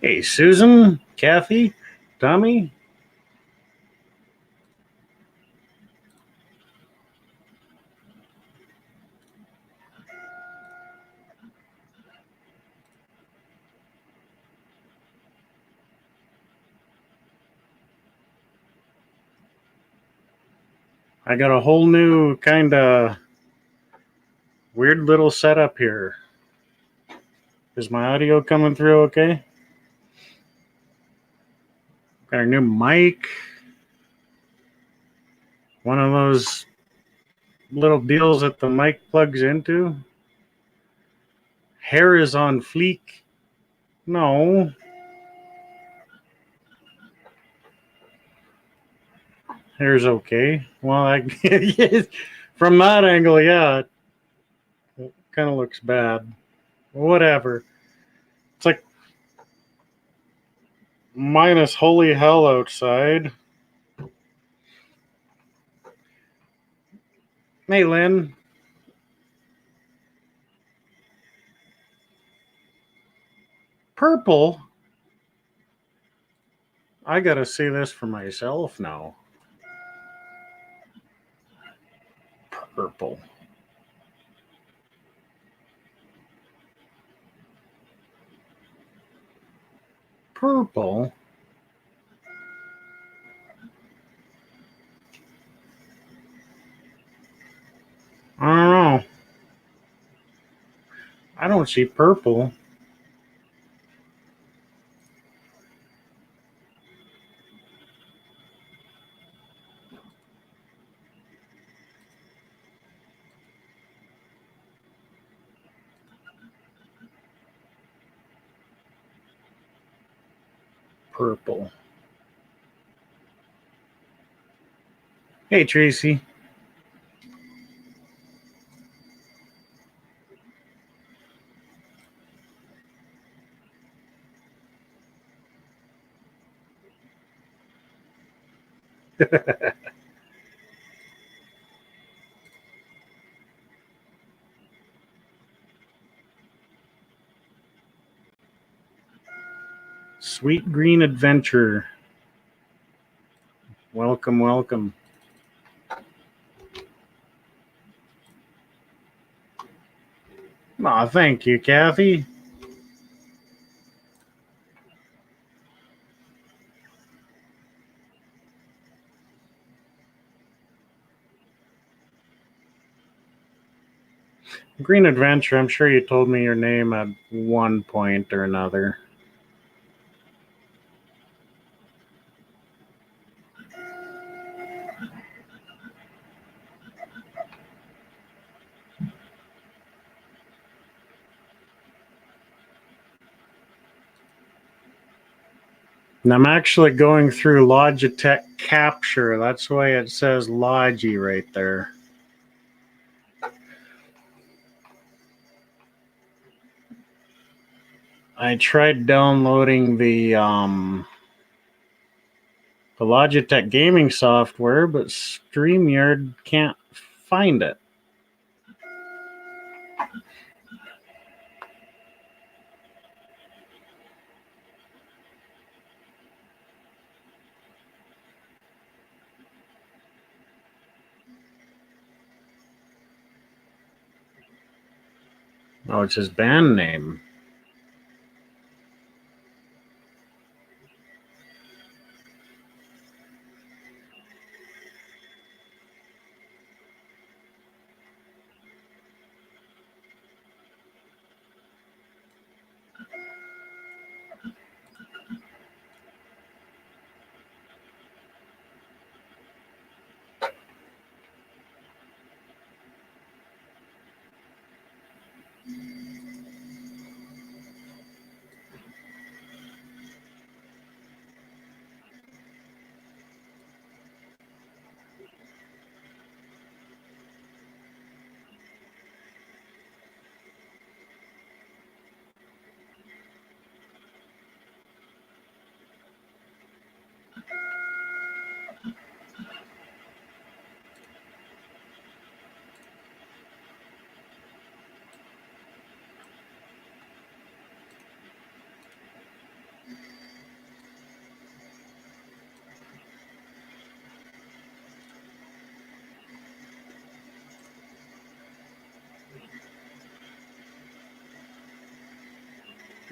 Hey, Susan, Kathy, Tommy. I got a whole new kind of weird little setup here. Is my audio coming through okay? Got a new mic. One of those little deals that the mic plugs into. Hair is on fleek. No. Hair's okay. Well, from that angle, yeah, it kind of looks bad. Whatever. It's like minus holy hell outside. Hey, Lynn. Purple? I gotta see this for myself now. Purple. Purple? I don't know. I don't see purple. Purple. Hey, Tracy. Sweet Green Adventure. Welcome, welcome. Aw, thank you, Kathy. Green Adventure, I'm sure you told me your name at one point or another. And I'm actually going through Logitech Capture. That's why it says Logi right there. I tried downloading the Logitech gaming software, but StreamYard can't find it. Oh, it's his band name.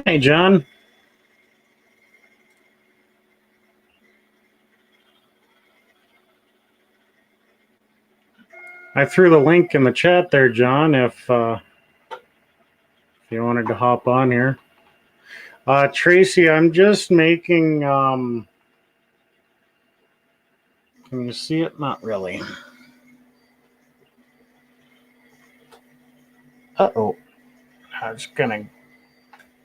Hey, John. I threw the link in the chat there, John, if you wanted to hop on here. Tracy, I'm just making. Can you see it? Not really. Uh-oh. I was going to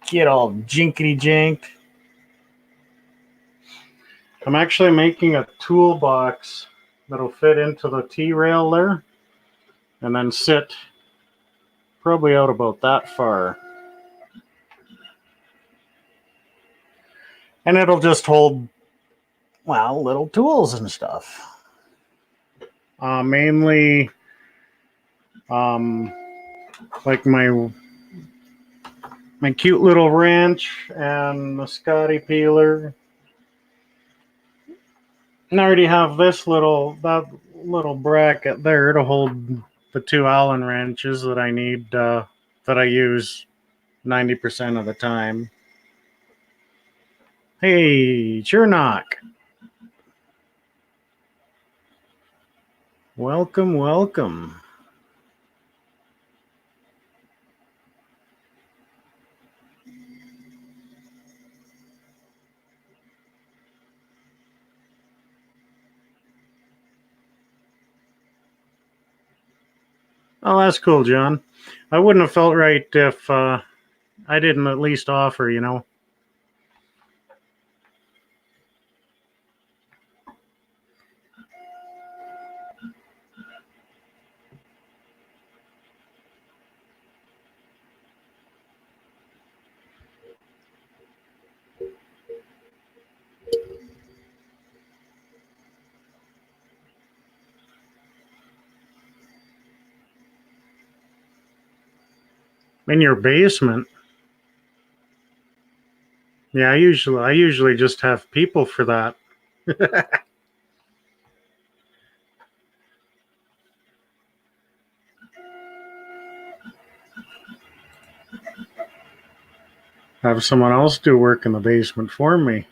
get all jinkety janked. I'm actually making a toolbox that'll fit into the T-rail there and then sit probably out about that far. And it'll just hold, well, little tools and stuff. Mainly like my cute little wrench and the Scotty peeler. And I already have that little bracket there to hold the two Allen wrenches that I need, that I use 90% of the time. Hey, Chernock. Welcome, welcome. Oh, that's cool, John. I wouldn't have felt right if I didn't at least offer, you know. In your basement. Yeah, I usually just have people for that. Have someone else do work in the basement for me.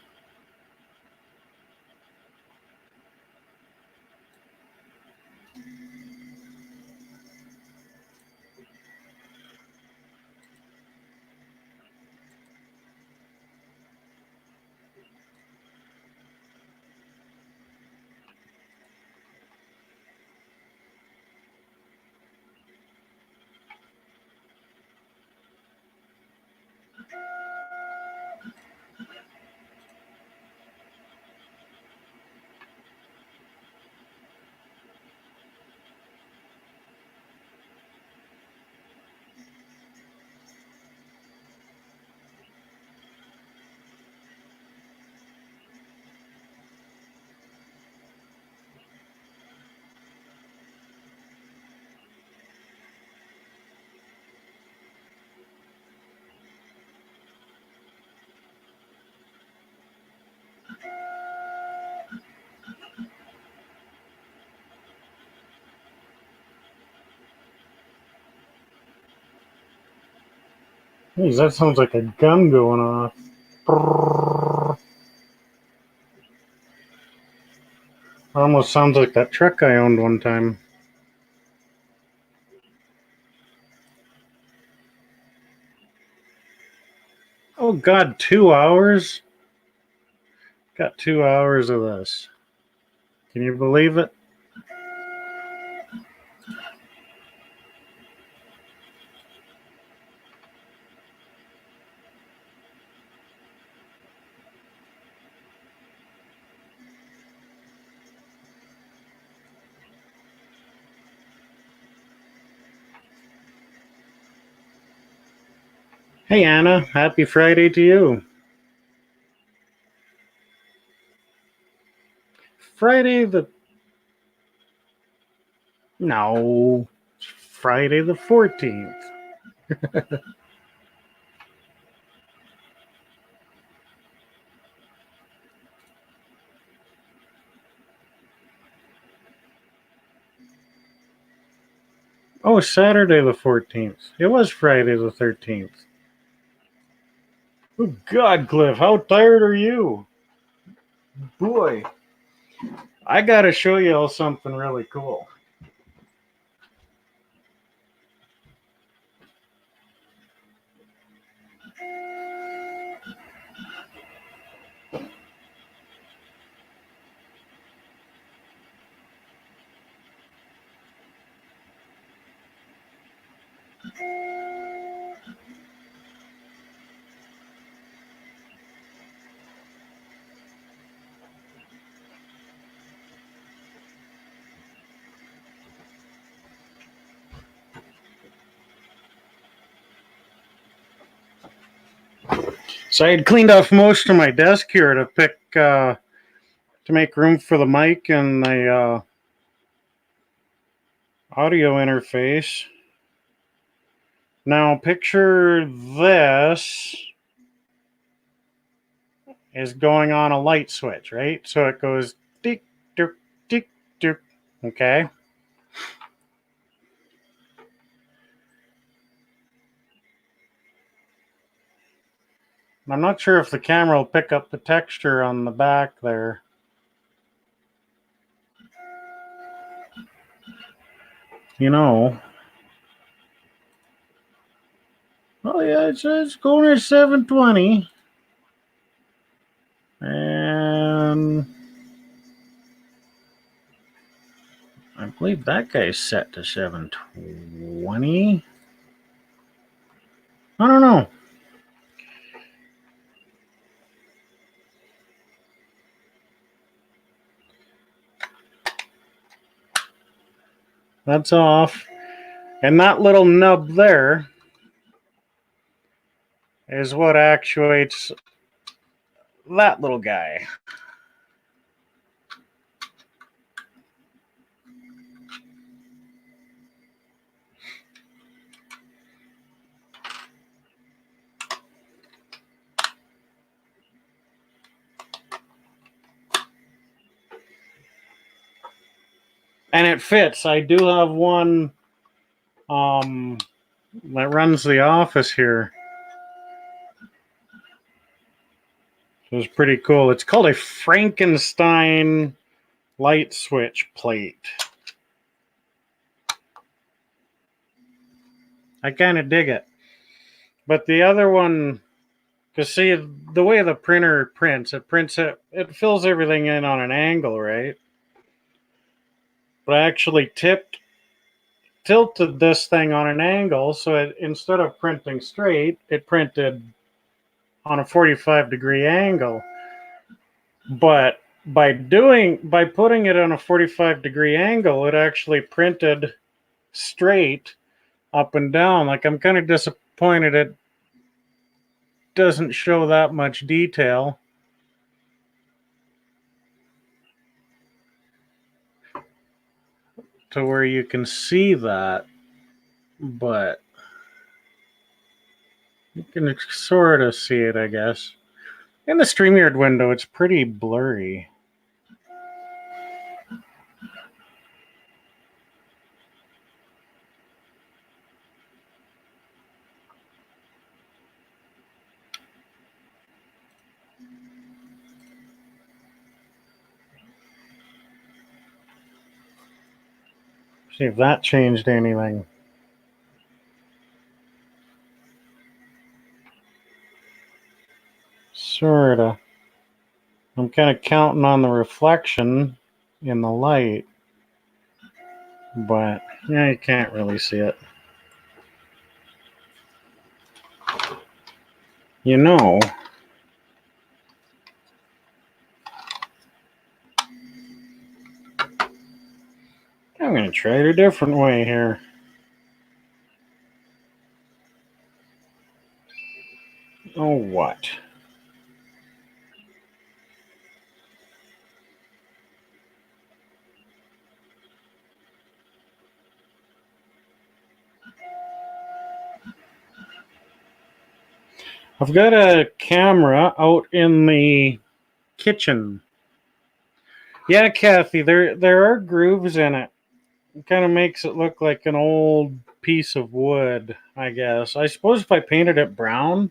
Jeez, that sounds like a gun going off. Almost sounds like that truck I owned one time. Oh God, 2 hours? Got 2 hours of this. Can you believe it? Hey Anna, happy Friday to you. Friday the No, Friday the 14th. Oh, Saturday the 14th. It was Friday the 13th. Oh, God, Cliff, how tired are you? Boy, I gotta show you all something really cool. So I had cleaned off most of my desk here to make room for the mic and the audio interface. Now picture this is going on a light switch, right? So it goes tick, tick, tick, tick. Okay. I'm not sure if the camera will pick up the texture on the back there. You know. Oh yeah, it's going at 720. And I believe that guy's set to 720. I don't know. That's off. And that little nub there is what actuates that little guy. And it fits. I do have one that runs the office here. So it's pretty cool. It's called a Frankenstein light switch plate. I kind of dig it. But the other one, because see, the way the printer prints it fills everything in on an angle, right? But I actually tilted this thing on an angle, so instead of printing straight, it printed on a 45-degree angle. But by putting it on a 45-degree angle, it actually printed straight up and down. Like, I'm kind of disappointed it doesn't show that much detail. To where you can see that, but you can sort of see it, I guess. In the StreamYard window, it's pretty blurry. See if that changed anything. Sorta. I'm kind of counting on the reflection in the light, but yeah, you can't really see it. You know, I'm going to try it a different way here. Oh, what? I've got a camera out in the kitchen. Yeah, Kathy, there are grooves in it. It kind of makes it look like an old piece of wood, I guess. I suppose if I painted it brown,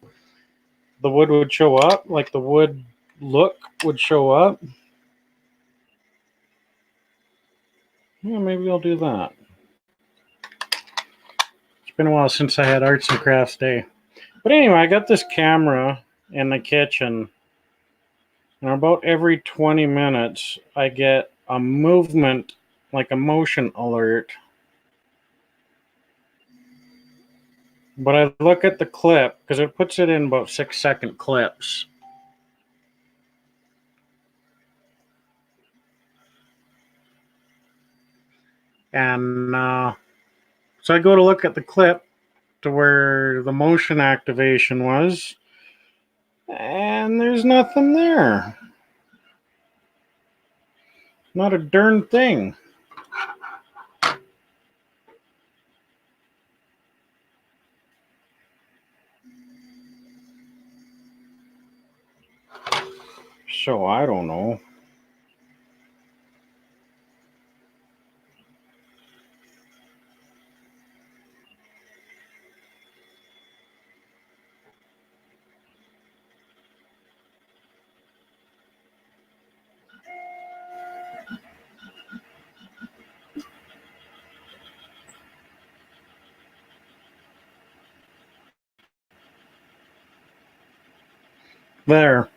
the wood would show up, like the wood look would show up. Yeah, maybe I'll do that. It's been a while since I had arts and crafts day. But anyway, I got this camera in the kitchen, and about every 20 minutes, I get a movement, like a motion alert. But I look at the clip, because it puts it in about 6-second clips. And so I go to look at the clip to where the motion activation was, and there's nothing there. Not a darn thing. So I don't know. There.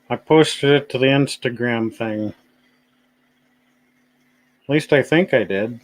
I posted it to the Instagram thing. At least I think I did.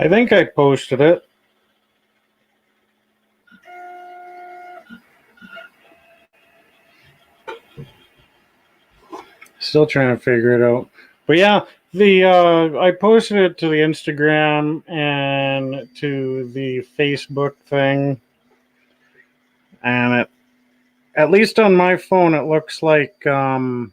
I think I posted it. Still trying to figure it out. But yeah, the I posted it to the Instagram and to the Facebook thing, and it, at least on my phone, it looks like the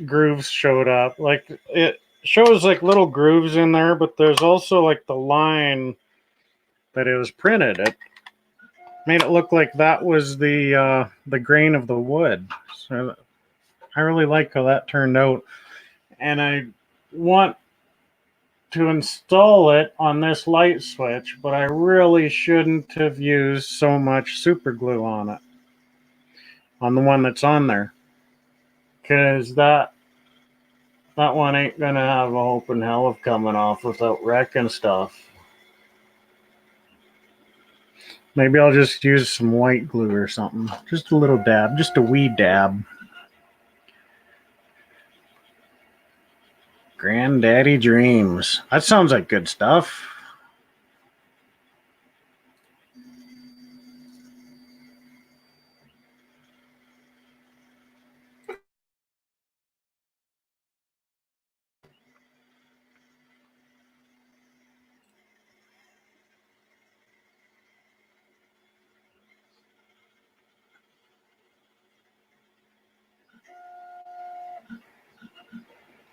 grooves showed up. Like it shows like little grooves in there, but there's also like the line that it was printed. It made it look like that was the grain of the wood. So I really like how that turned out, and I want to install it on this light switch, but I really shouldn't have used so much super glue on it, on the one that's on there, because that one ain't gonna have a hope in hell of coming off without wrecking stuff. Maybe I'll just use some white glue or something. Just a little dab, just a wee dab. Granddaddy Dreams. That sounds like good stuff.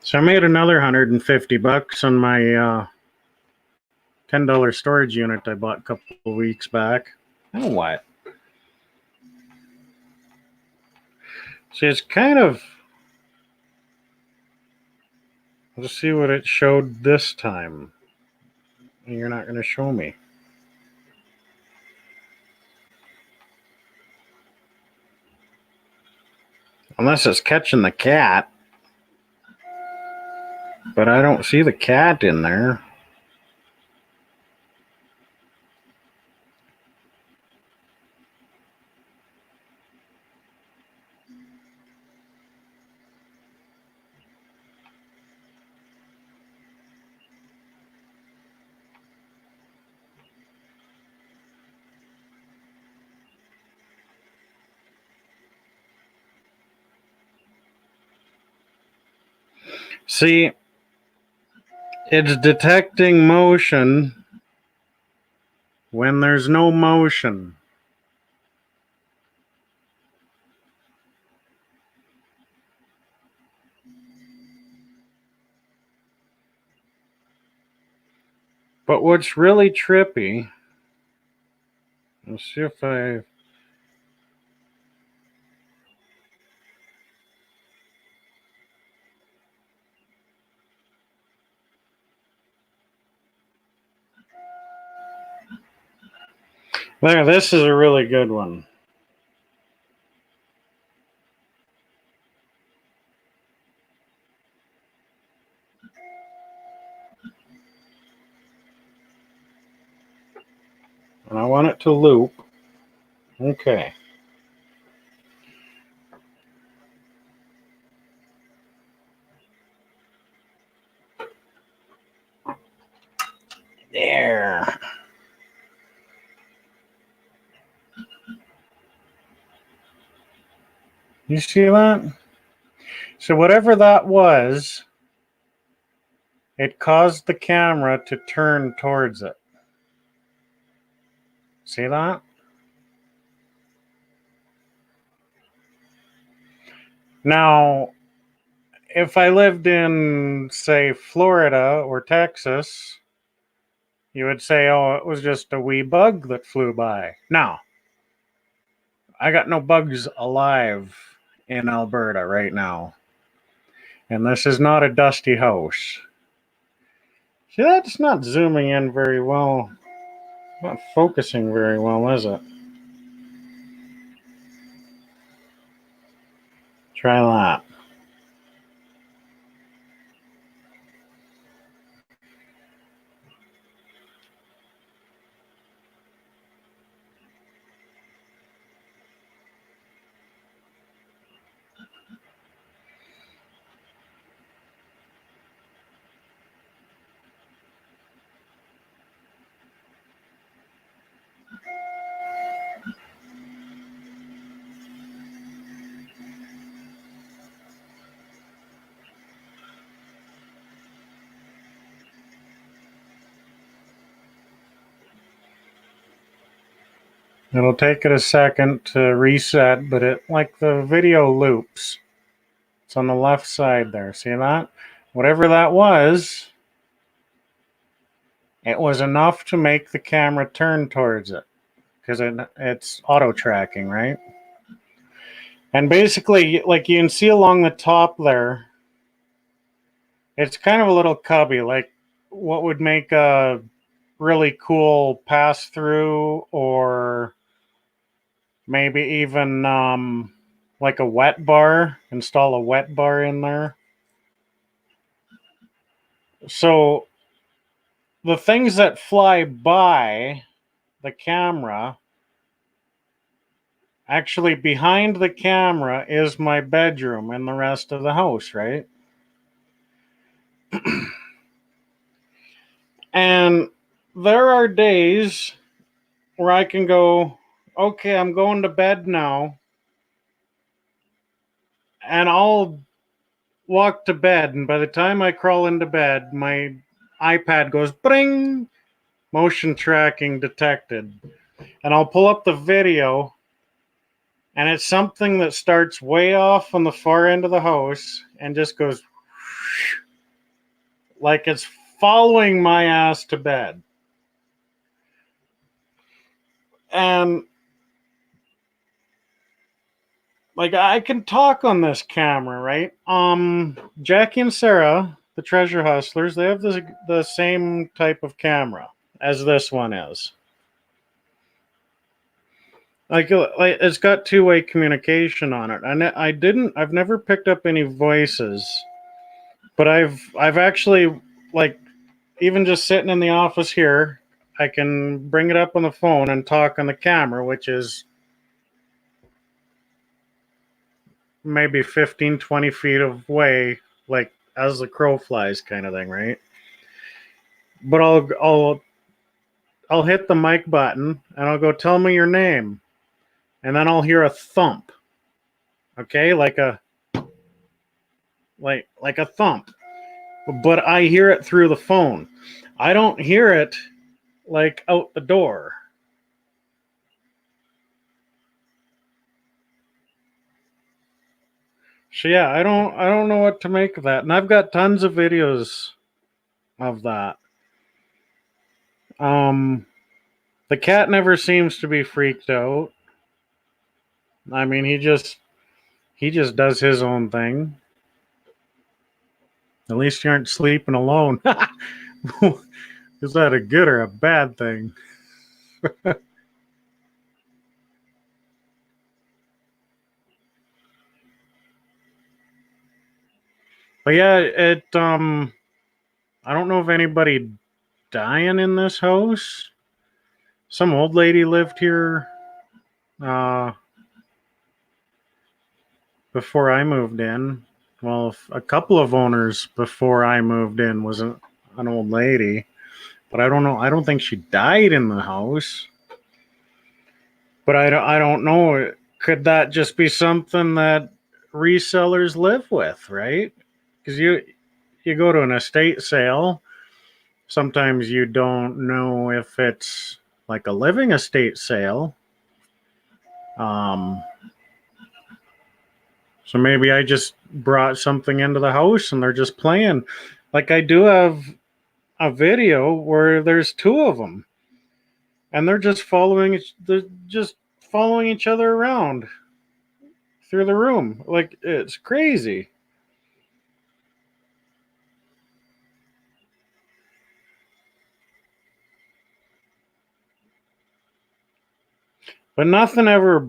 So I made another $150 on my $10 storage unit I bought a couple of weeks back. Oh, what? See, it's kind of. Let's see what it showed this time. You're not going to show me. Unless it's catching the cat. But I don't see the cat in there. See, it's detecting motion when there's no motion. But what's really trippy, let's see if I... There, this is a really good one. And I want it to loop. Okay. There. You see that? So whatever that was, it caused the camera to turn towards it. See that? Now, if I lived in, say, Florida or Texas, you would say, oh, it was just a wee bug that flew by. Now, I got no bugs alive in Alberta right now. And this is not a dusty house. See, that's not zooming in very well. Not focusing very well, is it? Try that. It'll take it a second to reset, but it, like, the video loops. It's on the left side there. See that? Whatever that was, it was enough to make the camera turn towards it because it's auto tracking, right? And basically, like, you can see along the top there, it's kind of a little cubby, like what would make a really cool pass through, or maybe even like a wet bar, install a wet bar in there. So the things that fly by the camera, actually behind the camera is my bedroom and the rest of the house, right? And there are days where I can go, okay, I'm going to bed now, and I'll walk to bed, and by the time I crawl into bed, my iPad goes bring, motion tracking detected, and I'll pull up the video, and it's something that starts way off on the far end of the house and just goes like it's following my ass to bed. And like, I can talk on this camera, right? Jackie and Sarah, the treasure hustlers, they have the same type of camera as this one is. Like it's got two-way communication on it. And I've never picked up any voices, but I've actually, like, even just sitting in the office here, I can bring it up on the phone and talk on the camera, which is maybe 15, 20 feet away, like as the crow flies kind of thing, right? But I'll hit the mic button and I'll go, tell me your name. And then I'll hear a thump. Okay, like a thump. But I hear it through the phone. I don't hear it like out the door. So yeah, I don't know what to make of that. And I've got tons of videos of that. Um the cat never seems to be freaked out. I mean, he just does his own thing. At least you aren't sleeping alone. Is that a good or a bad thing? But yeah, I don't know if anybody dying in this house. Some old lady lived here uh, before I moved in. Well, a couple of owners before I moved in was an old lady, but I don't know. I don't think she died in the house. But I don't know. Could that just be something that resellers live with, right? Because you go to an estate sale, sometimes you don't know if it's like a living estate sale. Um, so maybe I just brought something into the house and they're just playing. Like I do have a video where there's two of them and they're just following each other around through the room. Like it's crazy. But nothing ever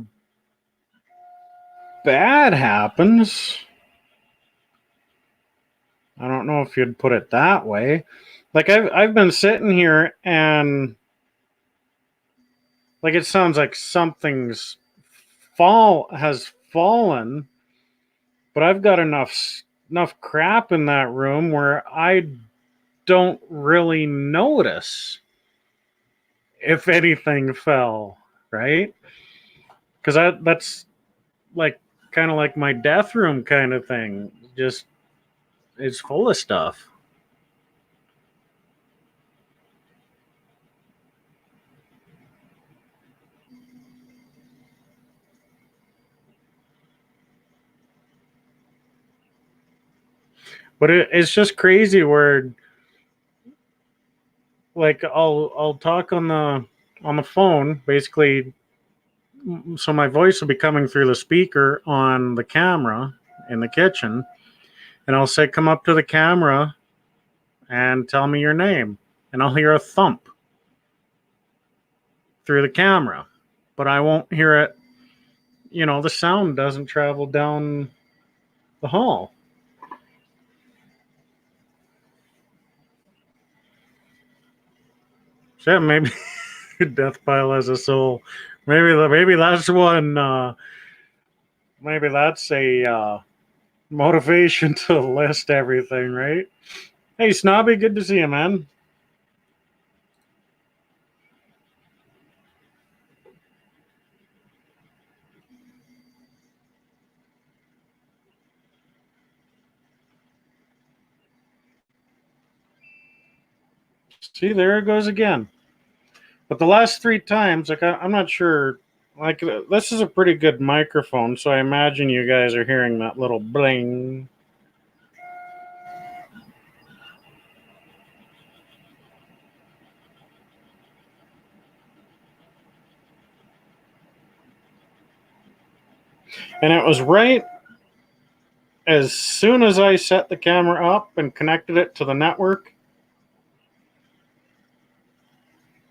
bad happens. I don't know if you'd put it that way. Like I've been sitting here and like it sounds like something's fall has fallen, but I've got enough crap in that room where I don't really notice if anything fell, right? Because that's like kind of like my death room kind of thing. Just it's full of stuff. But it's just crazy where like I'll talk on the phone basically, so my voice will be coming through the speaker on the camera in the kitchen, and I'll say, come up to the camera and tell me your name, and I'll hear a thump through the camera, but I won't hear it. The sound doesn't travel down the hall. So yeah, maybe death pile has a soul. Maybe that's one. Maybe that's a motivation to list everything, right? Hey, Snobby, good to see you, man. See, there it goes again. But the last three times, like I'm not sure. Like this is a pretty good microphone, so I imagine you guys are hearing that little bling. And it was right as soon as I set the camera up and connected it to the network.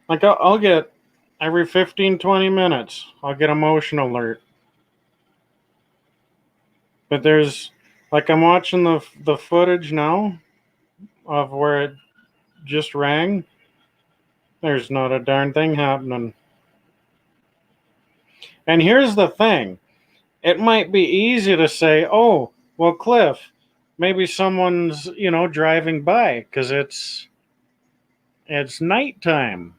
Like I'll get Every 15, 20 minutes, I'll get a motion alert. But there's, like, I'm watching the footage now of where it just rang. There's not a darn thing happening. And here's the thing. It might be easy to say, oh, well, Cliff, maybe someone's, driving by because it's nighttime.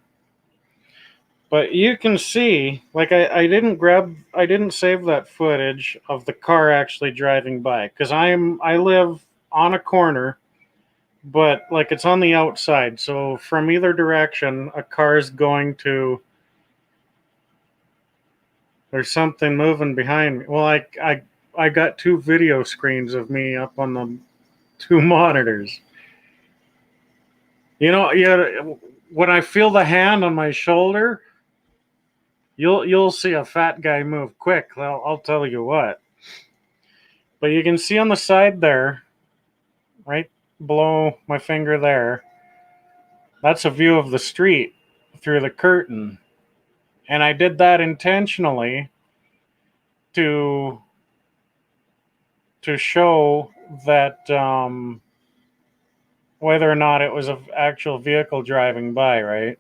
But you can see, like, I didn't save that footage of the car actually driving by because I live on a corner, but like it's on the outside. So from either direction, a car's going to. There's something moving behind me. Well, I got two video screens of me up on the two monitors. Yeah, when I feel the hand on my shoulder, you'll see a fat guy move quick. I'll tell you what. But you can see on the side there, right below my finger there, that's a view of the street through the curtain. And I did that intentionally to show that whether or not it was an actual vehicle driving by, right?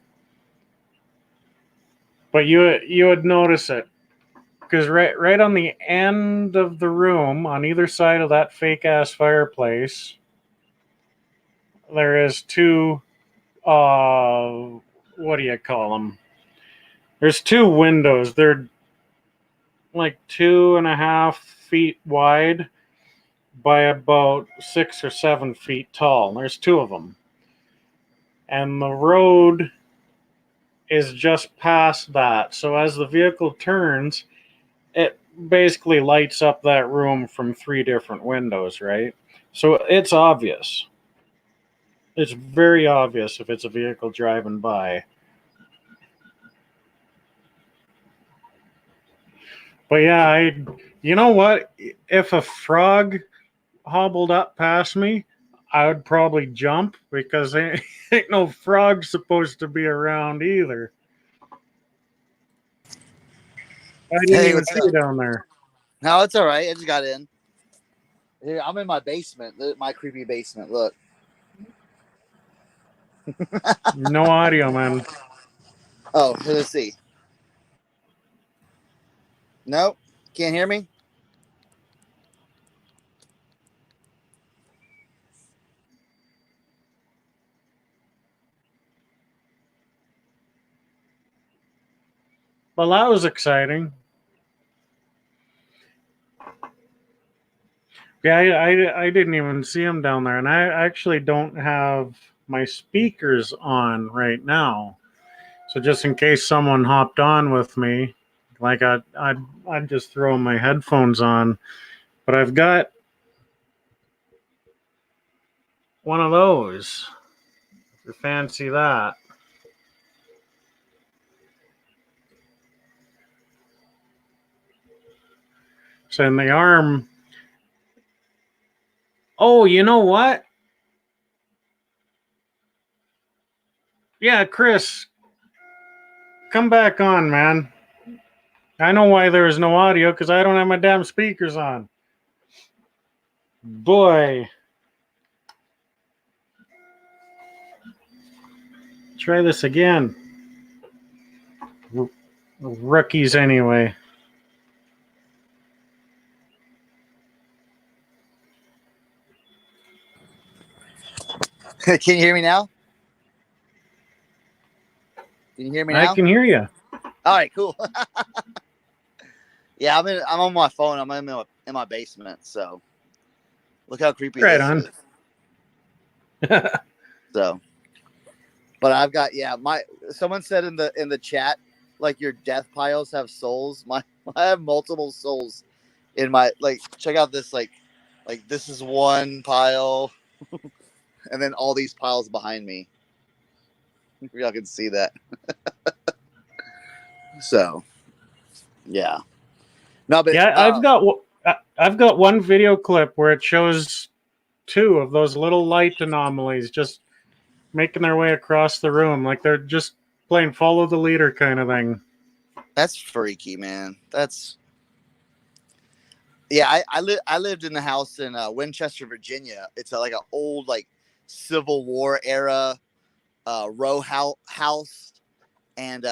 But you would notice it because right on the end of the room, on either side of that fake ass fireplace, there is two. What do you call them? There's two windows. They're like 2.5 feet wide by about 6 or 7 feet tall. There's two of them. And the road is just past that. So as the vehicle turns, it basically lights up that room from 3 different windows, right? So it's obvious. It's very obvious if it's a vehicle driving by. But yeah, you know what? If a frog hobbled up past me, I would probably jump because ain't no frog supposed to be around either. I didn't even see you down there. No, it's all right. I just got in. Here, I'm in my basement. My creepy basement. Look. No audio, man. Oh, let's see. Nope. Can't hear me? Well, that was exciting. Yeah, I didn't even see him down there, and I actually don't have my speakers on right now. So just in case someone hopped on with me, like I'd just throw my headphones on. But I've got one of those. If you fancy that. So in the arm. Oh, you know what? Yeah, Chris, come back on, man. I know why there is no audio, because I don't have my damn speakers on. Boy. Try this again. Rookies anyway. Can you hear me now? Can you hear me now? I can hear you. All right, cool. Yeah, I'm on my phone. I'm in my basement. So look how creepy Right this is. So, but I've got someone said in the chat, like, your death piles have souls. I have multiple souls in my, like, check out this, like this is one pile and then all these piles behind me. If y'all can see that. So, yeah. No, but yeah, I've got one video clip where it shows two of those little light anomalies just making their way across the room, like they're just playing follow the leader kind of thing. That's freaky, man. I lived in the house in Winchester, Virginia. It's like an old like Civil War era row house, and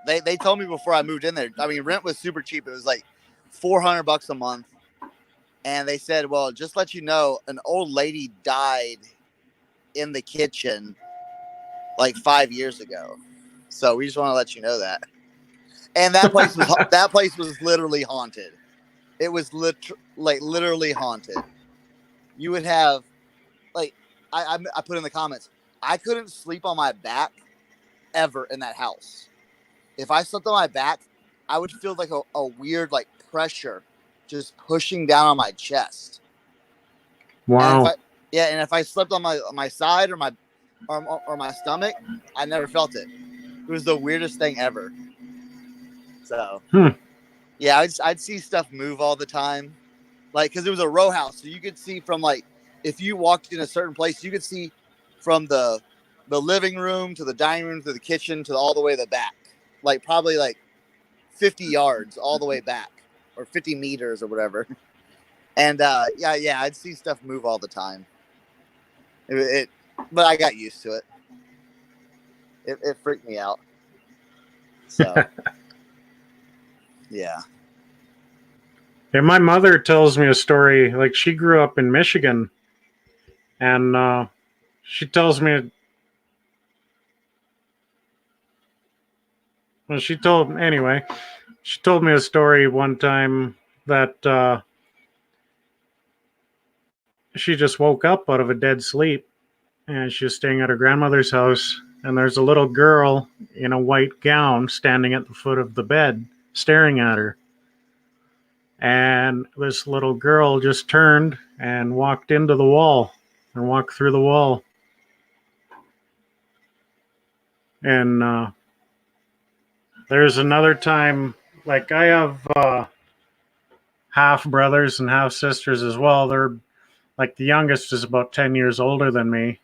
they told me before I moved in there. I mean, rent was super cheap. It was like $400 a month, and they said, "Well, just let you know, an old lady died in the kitchen like 5 years ago." So we just want to let you know that. And that place was literally haunted. It was literally haunted. You would have like I put in the comments, I couldn't sleep on my back ever in that house. If I slept on my back, I would feel like a weird like pressure just pushing down on my chest. Wow. And if I slept on my side or my stomach, I never felt it. It was the weirdest thing ever. So, yeah, I'd see stuff move all the time. Like, because it was a row house. So you could see from, like, if you walked in a certain place, you could see from the living room to the dining room to the kitchen to all the way to the back. Like, probably, like, 50 yards all the way back. Or 50 meters or whatever. And, yeah, I'd see stuff move all the time. But I got used to it. It freaked me out. So, yeah. Yeah, my mother tells me a story. Like, she grew up in Michigan, and she tells me. Well, she told me a story one time that she just woke up out of a dead sleep, and she was staying at her grandmother's house, and there's a little girl in a white gown standing at the foot of the bed, staring at her. And this little girl just turned and walked into the wall and walked through the wall. And there's another time, like I have half brothers and half sisters as well. They're like the youngest is about 10 years older than me.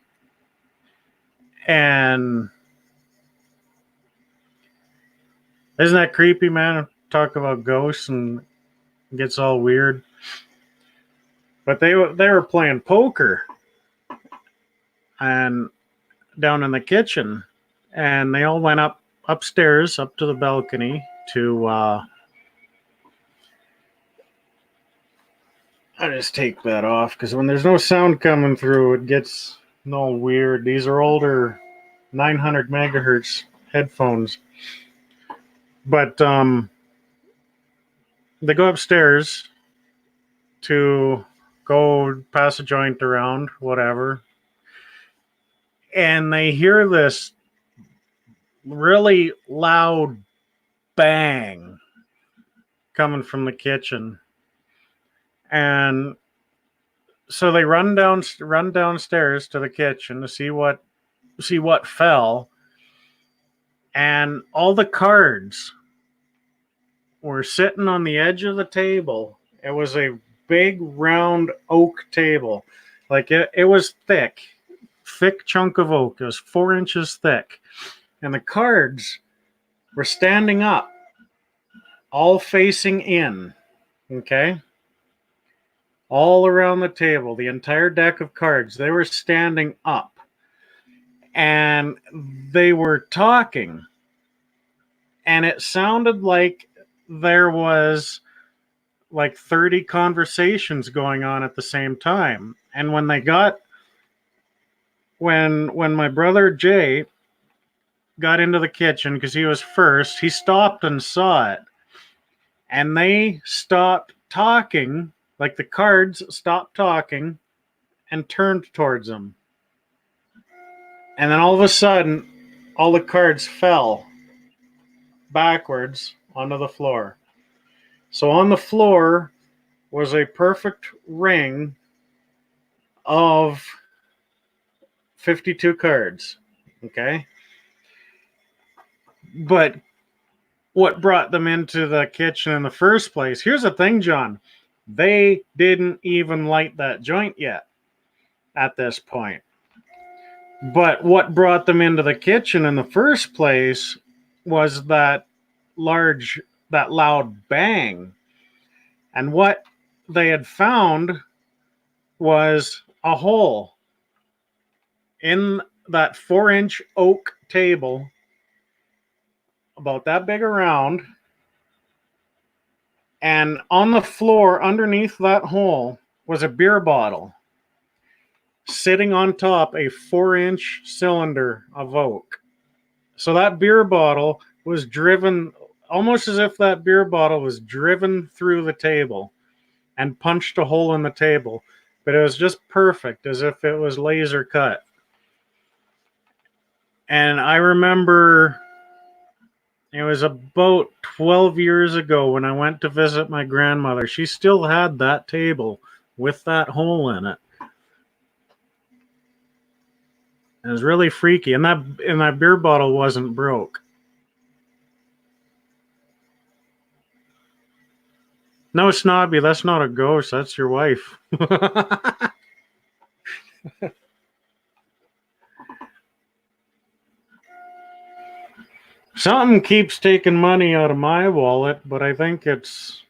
And isn't that creepy, man? Talk about ghosts and it gets all weird. But they were playing poker and down in the kitchen, and they all went upstairs up to the balcony to I just take that off because when there's no sound coming through, it gets all weird. These are older 900 megahertz headphones. But they go upstairs to go pass a joint around, whatever. And they hear this really loud bang coming from the kitchen. And so they run downstairs to the kitchen to see what fell. And all the cards were sitting on the edge of the table. It was a big round oak table. Like it was thick chunk of oak. It was 4 inches thick. And the cards were standing up, all facing in. Okay? All around the table, the entire deck of cards, they were standing up. And they were talking. And it sounded like there was like 30 conversations going on at the same time. And when my brother Jay got into the kitchen because he was first, he stopped and saw it. And they stopped talking, like the cards stopped talking and turned towards him. And then all of a sudden, all the cards fell backwards onto the floor. So on the floor was a perfect ring of 52 cards. Okay? But what brought them into the kitchen in the first place? Here's the thing, John. They didn't even light that joint yet at this point. But what brought them into the kitchen in the first place was that loud bang. And what they had found was a hole in that 4-inch oak table, about that big around. And on the floor underneath that hole was a beer bottle sitting on top a 4-inch cylinder of oak. So that beer bottle was driven almost as if that beer bottle was driven through the table and punched a hole in the table. But it was just perfect, as if it was laser cut. And I remember it was about 12 years ago when I went to visit my grandmother. She still had that table with that hole in it. It was really freaky. And that beer bottle wasn't broke. No, Snobby, that's not a ghost. That's your wife. Something keeps taking money out of my wallet, but I think it's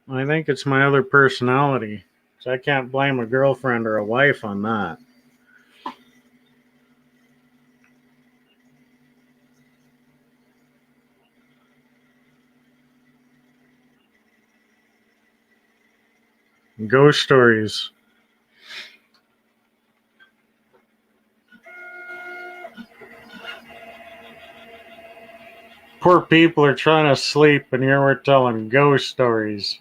my other personality. So I can't blame a girlfriend or a wife on that. Ghost stories. Poor people are trying to sleep, and here we're telling ghost stories.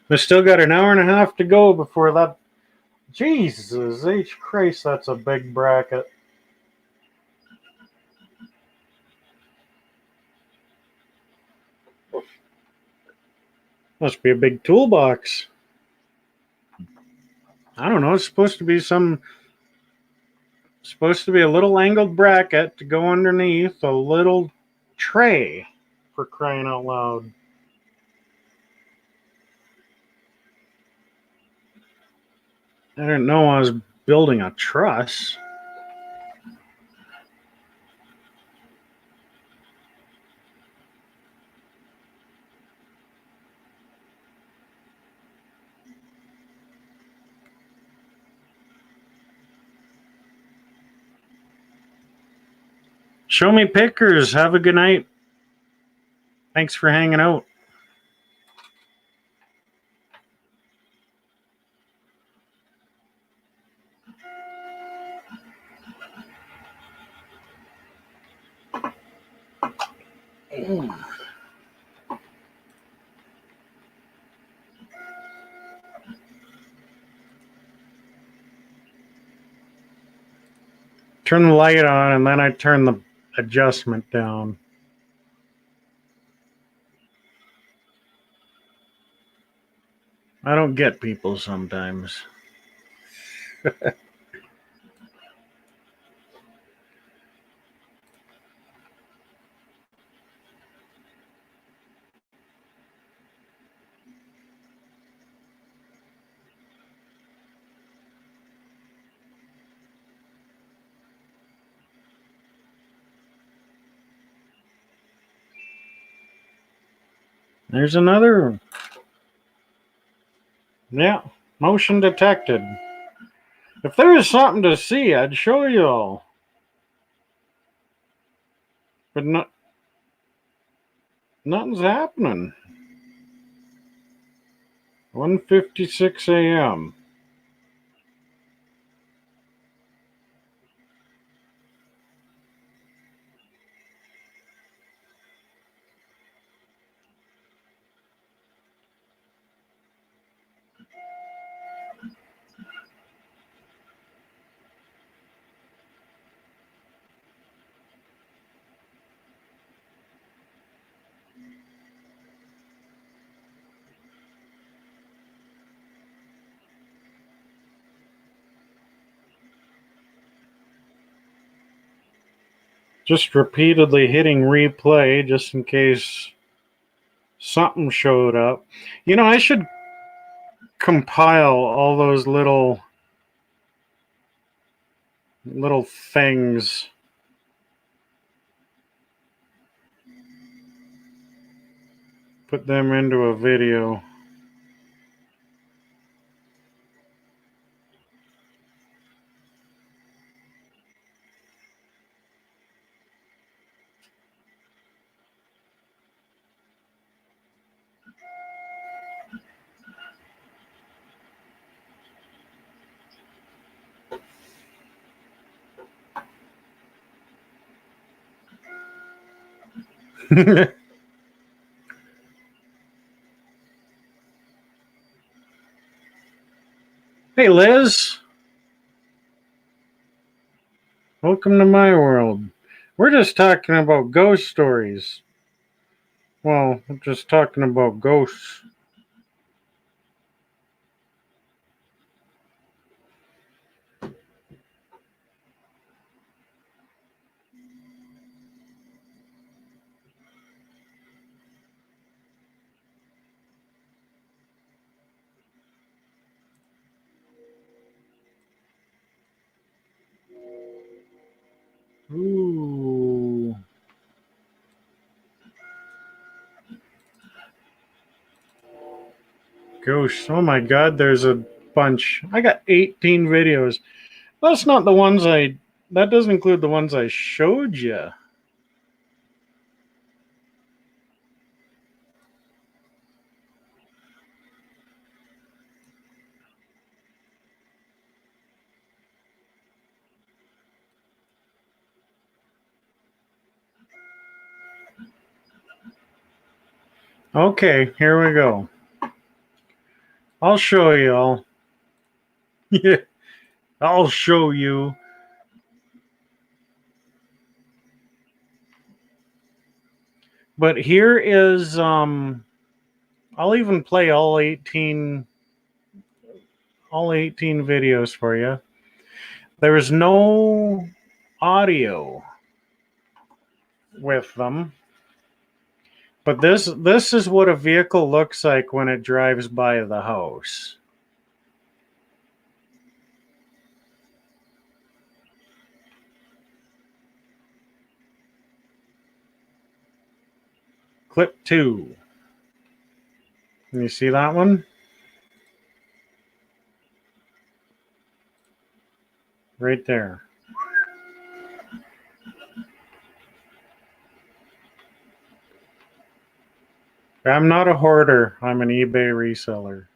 We still got an hour and a half to go before that. Jesus H. Christ, that's a big bracket. Must be a big toolbox. I don't know. It's supposed to be a little angled bracket to go underneath a little tray, for crying out loud. I didn't know I was building a truss. Show me pickers. Have a good night. Thanks for hanging out. Turn the light on, and then I turn the adjustment down. I don't get people sometimes. There's another. Yeah, motion detected. If there was something to see, I'd show you all. But nothing's happening. 1:56 a.m. Just repeatedly hitting replay just in case something showed up. You know, I should compile all those little things. Put them into a video. Hey, Liz. Welcome to my world. We're just talking about ghost stories. Well, we're just talking about ghosts. Ooh. Ghosts. Oh my god, there's a bunch. I got 18 videos. That's not the ones that doesn't include the ones I showed you. Okay, here we go. I'll show you all. Yeah, I'll show you. But here is I'll even play all 18 videos for you. There is no audio with them. But this is what a vehicle looks like when it drives by the house. Clip 2. Can you see that one? Right there. I'm not a hoarder. I'm an eBay reseller.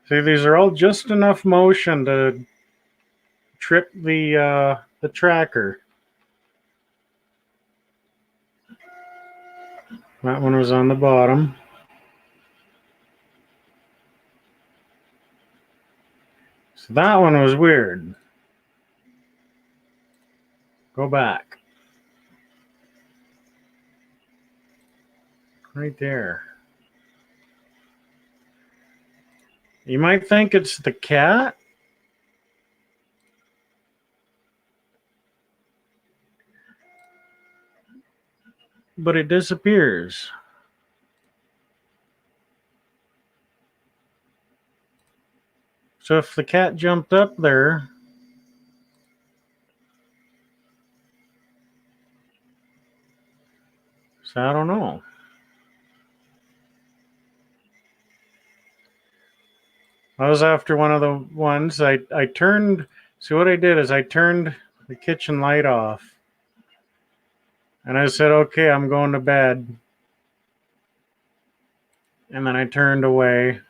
See, these are all just enough motion to trip the tracker. That one was on the bottom. So that one was weird. Go back. Right there. You might think it's the cat. But it disappears. So if the cat jumped up there, so I don't know. I was after one of the ones I turned. See, what I did is I turned the kitchen light off. And I said, okay, I'm going to bed. And then I turned away.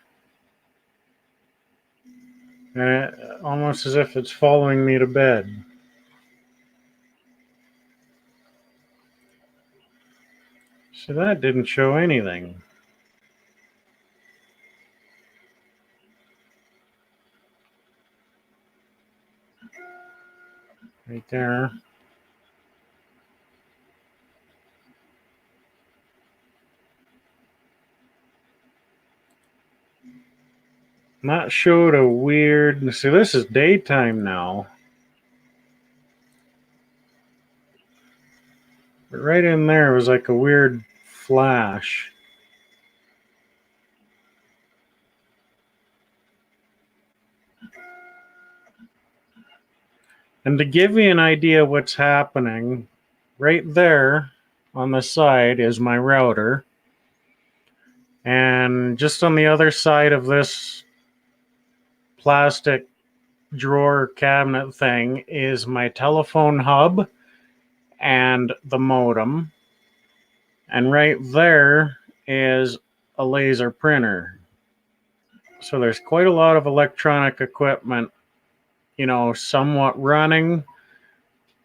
And it, almost as if it's following me to bed. So that didn't show anything. Right there. And that showed a weird. See, this is daytime now. But right in there was like a weird flash. And to give you an idea what's happening, right there on the side is my router. And just on the other side of this plastic drawer cabinet thing is my telephone hub and the modem. And right there is a laser printer. So there's quite a lot of electronic equipment, you know, somewhat running,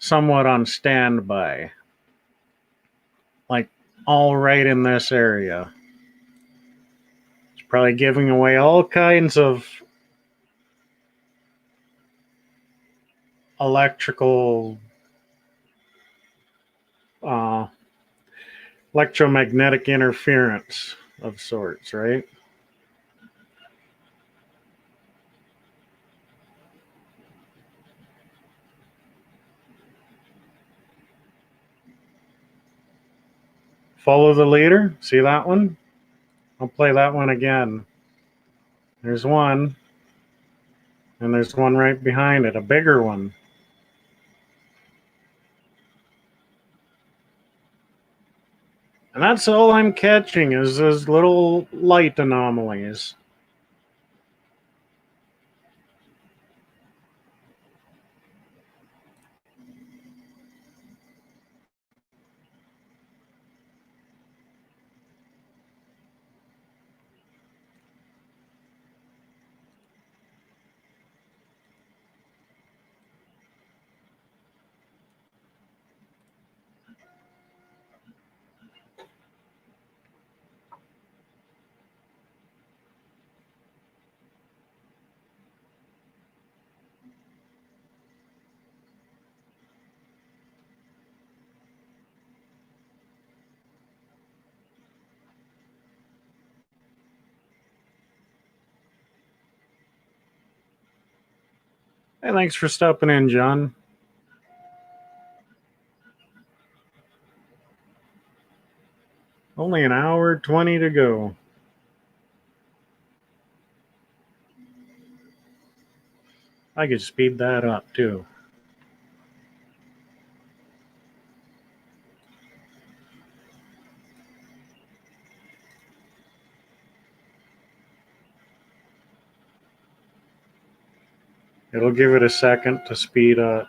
somewhat on standby. Like all right in this area. It's probably giving away all kinds of electrical electromagnetic interference of sorts, right? Follow the leader. See that one? I'll play that one again. There's one. And there's one right behind it, a bigger one. And that's all I'm catching is those little light anomalies. Hey, thanks for stopping in, John. Only an hour 20 to go. I could speed that up too. It'll give it a second to speed up.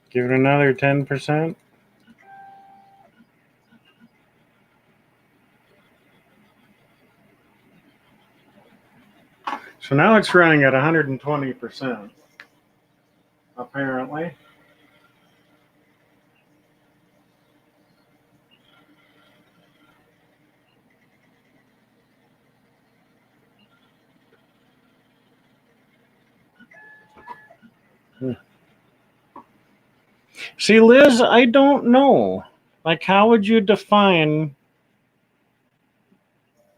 Give it another 10%. So now it's running at 120%, apparently. See, Liz, I don't know. Like, how would you define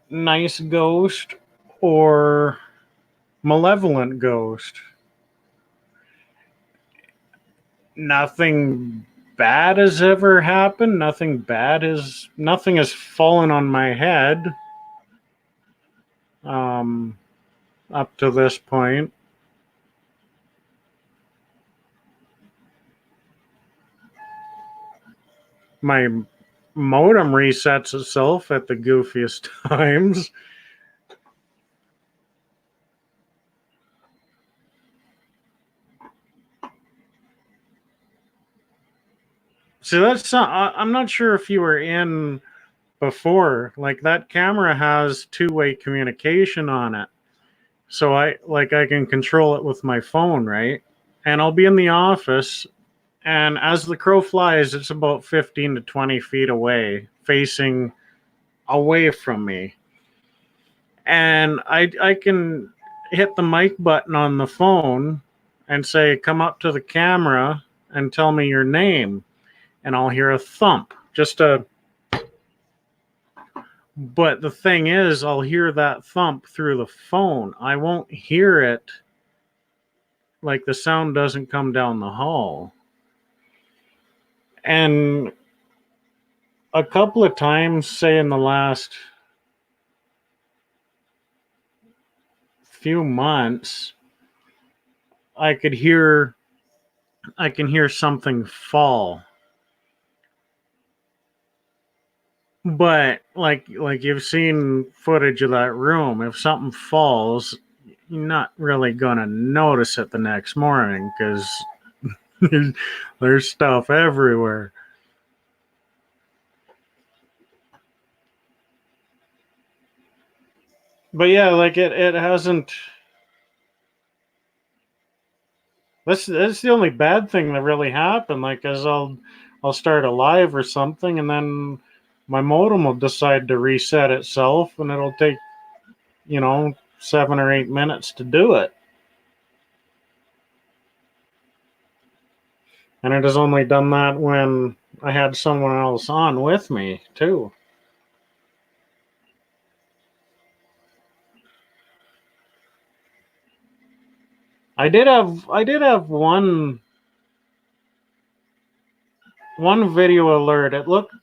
nice ghost or malevolent ghost? Nothing bad has ever happened. Nothing has fallen on my head up to this point. My modem resets itself at the goofiest times. So I'm not sure if you were in before. Like, that camera has two-way communication on it. So I can control it with my phone, right? And I'll be in the office And as the crow flies, it's about 15 to 20 feet away, facing away from me. And I can hit the mic button on the phone and say, come up to the camera and tell me your name. And I'll hear a thump. But the thing is, I'll hear that thump through the phone. I won't hear it, like the sound doesn't come down the hall. And a couple of times, say in the last few months, I can hear something fall. But like you've seen footage of that room, if something falls, you're not really gonna notice it the next morning because there's stuff everywhere. But yeah, like it hasn't. That's the only bad thing that really happened. Like, as I'll start a live or something, and then my modem will decide to reset itself, and it'll take 7 or 8 minutes to do it. And it has only done that when I had someone else on with me too. I did have one video alert. It looked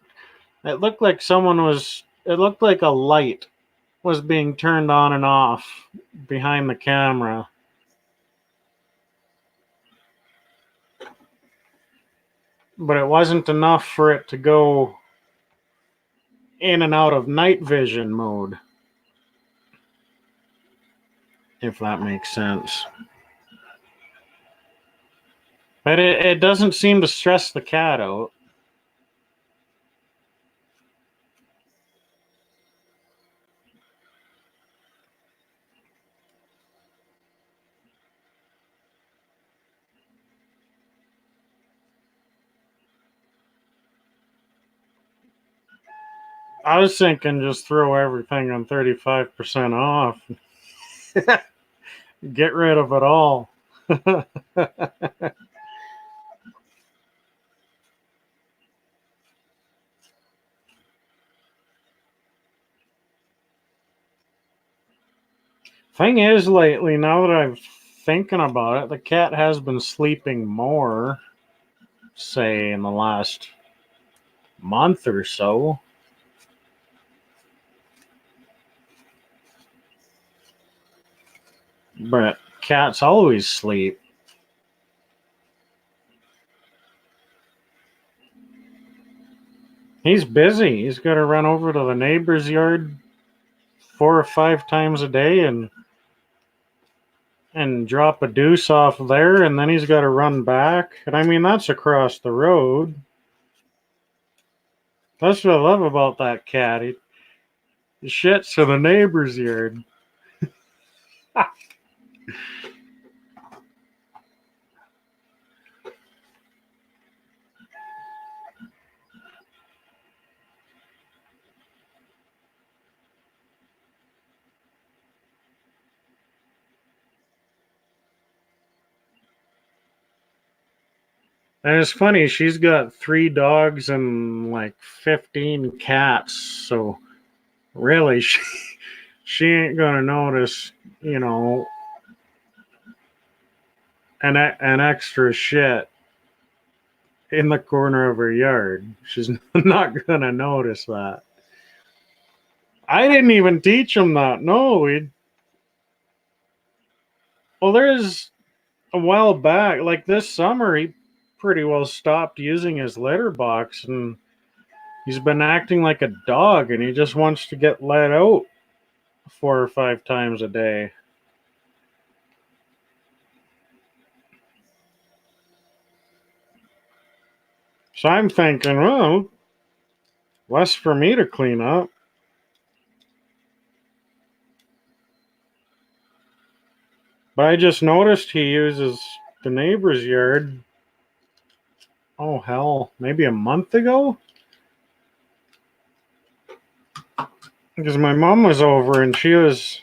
like it looked like a light was being turned on and off behind the camera. But it wasn't enough for it to go in and out of night vision mode, if that makes sense. But it doesn't seem to stress the cat out. I was thinking just throw everything on 35% off. Get rid of it all. Thing is, lately, now that I'm thinking about it, the cat has been sleeping more, say, in the last month or so. But cats always sleep. He's busy. He's got to run over to the neighbor's yard 4 or 5 times a day and drop a deuce off there, and then he's got to run back. And I mean, that's across the road. That's what I love about that cat. He shits to the neighbor's yard. And it's funny, she's got 3 dogs and like 15 cats, so really she ain't gonna notice, you know, an extra shit in the corner of her yard. She's not gonna notice that. I didn't even teach him that. No, there's a while back, like this summer, he pretty well stopped using his litter box, and he's been acting like a dog, and he just wants to get let out 4 or 5 times a day. So I'm thinking, well, less for me to clean up. But I just noticed he uses the neighbor's yard oh hell, maybe a month ago? Because my mom was over and she was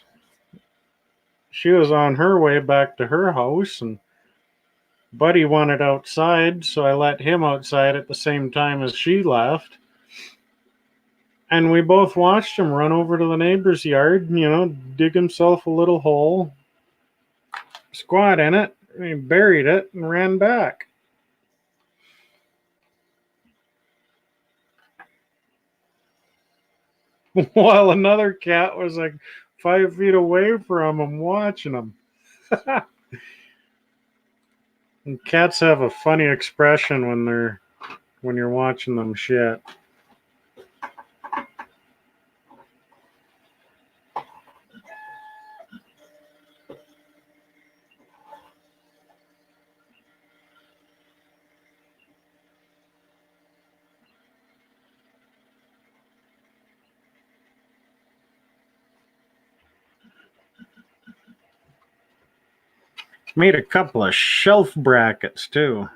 on her way back to her house, and Buddy wanted outside, so I let him outside at the same time as she left. And we both watched him run over to the neighbor's yard, dig himself a little hole, squat in it, and he buried it and ran back. While another cat was like 5 feet away from him watching him. And cats have a funny expression when you're watching them shit. Made a couple of shelf brackets too.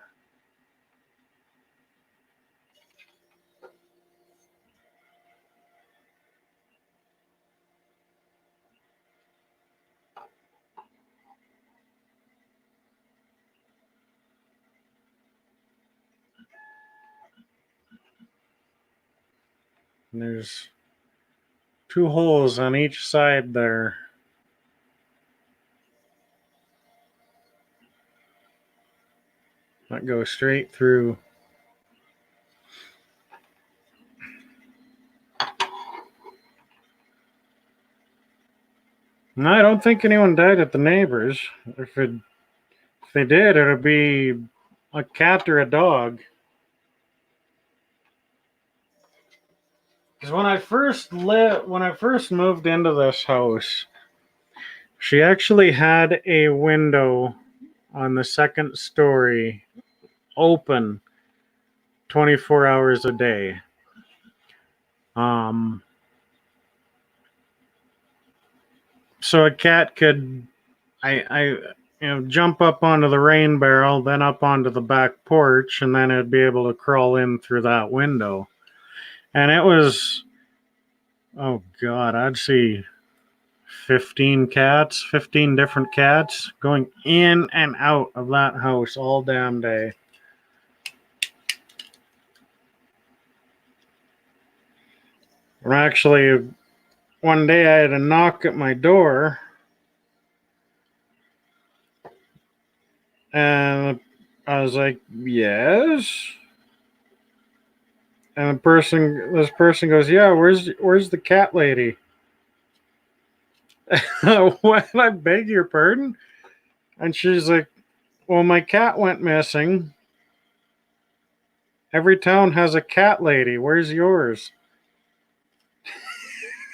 And there's 2 holes on each side there. That go straight through. No, I don't think anyone died at the neighbors. If they did, it'd be a cat or a dog. Because when I first moved into this house, she actually had a window on the second story open 24 hours a day. So a cat could jump up onto the rain barrel, then up onto the back porch, and then it'd be able to crawl in through that window. And it was, oh God, I'd see 15 different cats going in and out of that house all damn day. And actually, one day I had a knock at my door, and I was like, yes. And this person goes, yeah, where's the cat lady? What? I beg your pardon? And she's like, well, my cat went missing. Every town has a cat lady. Where's yours?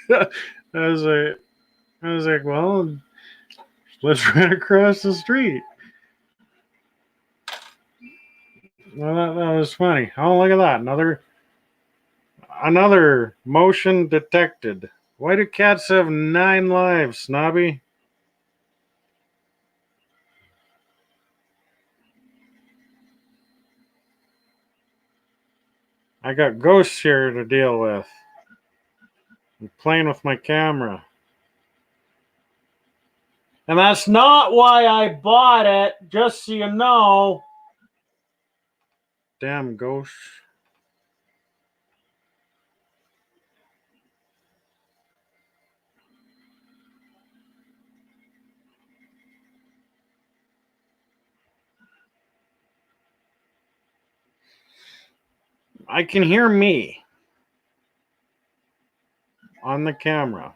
I was like, well, lives right across the street. Well, that was funny. Oh, look at that. Another motion detected. Why do cats have 9 lives, Snobby? I got ghosts here to deal with. I'm playing with my camera. And that's not why I bought it, just so you know. Damn ghosts. I can hear me on the camera.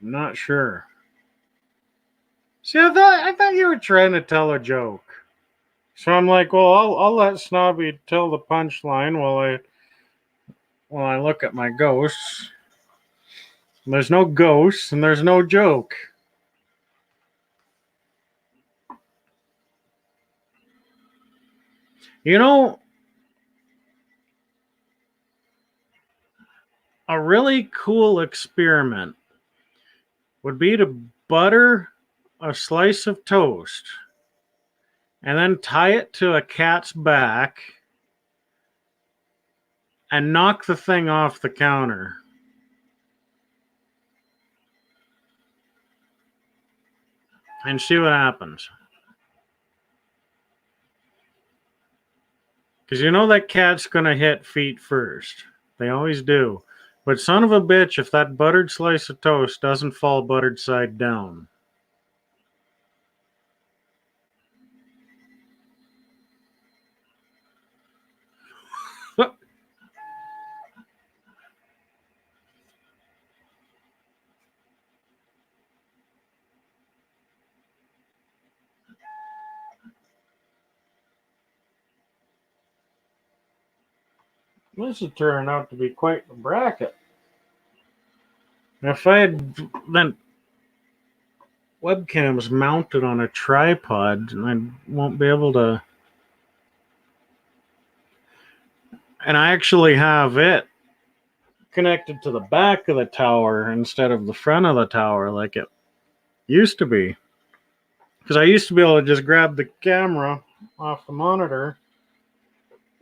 I'm not sure. See, I thought you were trying to tell a joke. So I'm like, well, I'll let Snobby tell the punchline while I look at my ghosts. There's no ghosts and there's no joke. You know, a really cool experiment would be to butter a slice of toast and then tie it to a cat's back and knock the thing off the counter. And see what happens. Because you know that cat's going to hit feet first. They always do. But son of a bitch, if that buttered slice of toast doesn't fall buttered side down. This is turning out to be quite a bracket. If I had then webcams mounted on a tripod, and I won't be able to. And I actually have it connected to the back of the tower instead of the front of the tower like it used to be. Because I used to be able to just grab the camera off the monitor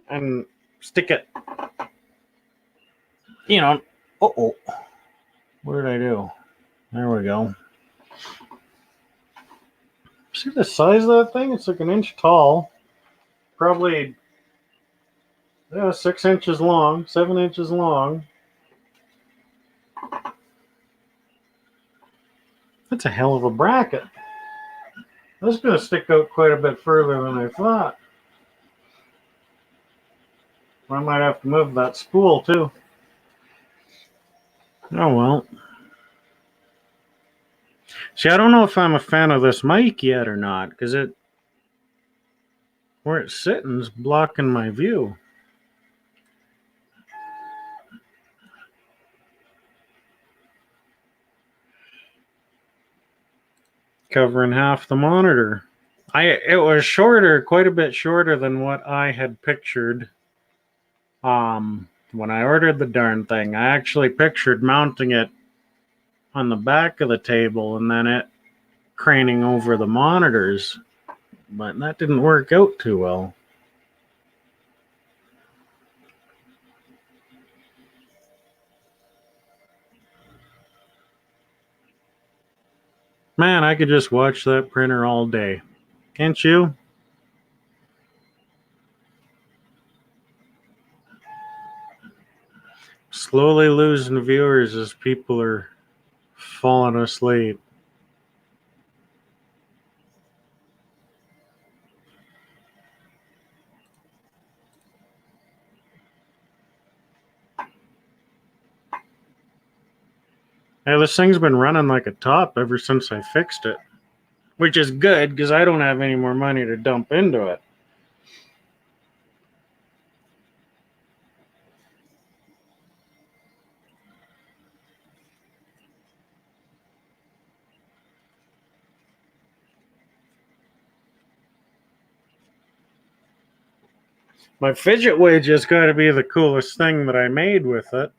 and stick it, uh-oh. What did I do? There we go. See the size of that thing? It's like an inch tall. Probably 6 inches long, 7 inches long. That's a hell of a bracket. That's going to stick out quite a bit further than I thought. I might have to move that spool too. Oh well. See, I don't know if I'm a fan of this mic yet or not, because where it's sitting is blocking my view. Covering half the monitor. It was shorter, quite a bit shorter than what I had pictured. When I ordered the darn thing, I actually pictured mounting it on the back of the table and then it craning over the monitors, but that didn't work out too well. Man, I could just watch that printer all day. Can't you? Slowly losing viewers as people are falling asleep. Hey, this thing's been running like a top ever since I fixed it, which is good because I don't have any more money to dump into it. My fidget wedge has got to be the coolest thing that I made with it.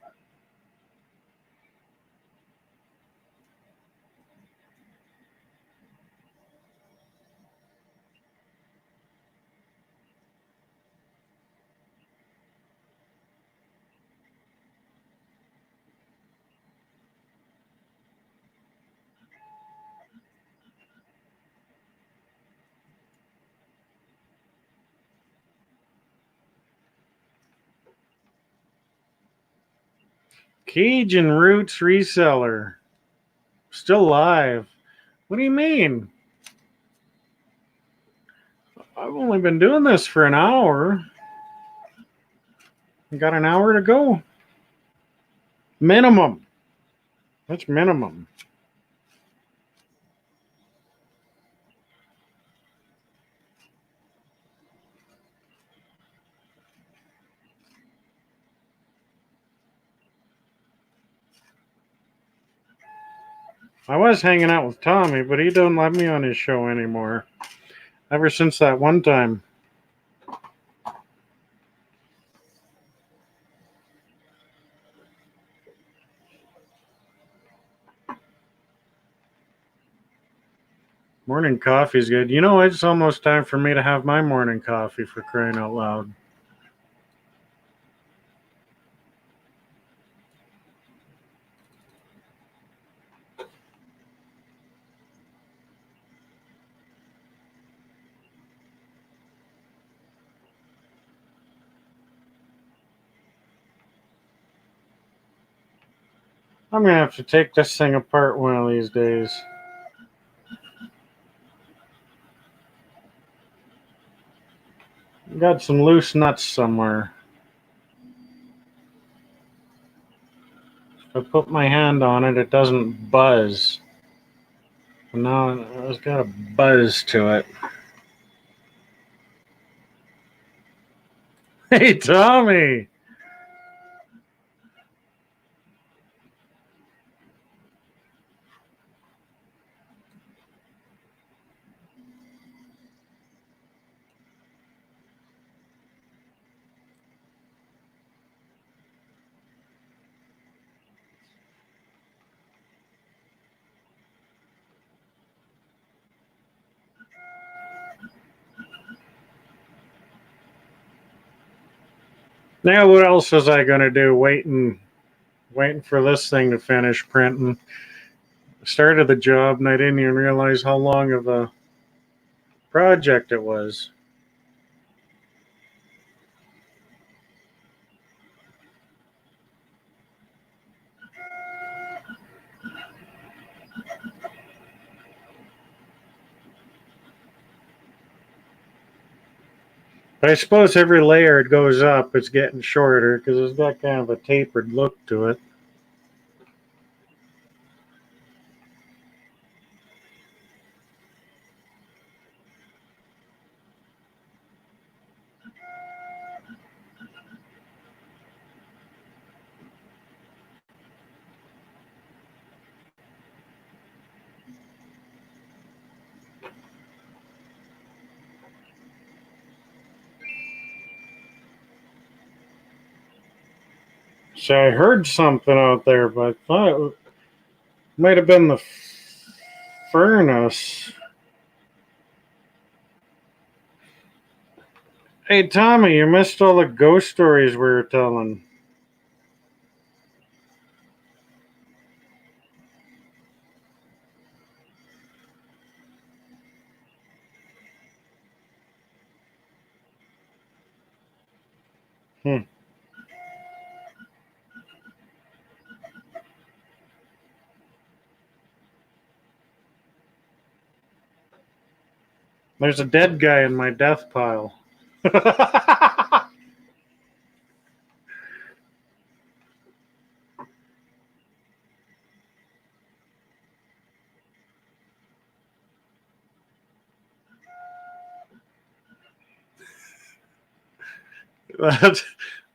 Cajun Roots Reseller. Still live. What do you mean? I've only been doing this for an hour. I got an hour to go. Minimum. That's minimum. I was hanging out with Tommy, but he don't let me on his show anymore. Ever since that one time. Morning coffee's good. You know, it's almost time for me to have my morning coffee, for crying out loud. I'm gonna have to take this thing apart one of these days. Got some loose nuts somewhere. If I put my hand on it, it doesn't buzz. And now it's got a buzz to it. Hey, Tommy! Now, what else was I gonna do? Waiting for this thing to finish printing. Started the job and I didn't even realize how long of a project it was. But I suppose every layer it goes up, it's getting shorter because it's got kind of a tapered look to it. So I heard something out there, but I thought it might have been the furnace. Hey, Tommy, you missed all the ghost stories we were telling. Hmm. There's a dead guy in my death pile. that,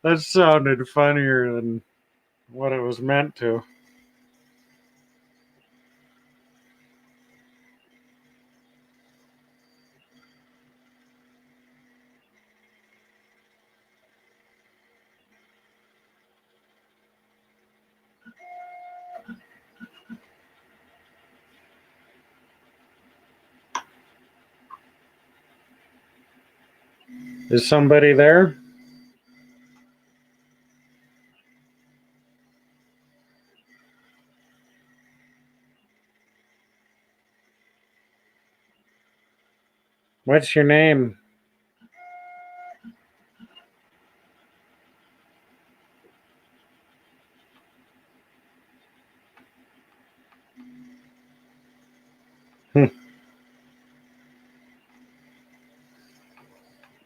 that sounded funnier than what it was meant to. Is somebody there? What's your name?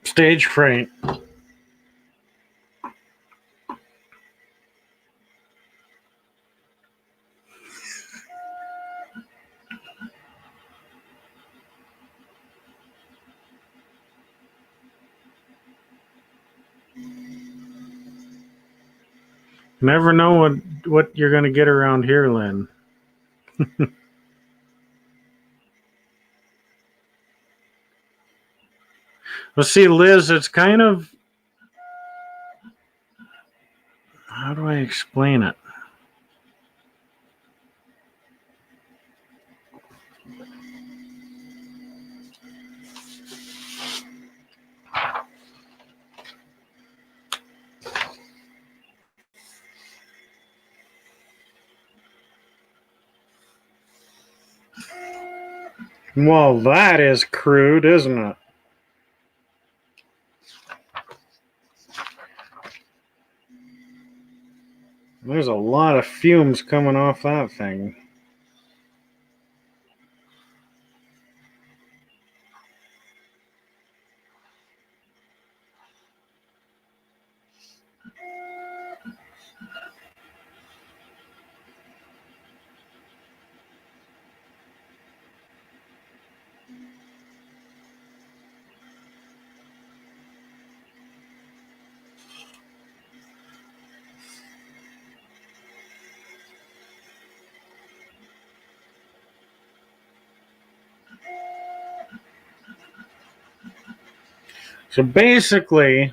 Stage fright. Never know what you're going to get around here, Lynn. Well, see, Liz, it's kind of. How do I explain it? Well, that is crude, isn't it? There's a lot of fumes coming off that thing. So basically,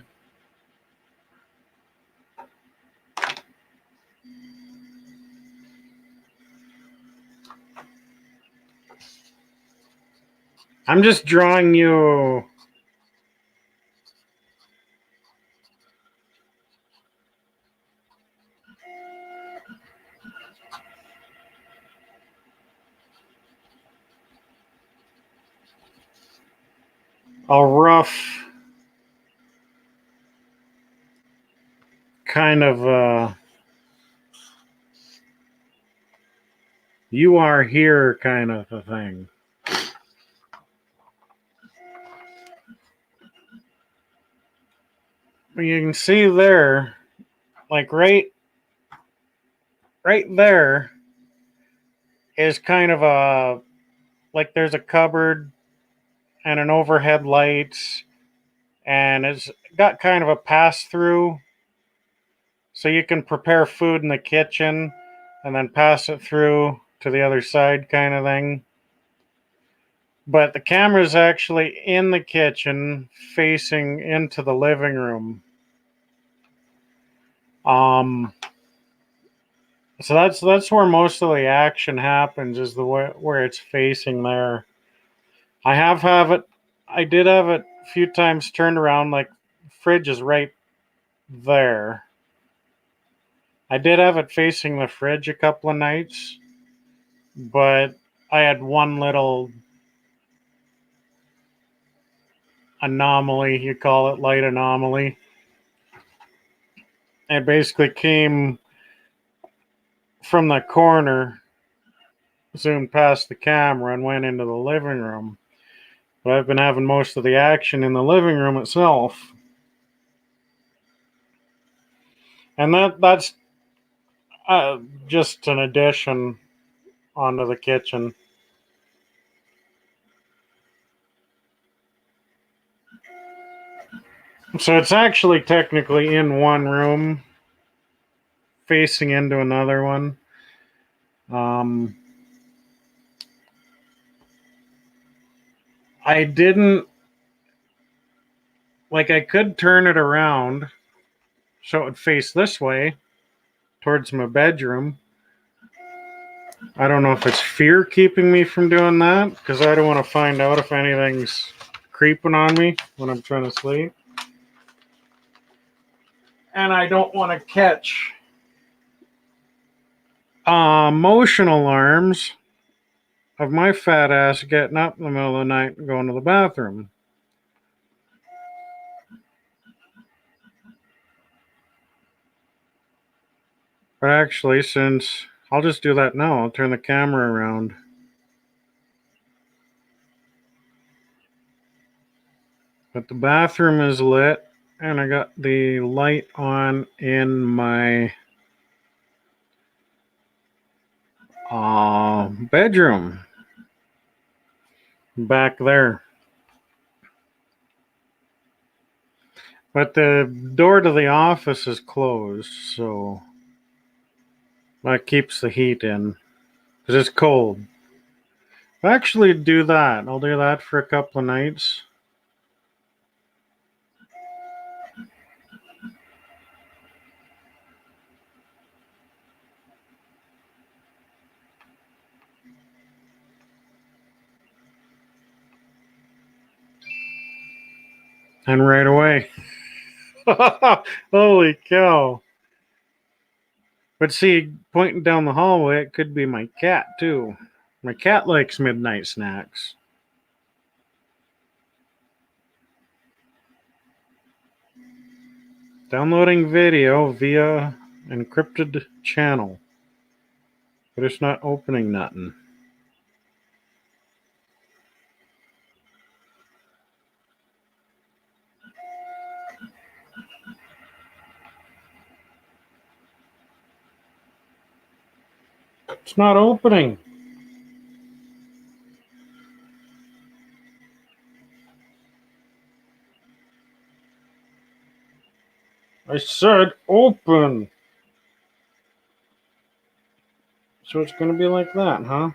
I'm just drawing you a rough kind of you are here kind of a thing. You can see there, like right there is kind of a, like there's a cupboard and an overhead light, and it's got kind of a pass through, so you can prepare food in the kitchen and then pass it through to the other side kind of thing. But the camera's actually in the kitchen facing into the living room. So that's where most of the action happens, is the way where it's facing there. I did have it a few times turned around, like fridge is right there. I did have it facing the fridge a couple of nights, but I had one little anomaly, you call it, light anomaly. It basically came from the corner, zoomed past the camera, and went into the living room. But I've been having most of the action in the living room itself. And that's just an addition onto the kitchen. So it's actually technically in one room, facing into another one. I didn't, like, I could turn it around so it would face this way towards my bedroom. I don't know if it's fear keeping me from doing that, because I don't want to find out if anything's creeping on me when I'm trying to sleep. And I don't want to catch motion alarms of my fat ass getting up in the middle of the night and going to the bathroom. But actually, since I'll just do that now, I'll turn the camera around. But the bathroom is lit, and I got the light on in my bedroom back there. But the door to the office is closed, so that keeps the heat in, because it's cold. I'll actually do that. I'll do that for a couple of nights. And right away. Holy cow. But see, pointing down the hallway, it could be my cat too. My cat likes midnight snacks. Downloading video via encrypted channel. But it's not opening nothing. It's not opening. I said open. So it's going to be like that, huh?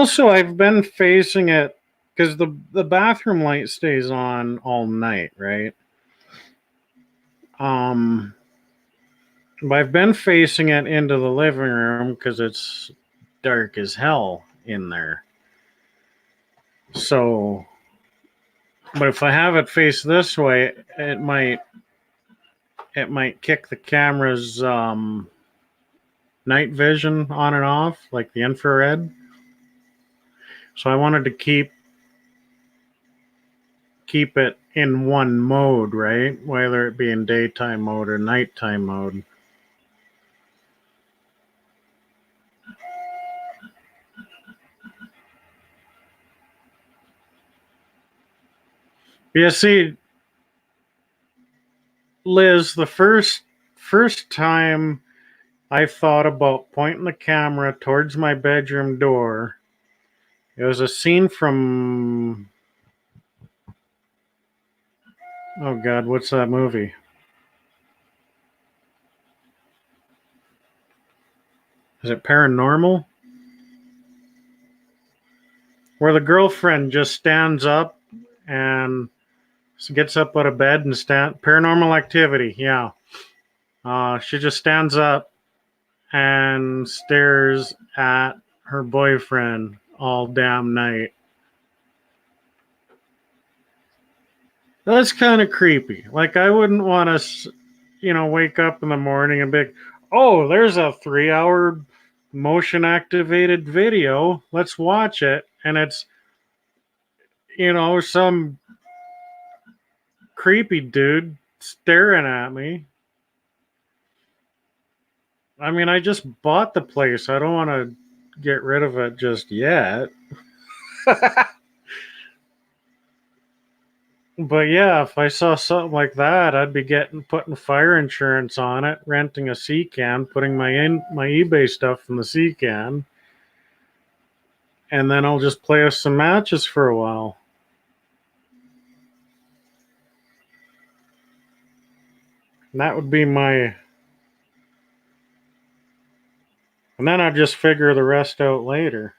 So I've been facing it because the bathroom light stays on all night, right? But I've been facing it into the living room because it's dark as hell in there. So, but if I have it face this way, it might kick the camera's night vision on and off, like the infrared. So I wanted to keep it in one mode, right? Whether it be in daytime mode or nighttime mode. Yeah, see, Liz, the first time I thought about pointing the camera towards my bedroom door, it was a scene from, oh God, what's that movie? Is it Paranormal? Where the girlfriend just stands up and gets up out of bed and Paranormal Activity, yeah. She just stands up and stares at her boyfriend all damn night. That's kind of creepy. Like, I wouldn't want to, wake up in the morning and be like, oh, there's a 3-hour motion activated video. Let's watch it. And it's, some creepy dude staring at me. I mean, I just bought the place. I don't want to get rid of it just yet. But yeah, if I saw something like that, I'd be putting fire insurance on it, renting a sea can, putting my eBay stuff in the sea can, and then I'll just play us some matches for a while. And that would be my. And then I'd just figure the rest out later.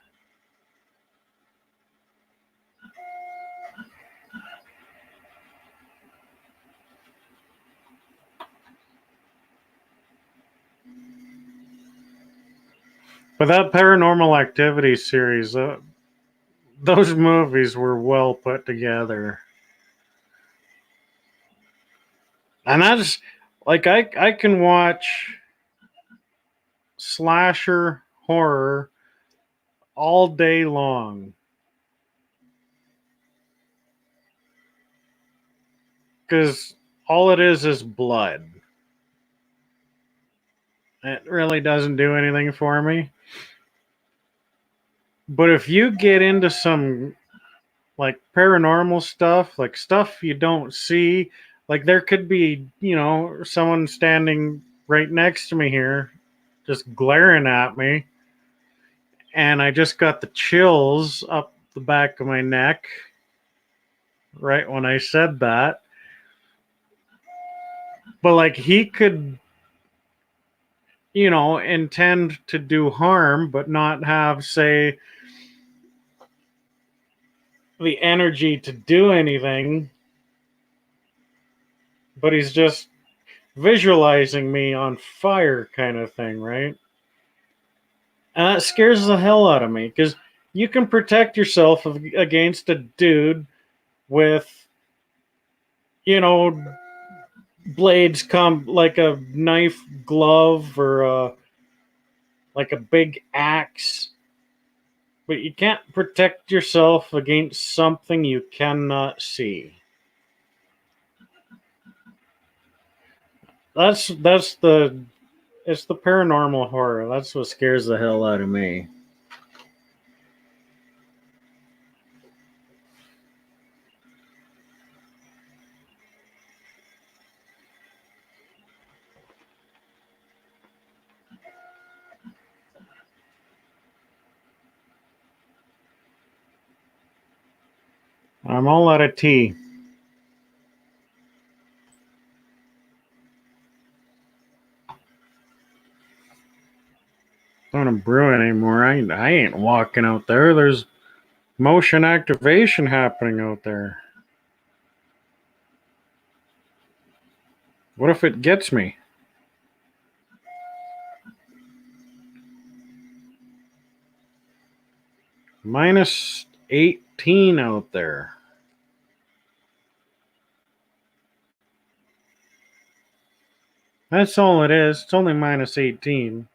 But that Paranormal Activity series, those movies were well put together. And that's like I can watch slasher horror all day long. Because all it is blood. It really doesn't do anything for me. But if you get into some like paranormal stuff, like stuff you don't see, like there could be, someone standing right next to me here just glaring at me, and I just got the chills up the back of my neck right when I said that. But like he could, intend to do harm but not have, say, the energy to do anything, but he's just visualizing me on fire kind of thing, right? And that scares the hell out of me because you can protect yourself against a dude with, blades come like a knife glove or like a big axe. But you can't protect yourself against something you cannot see. That's it's the paranormal horror. That's what scares the hell out of me. I'm all out of tea. Don't brew it anymore. I ain't walking out there. There's motion activation happening out there. What if it gets me? Minus 18 out there. That's all it is. It's only minus 18.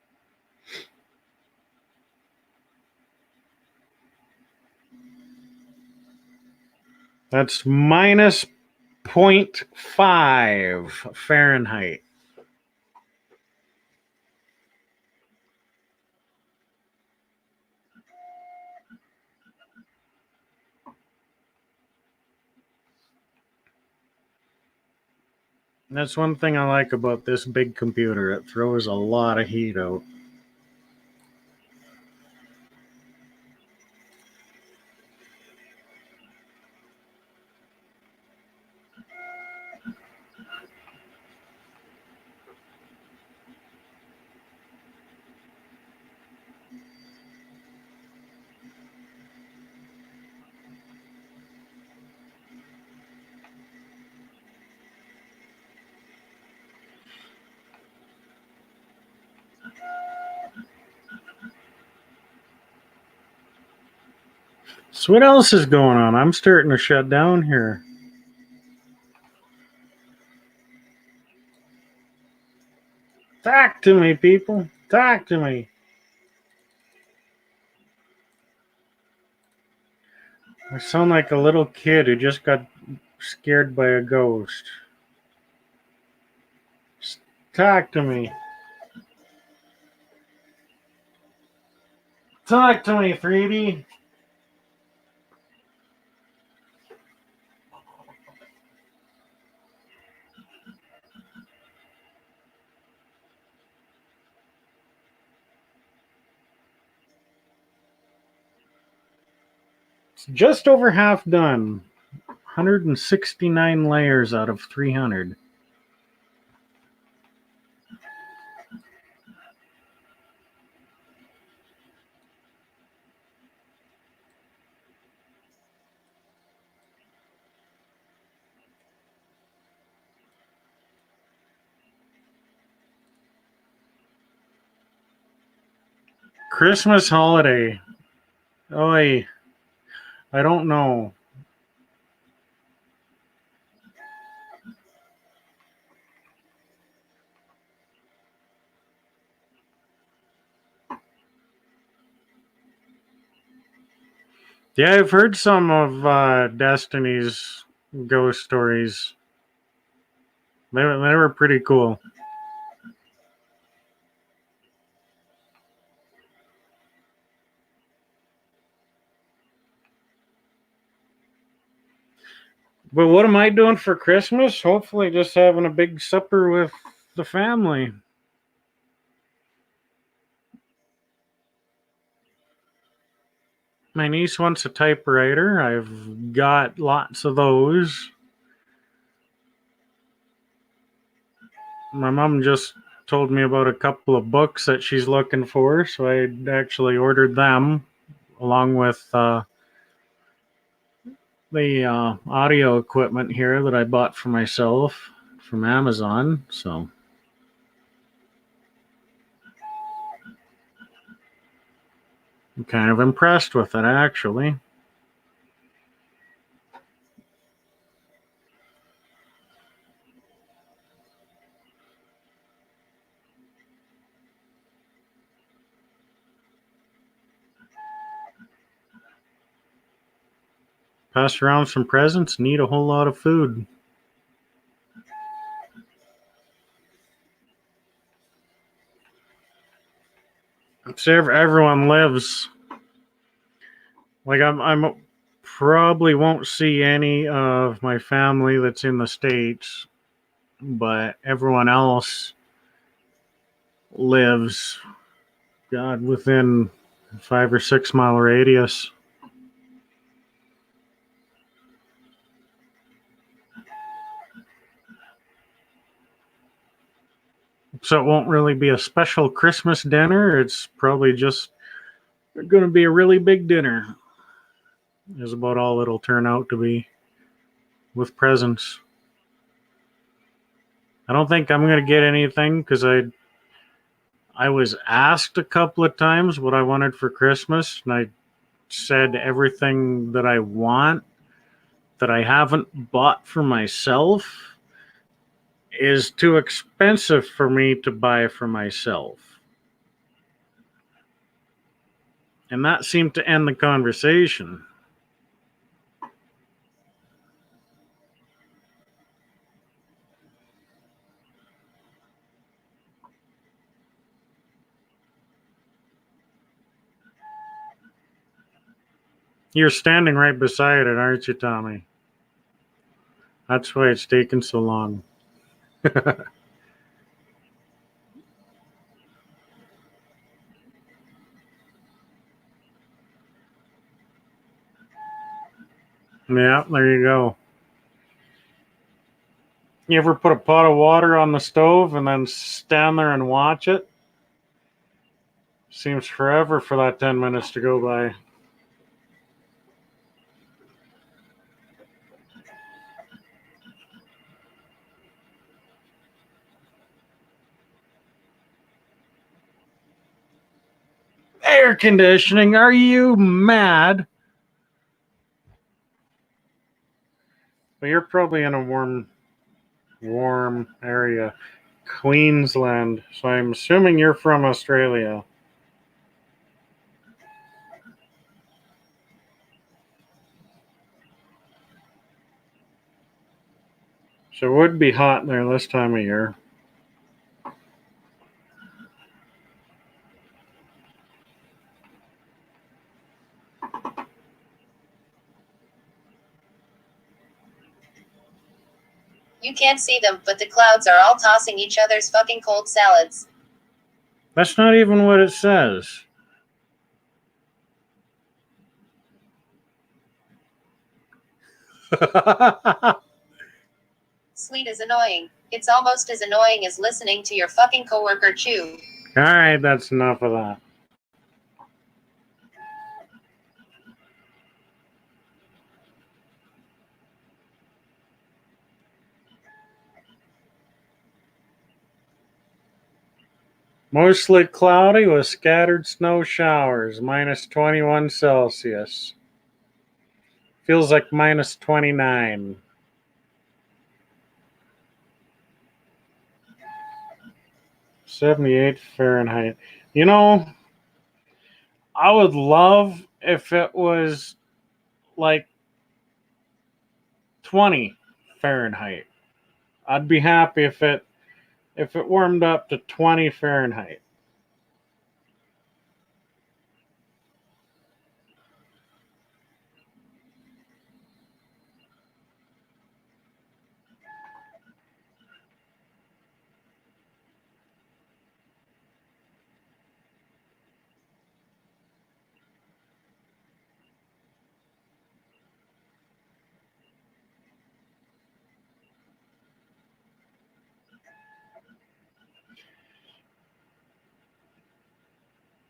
That's minus 0.5 Fahrenheit. That's one thing I like about this big computer. It throws a lot of heat out. So what else is going on? I'm starting to shut down here. Talk to me, people. Talk to me. I sound like a little kid who just got scared by a ghost. Just talk to me. Talk to me, Threedy. It's just over half done. 169 layers out of 300. Christmas holiday. Oh, I don't know. Yeah, I've heard some of Destiny's ghost stories. They were pretty cool. But what am I doing for Christmas? Hopefully just having a big supper with the family. My niece wants a typewriter. I've got lots of those. My mom just told me about a couple of books that she's looking for, so I actually ordered them along with the audio equipment here that I bought for myself from Amazon. So I'm kind of impressed with it, actually. Pass around some presents and eat a whole lot of food. So everyone lives. Like I'm probably won't see any of my family that's in the States, but everyone else lives, God, within 5 or 6 mile radius. So it won't really be a special Christmas dinner. It's probably just going to be a really big dinner. Is about all it'll turn out to be with presents. I don't think I'm going to get anything because I was asked a couple of times what I wanted for Christmas, and I said everything that I want that I haven't bought for myself is too expensive for me to buy for myself. And that seemed to end the conversation. You're standing right beside it, aren't you, Tommy? That's why it's taken so long. Yeah, there you go. You ever put a pot of water on the stove and then stand there and watch it? Seems forever for that 10 minutes to go by. Air conditioning? Are you mad? But you're probably in a warm area. Queensland. So I'm assuming you're from Australia. So it would be hot there this time of year. You can't see them, but the clouds are all tossing each other's fucking cold salads. That's not even what it says. Sweet is annoying. It's almost as annoying as listening to your fucking coworker chew. Alright, that's enough of that. Mostly cloudy with scattered snow showers, minus 21 Celsius. Feels like minus 29. .78 Fahrenheit. You know, I would love if it was like 20 Fahrenheit. I'd be happy if it warmed up to 20 Fahrenheit.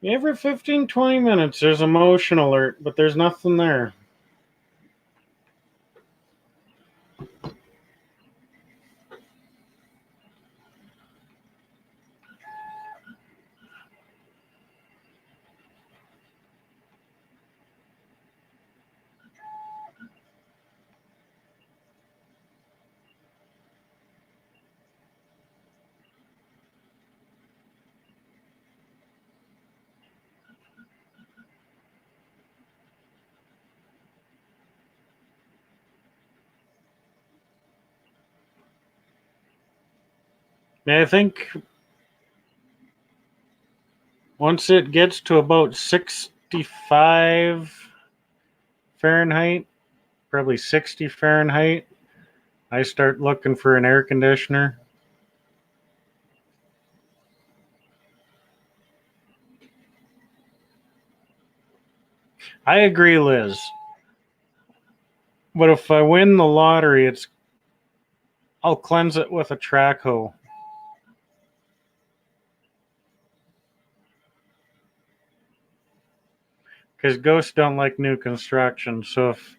Every 15, 20 minutes, there's a motion alert, but there's nothing there. I think once it gets to about 65 Fahrenheit, probably 60 Fahrenheit, I start looking for an air conditioner. I agree, Liz. But if I win the lottery, I'll cleanse it with a track hoe. Because ghosts don't like new construction. So if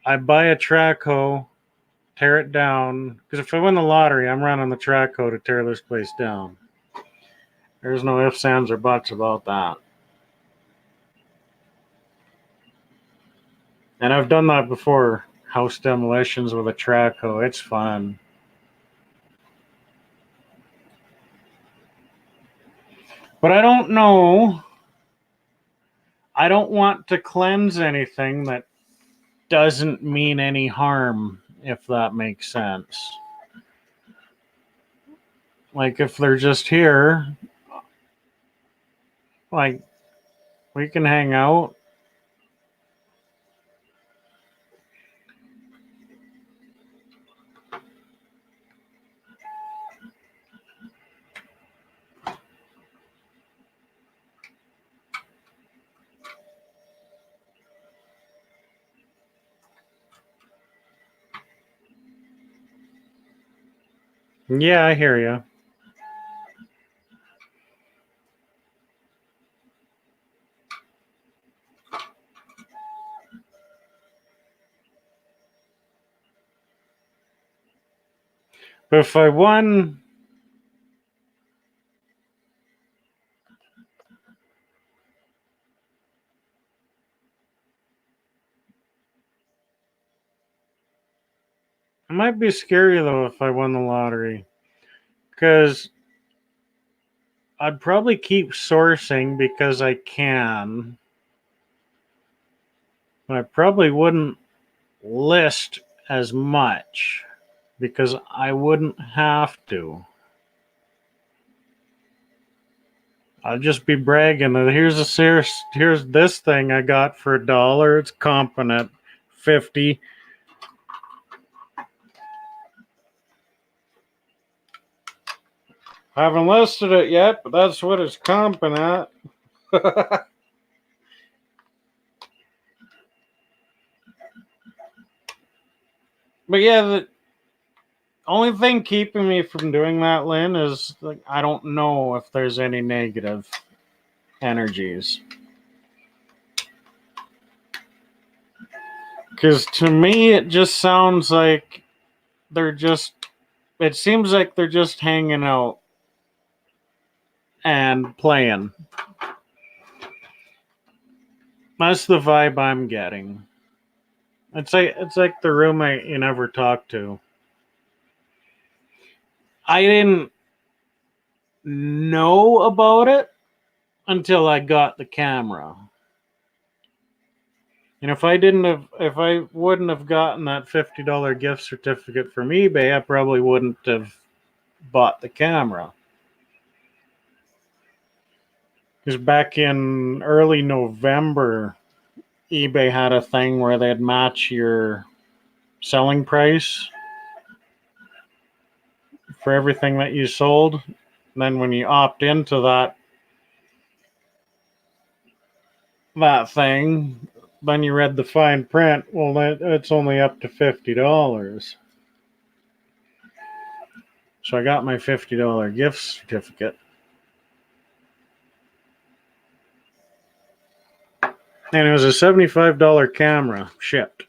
I buy a track hoe, tear it down, because if I win the lottery, I'm running the track hoe to tear this place down. There's no ifs, ands, or buts about that. And I've done that before, house demolitions with a track hoe. It's fun. But I don't know. I don't want to cleanse anything that doesn't mean any harm, if that makes sense. Like if they're just here, like we can hang out. Yeah, I hear you. But if I won, it might be scary though if I won the lottery. Because I'd probably keep sourcing because I can. But I probably wouldn't list as much because I wouldn't have to. I'll just be bragging that here's this thing I got for $1. It's comping at 50. I haven't listed it yet, but that's what it's comping at. But yeah, the only thing keeping me from doing that, Lynn, is like I don't know if there's any negative energies. Because to me, it just sounds like it seems like they're just hanging out and playing. That's the vibe I'm getting. It's like the roommate you never talked to. I didn't know about it until I got the camera. And if I wouldn't have gotten that $50 gift certificate from eBay, I probably wouldn't have bought the camera. Because back in early November, eBay had a thing where they'd match your selling price for everything that you sold. And then when you opt into that thing, then you read the fine print. Well, it's only up to $50. So I got my $50 gift certificate. And it was a $75 camera shipped.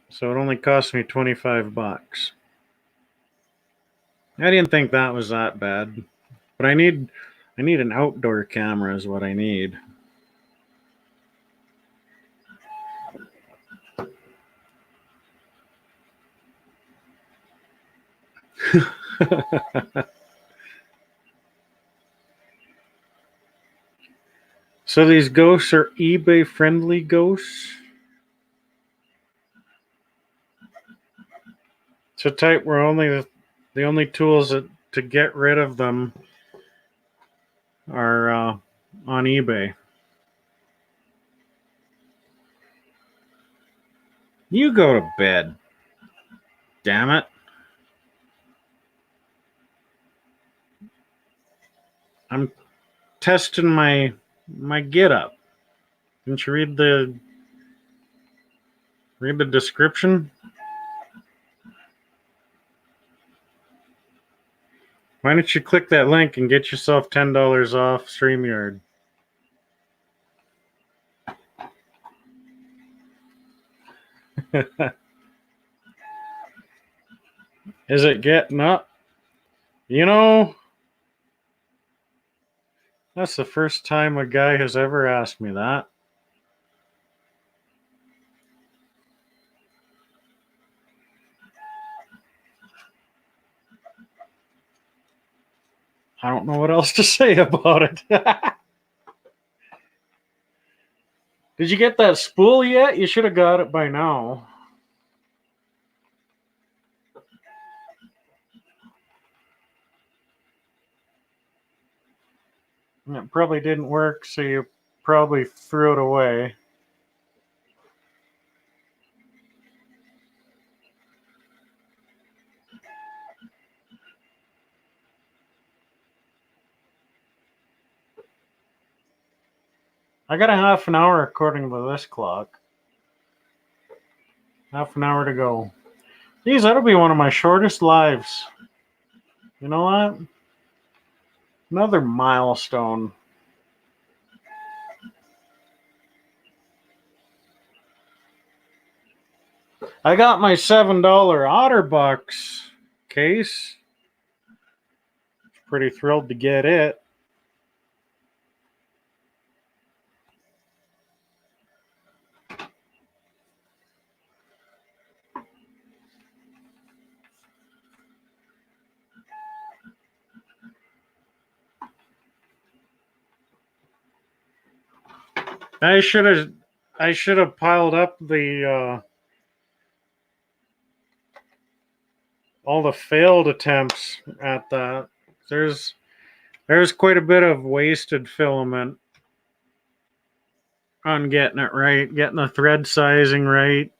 So it only cost me $25. I didn't think that was that bad. But I need an outdoor camera is what I need. So these ghosts are eBay friendly ghosts. So type where only the only tools to get rid of them are on eBay. You go to bed. Damn it. I'm testing my get up. Didn't you read the description? Why don't you click that link and get yourself $10 off StreamYard? Is it getting up? You know, that's the first time a guy has ever asked me that. I don't know what else to say about it. Did you get that spool yet? You should have got it by now. It probably didn't work, so you probably threw it away. I got a half an hour according to this clock. Half an hour to go. Geez, that'll be one of my shortest lives. You know what? Another milestone. I got my $7 OtterBox case. Pretty thrilled to get it. I should have piled up the all the failed attempts at that. There's quite a bit of wasted filament on getting it right, getting the thread sizing right.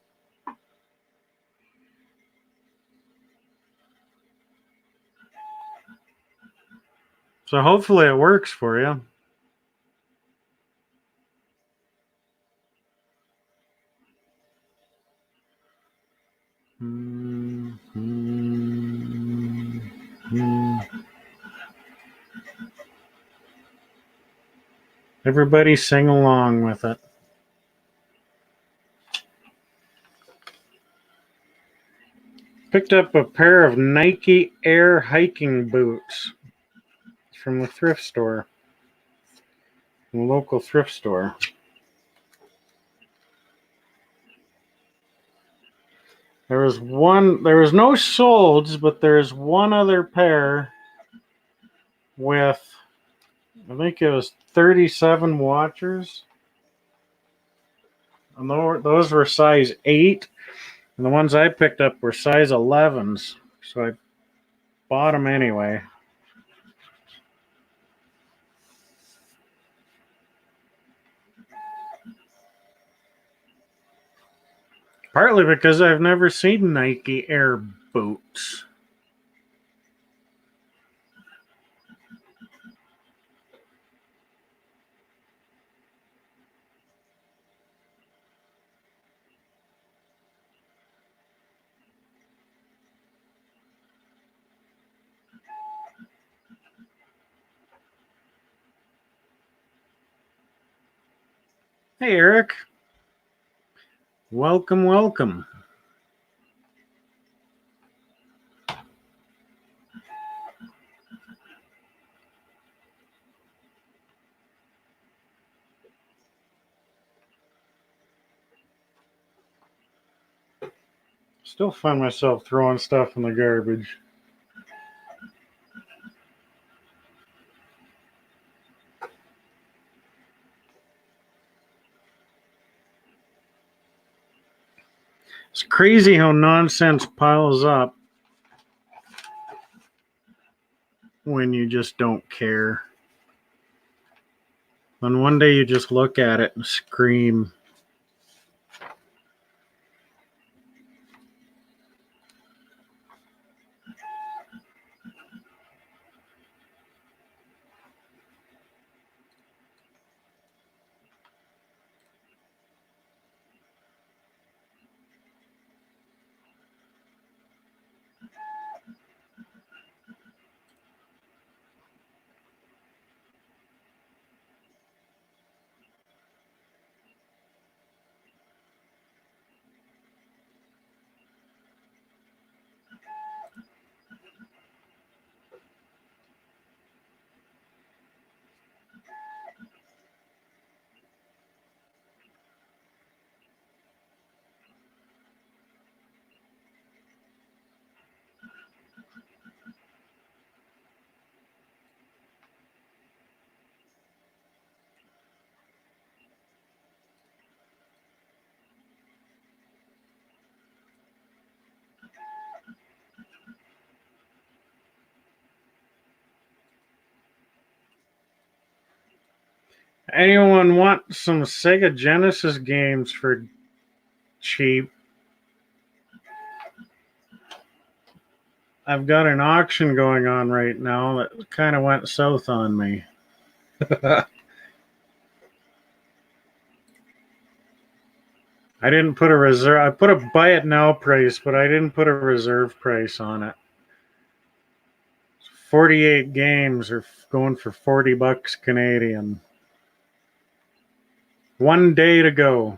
So hopefully it works for you. Everybody sing along with it. Picked up a pair of Nike Air hiking boots from the thrift store, the local thrift store. There was no soles, but there's one other pair with, I think it was 37 watchers. And those were size 8. And the ones I picked up were size 11s. So I bought them anyway. Partly because I've never seen Nike Air boots. Hey, Eric. Welcome, welcome. Still find myself throwing stuff in the garbage. It's crazy how nonsense piles up when you just don't care. Then one day you just look at it and scream. Anyone want some Sega Genesis games for cheap? I've got an auction going on right now that kind of went south on me. I didn't put a reserve. I put a buy it now price, but I didn't put a reserve price on it. 48 games are going for $40 Canadian. 1 day to go.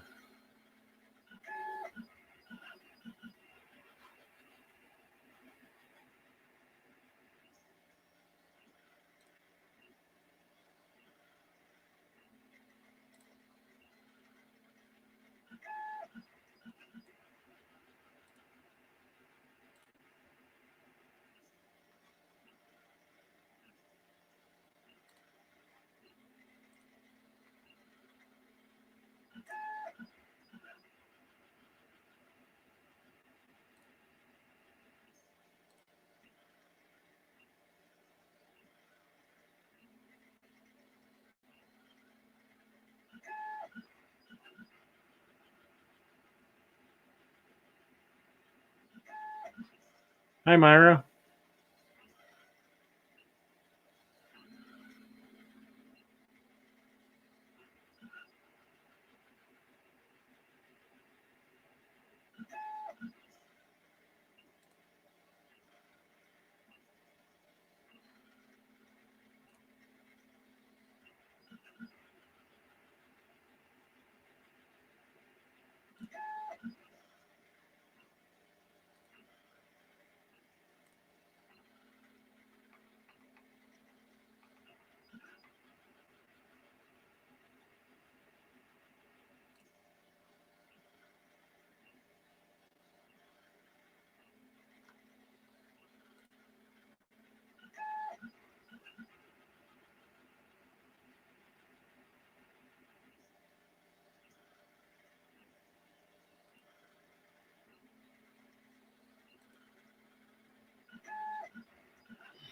Hi, Myra.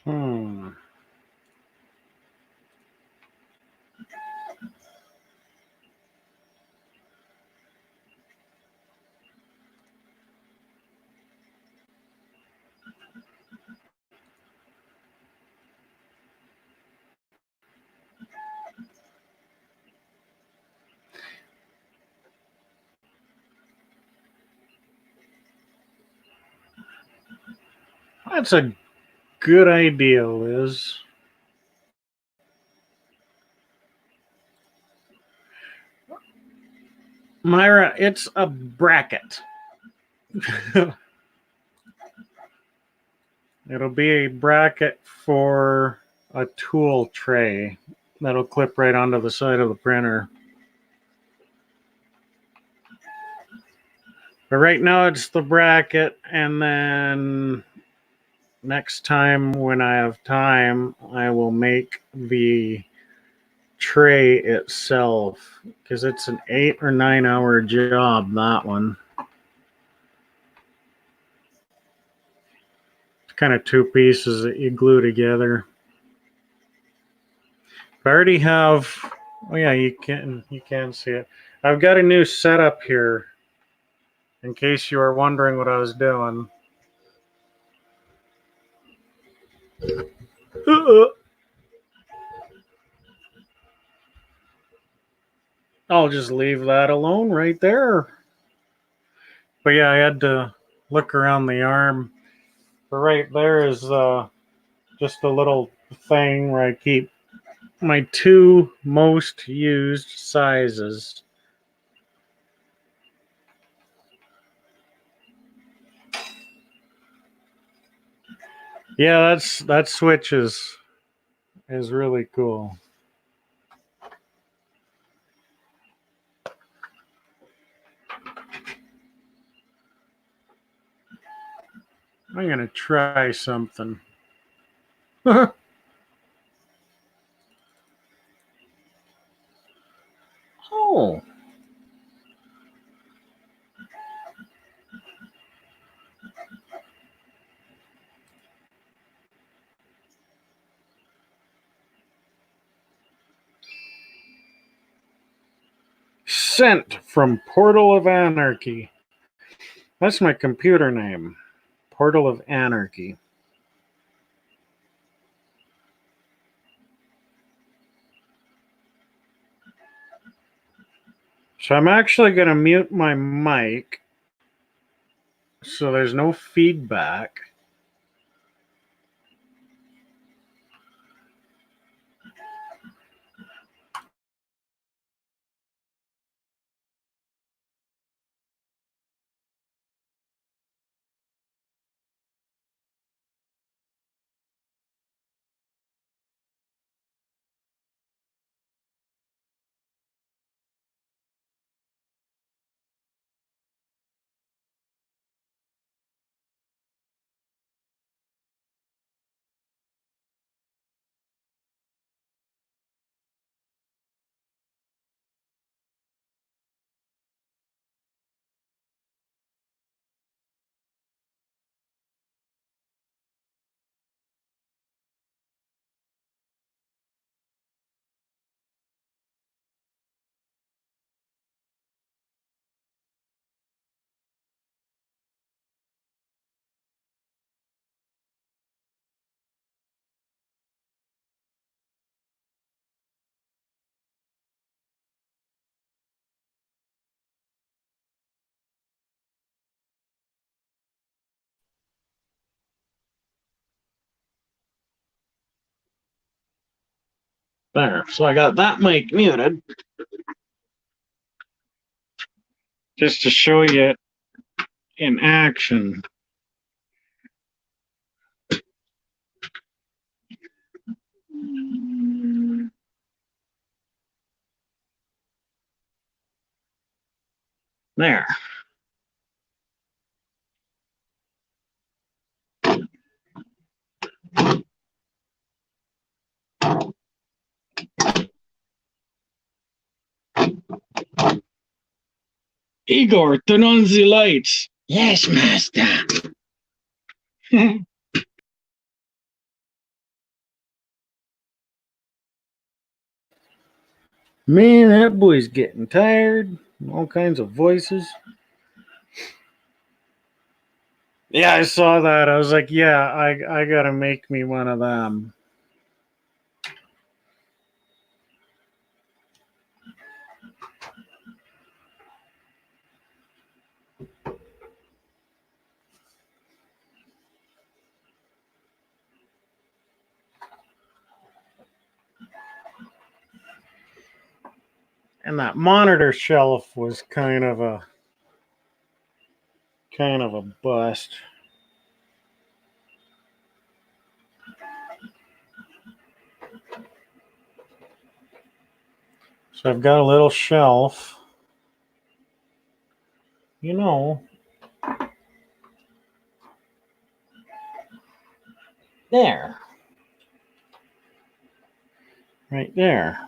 Hmm. That's a good idea, Liz. Myra, it's a bracket. It'll be a bracket for a tool tray that'll clip right onto the side of the printer. But right now it's the bracket, and then next time when I have time, I will make the tray itself, because it's an 8 or 9 hour job, that one. kind of two pieces that you glue together. I already have. Oh yeah, you can see it. I've got a new setup here. In case you were wondering what I was doing. I'll just leave that alone right there. But yeah, I had to look around the arm. But right there is just a little thing where I keep my two most used sizes. Yeah, that switch is really cool. I'm gonna try something. Oh. Sent from Portal of Anarchy. That's my computer name. Portal of Anarchy. So I'm actually going to mute my mic so there's no feedback. There. So I got that mic muted. Just to show you it in action. There. Igor, turn on the lights. Yes, master. Man, that boy's getting tired. All kinds of voices. Yeah, I saw that. I was like, yeah, I gotta make me one of them. And that monitor shelf was kind of a bust. So I've got a little shelf. You know, there. Right there.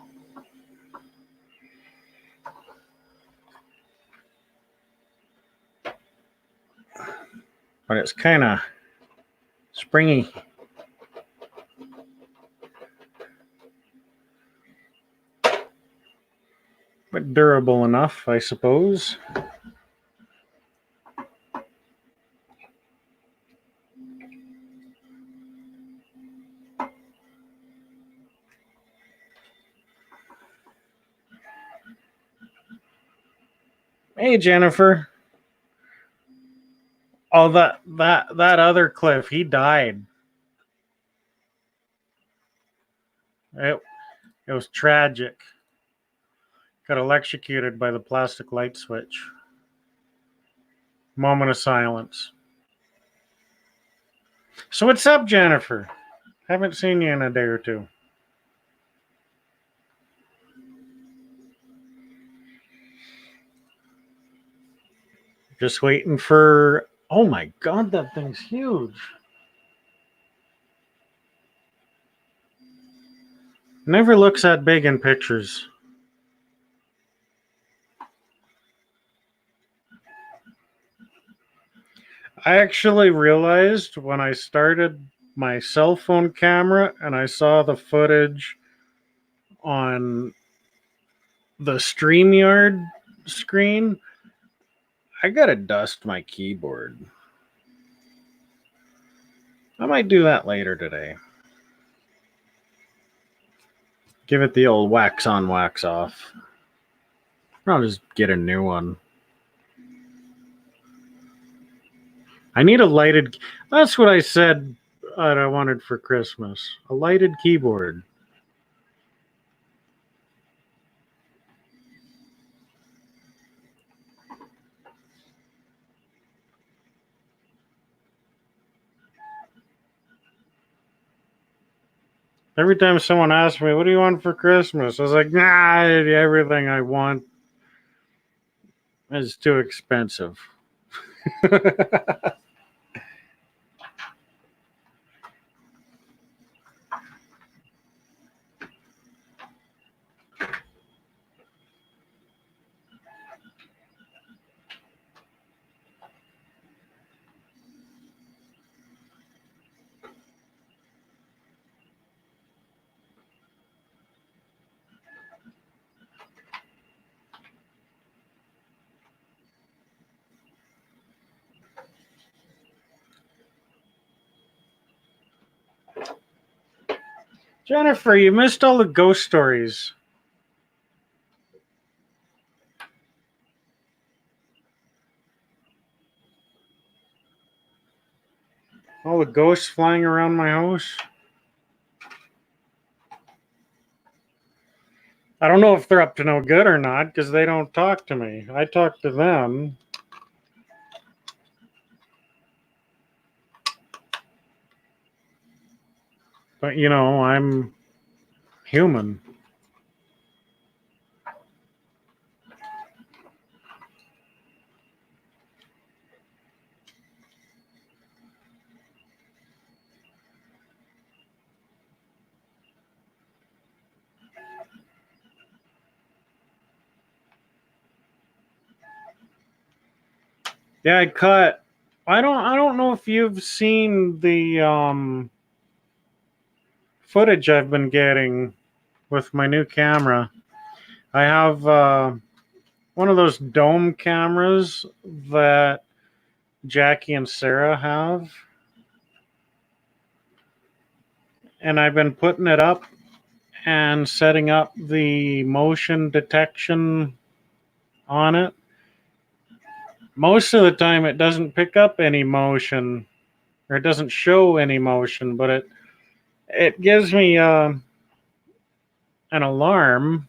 But it's kind of Springy. But durable enough, I suppose. Hey, Jennifer. Oh, that other Cliff, he died. It was tragic. Got electrocuted by the plastic light switch. Moment of silence. So what's up, Jennifer? Haven't seen you in a day or two. Just waiting for... Oh my God, that thing's huge. Never looks that big in pictures. I actually realized when I started my cell phone camera and I saw the footage on the StreamYard screen, I gotta dust my keyboard. I might do that later today. Give it the old wax on, wax off. I'll just get a new one. I need a lighted... That's what I said that I wanted for Christmas. A lighted keyboard. Every time someone asks me, what do you want for Christmas? I was like, nah, everything I want is too expensive. Jennifer, you missed all the ghost stories. All the ghosts flying around my house. I don't know if they're up to no good or not because they don't talk to me. I talk to them. But, you know, I'm human. Yeah, I don't know if you've seen the footage I've been getting with my new camera. I have one of those dome cameras that Jackie and Sarah have. And I've been putting it up and setting up the motion detection on it. Most of the time it doesn't pick up any motion, or it doesn't show any motion, but it gives me an alarm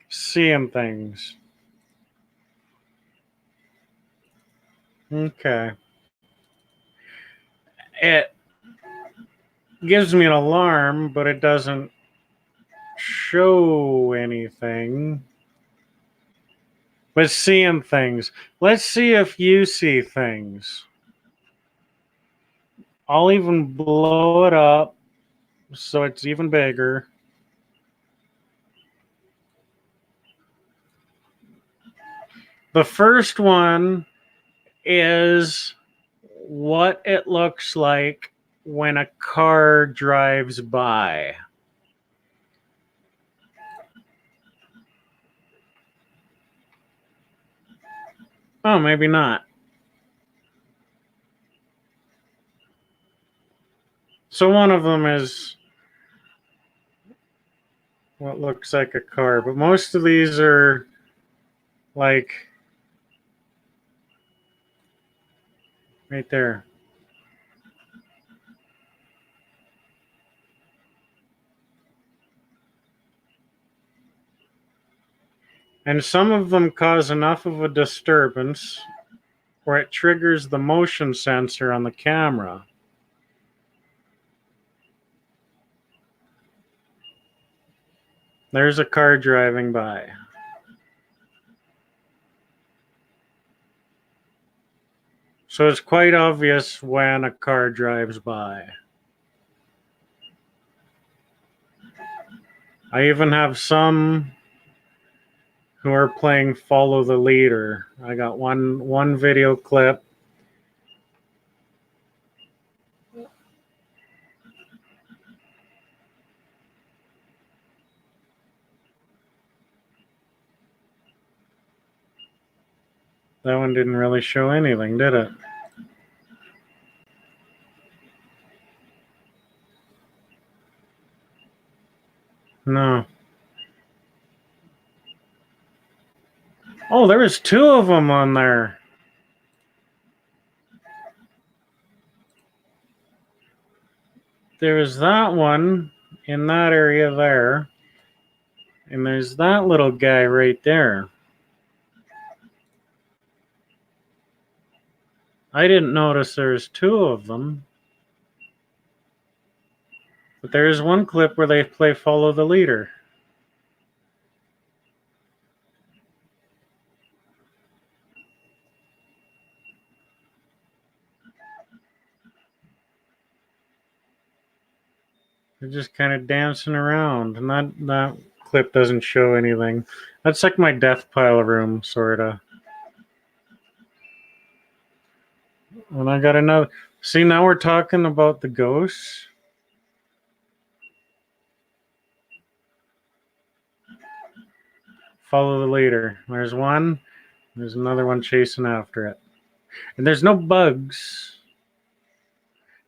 seeing things. Okay. It gives me an alarm, but it doesn't show anything. But seeing things. Let's see if you see things. I'll even blow it up so it's even bigger. The first one is what it looks like when a car drives by. Oh, maybe not. So one of them is what looks like a car, but most of these are like right there. And some of them cause enough of a disturbance where it triggers the motion sensor on the camera. There's a car driving by. So it's quite obvious when a car drives by. I even have some who are playing follow the leader. I got one video clip. That one didn't really show anything, did it? No. Oh, there was two of them on there. There was that one in that area there. And there's that little guy right there. I didn't notice there's two of them. But there's one clip where they play follow the leader. They're just kind of dancing around. And that clip doesn't show anything. That's like my death pile room, sort of. And I got another. See, now we're talking about the ghosts. Follow the leader. There's one. There's another one chasing after it. And there's no bugs.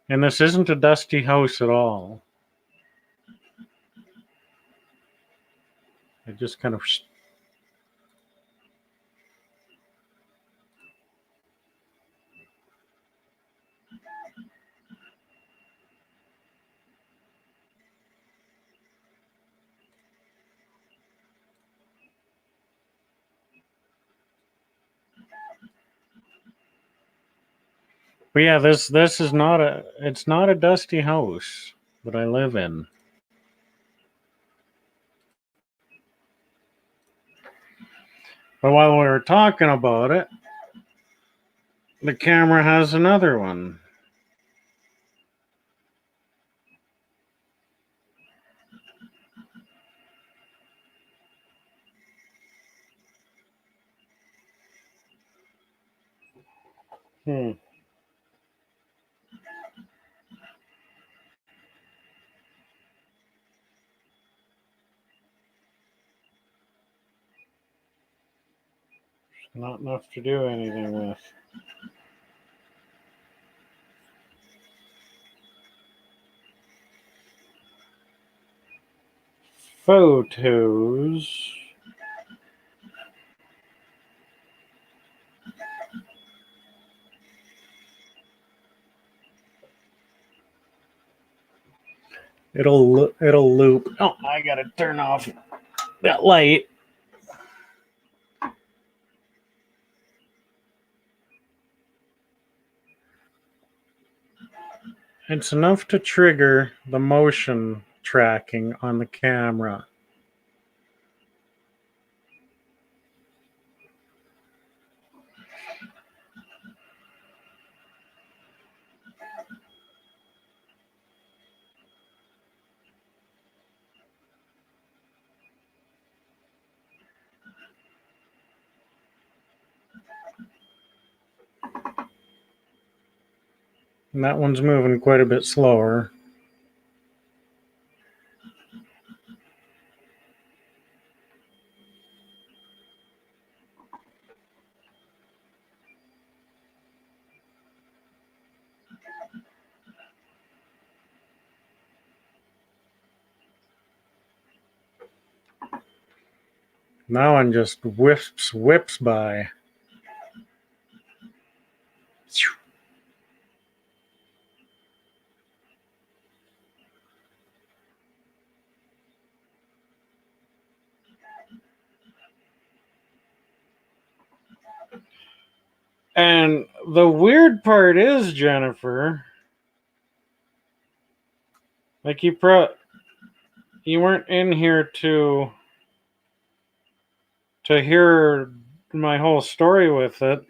And this isn't a dusty house at all. It just kind of... But yeah, this is not a... It's not a dusty house that I live in. But while we were talking about it, the camera has another one. Not enough to do anything with. Photos. It'll loop. Oh, I gotta turn off that light. It's enough to trigger the motion tracking on the camera. And that one's moving quite a bit slower. That one just whips by. And the weird part is, Jennifer, like you weren't in here to hear my whole story with it,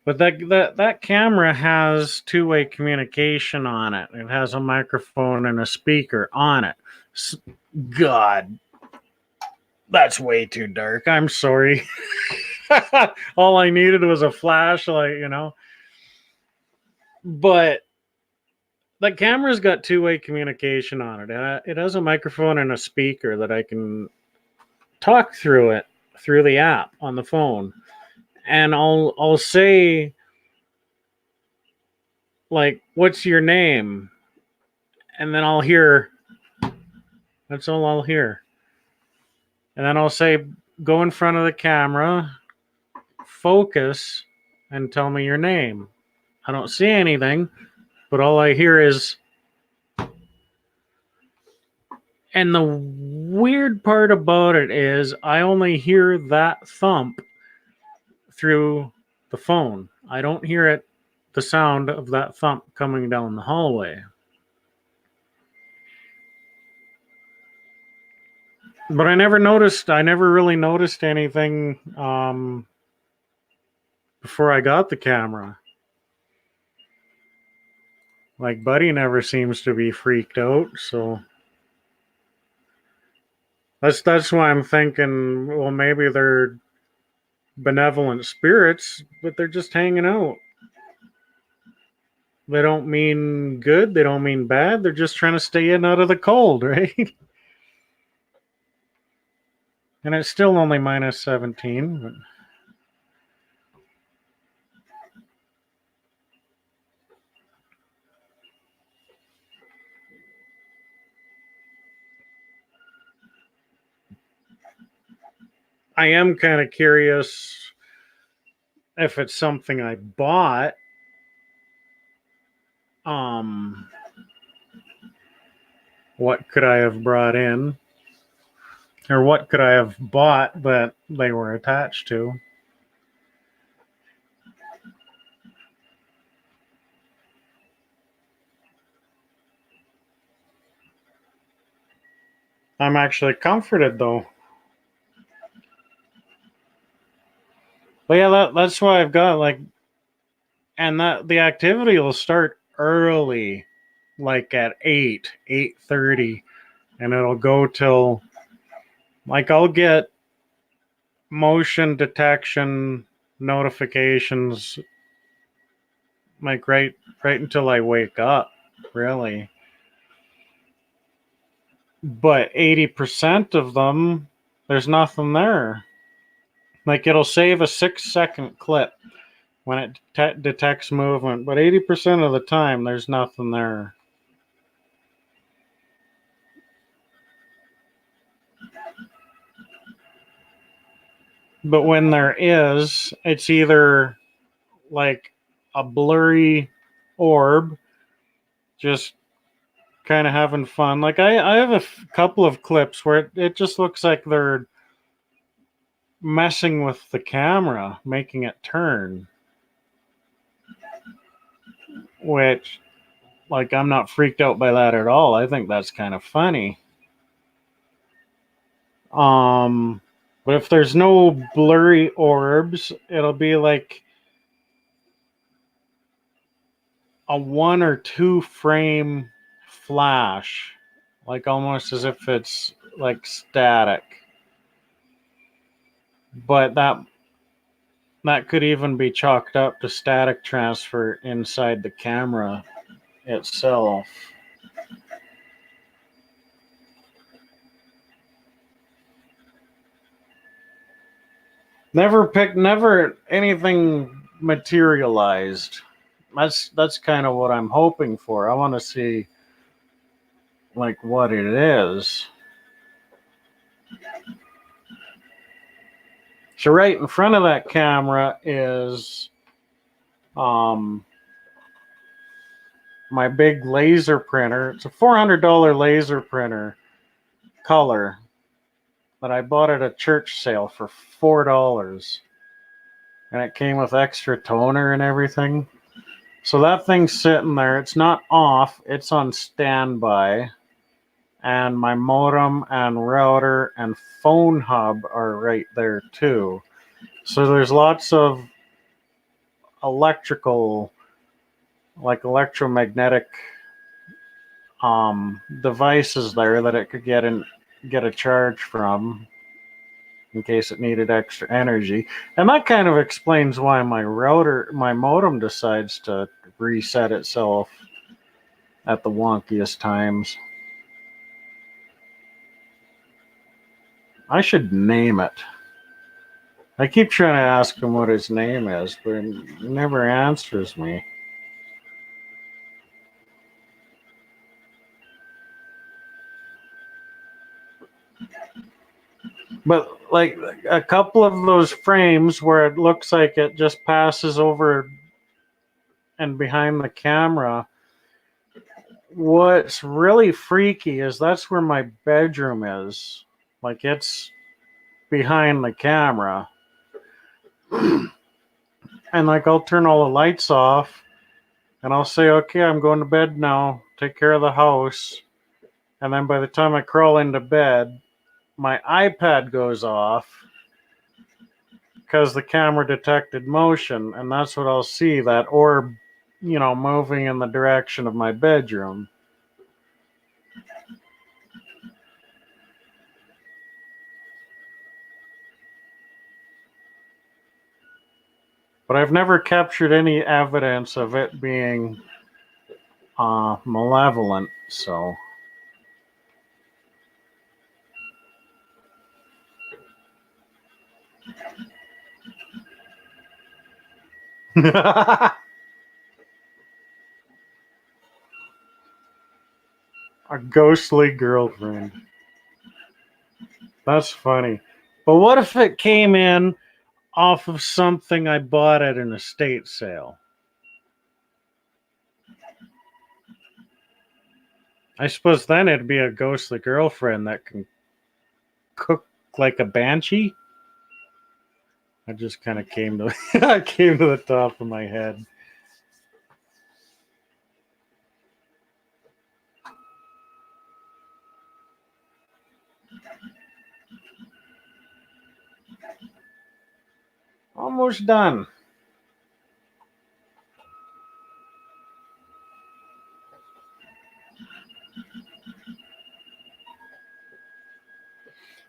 but that camera has two-way communication on it. It has a microphone and a speaker on it. God, that's way too dark. I'm sorry. All I needed was a flashlight, you know. But the camera's got two-way communication on it. It has a microphone and a speaker that I can talk through the app on the phone. And I'll say, like, what's your name? And then I'll hear, that's all I'll hear. And then I'll say, go in front of the camera, focus, and tell me your name. I don't see anything, but all I hear is, and the weird part about it is I only hear that thump through the phone. I don't hear the sound of that thump coming down the hallway. But I never really noticed anything before I got the camera. Like, Buddy never seems to be freaked out, so that's why I'm thinking, well, maybe they're benevolent spirits, but they're just hanging out. They don't mean good, they don't mean bad, they're just trying to stay in out of the cold, right? And it's still only minus 17, but I am kind of curious if it's something I bought. What could I have brought in? Or what could I have bought that they were attached to? I'm actually comforted though. But yeah, that's why I've got like, and that the activity will start early, like at 8:30, and it'll go till, like, I'll get motion detection notifications like right until I wake up, really. But 80% of them, there's nothing there. Like, it'll save a 6-second clip when it detects movement, but 80% of the time, there's nothing there. But when there is, it's either like a blurry orb, just kind of having fun. Like, I have a couple of clips where it just looks like they're messing with the camera, making it turn. Which, like, I'm not freaked out by that at all. I think that's kind of funny. But if there's no blurry orbs, it'll be like a 1 or 2 frame flash, like almost as if it's like static. But that could even be chalked up to static transfer inside the camera. itself. Never anything materialized. That's kind of what I'm hoping for. I want to see like what it is. So right in front of that camera is my big laser printer. It's a $400 laser printer, color, that I bought at a church sale for $4. And it came with extra toner and everything. So that thing's sitting there. It's not off. It's on standby. And my modem and router and phone hub are right there too. So there's lots of electrical, like electromagnetic devices there that it could get a charge from in case it needed extra energy. And that kind of explains why my modem decides to reset itself at the wonkiest times. I should name it. I keep trying to ask him what his name is, but he never answers me. But like a couple of those frames where it looks like it just passes over and behind the camera, what's really freaky is that's where my bedroom is. Like it's behind the camera. And like I'll turn all the lights off and I'll say, okay, I'm going to bed now. Take care of the house. And then by the time I crawl into bed, my iPad goes off because the camera detected motion. And that's what I'll see, that orb, moving in the direction of my bedroom. But I've never captured any evidence of it being malevolent, so. A ghostly girlfriend. That's funny. But what if it came in off of something I bought at an estate sale? I suppose then it'd be a ghostly girlfriend that can cook like a banshee. I just kind of came to I came to the top of my head. Almost done.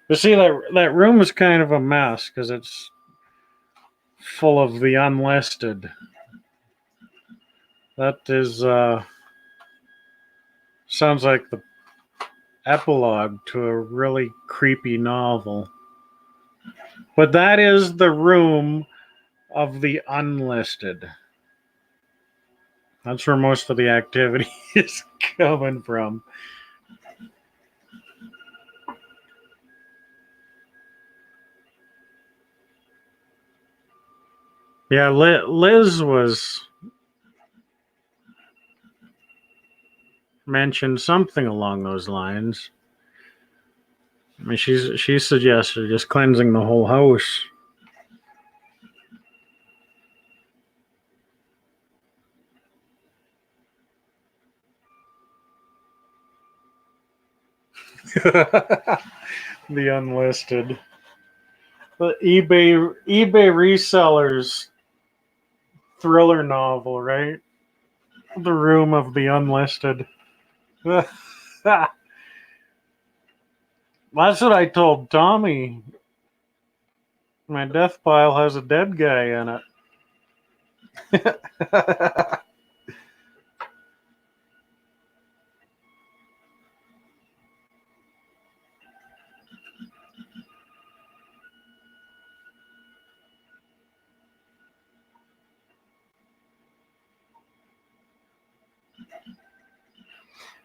But see, that room is kind of a mess because it's full of the unlisted. That is sounds like the epilogue to a really creepy novel. But that is the room of the unlisted. That's where most of the activity is coming from. Yeah, Liz was mentioned something along those lines. I mean, she suggested just cleansing the whole house. The unlisted. The eBay resellers thriller novel, right? The Room of the Unlisted. That's what I told Tommy. My death pile has a dead guy in it.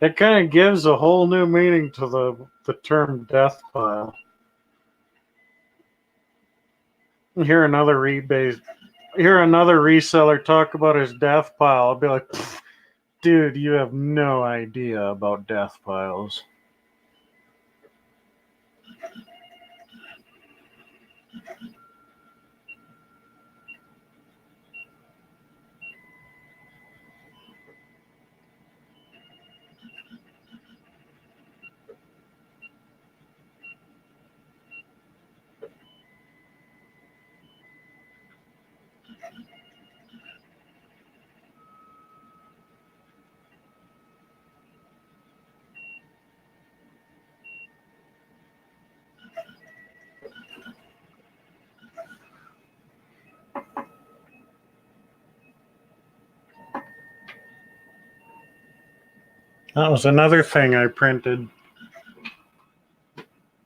It kind of gives a whole new meaning to the term death pile. Hear another reseller talk about his death pile. I'll be like, dude, you have no idea about death piles. That was another thing I printed.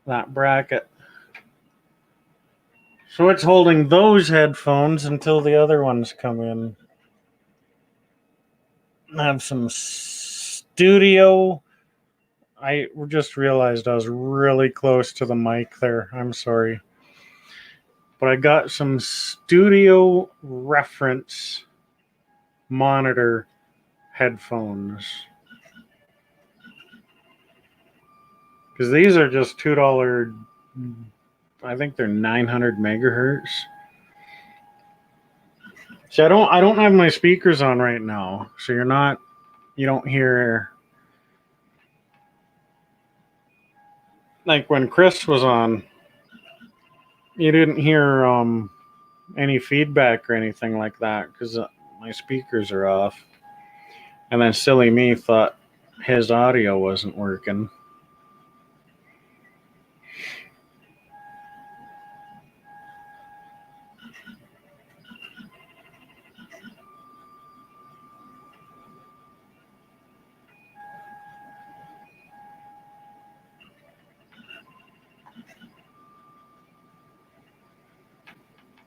That bracket. So it's holding those headphones until the other ones come in. I have some studio. I just realized I was really close to the mic there. I'm sorry. But I got some studio reference monitor headphones. Because these are just $2. I think they're 900 megahertz. See, I don't have my speakers on right now, so you don't hear, like when Chris was on, you didn't hear any feedback or anything like that because my speakers are off. And then silly me thought his audio wasn't working.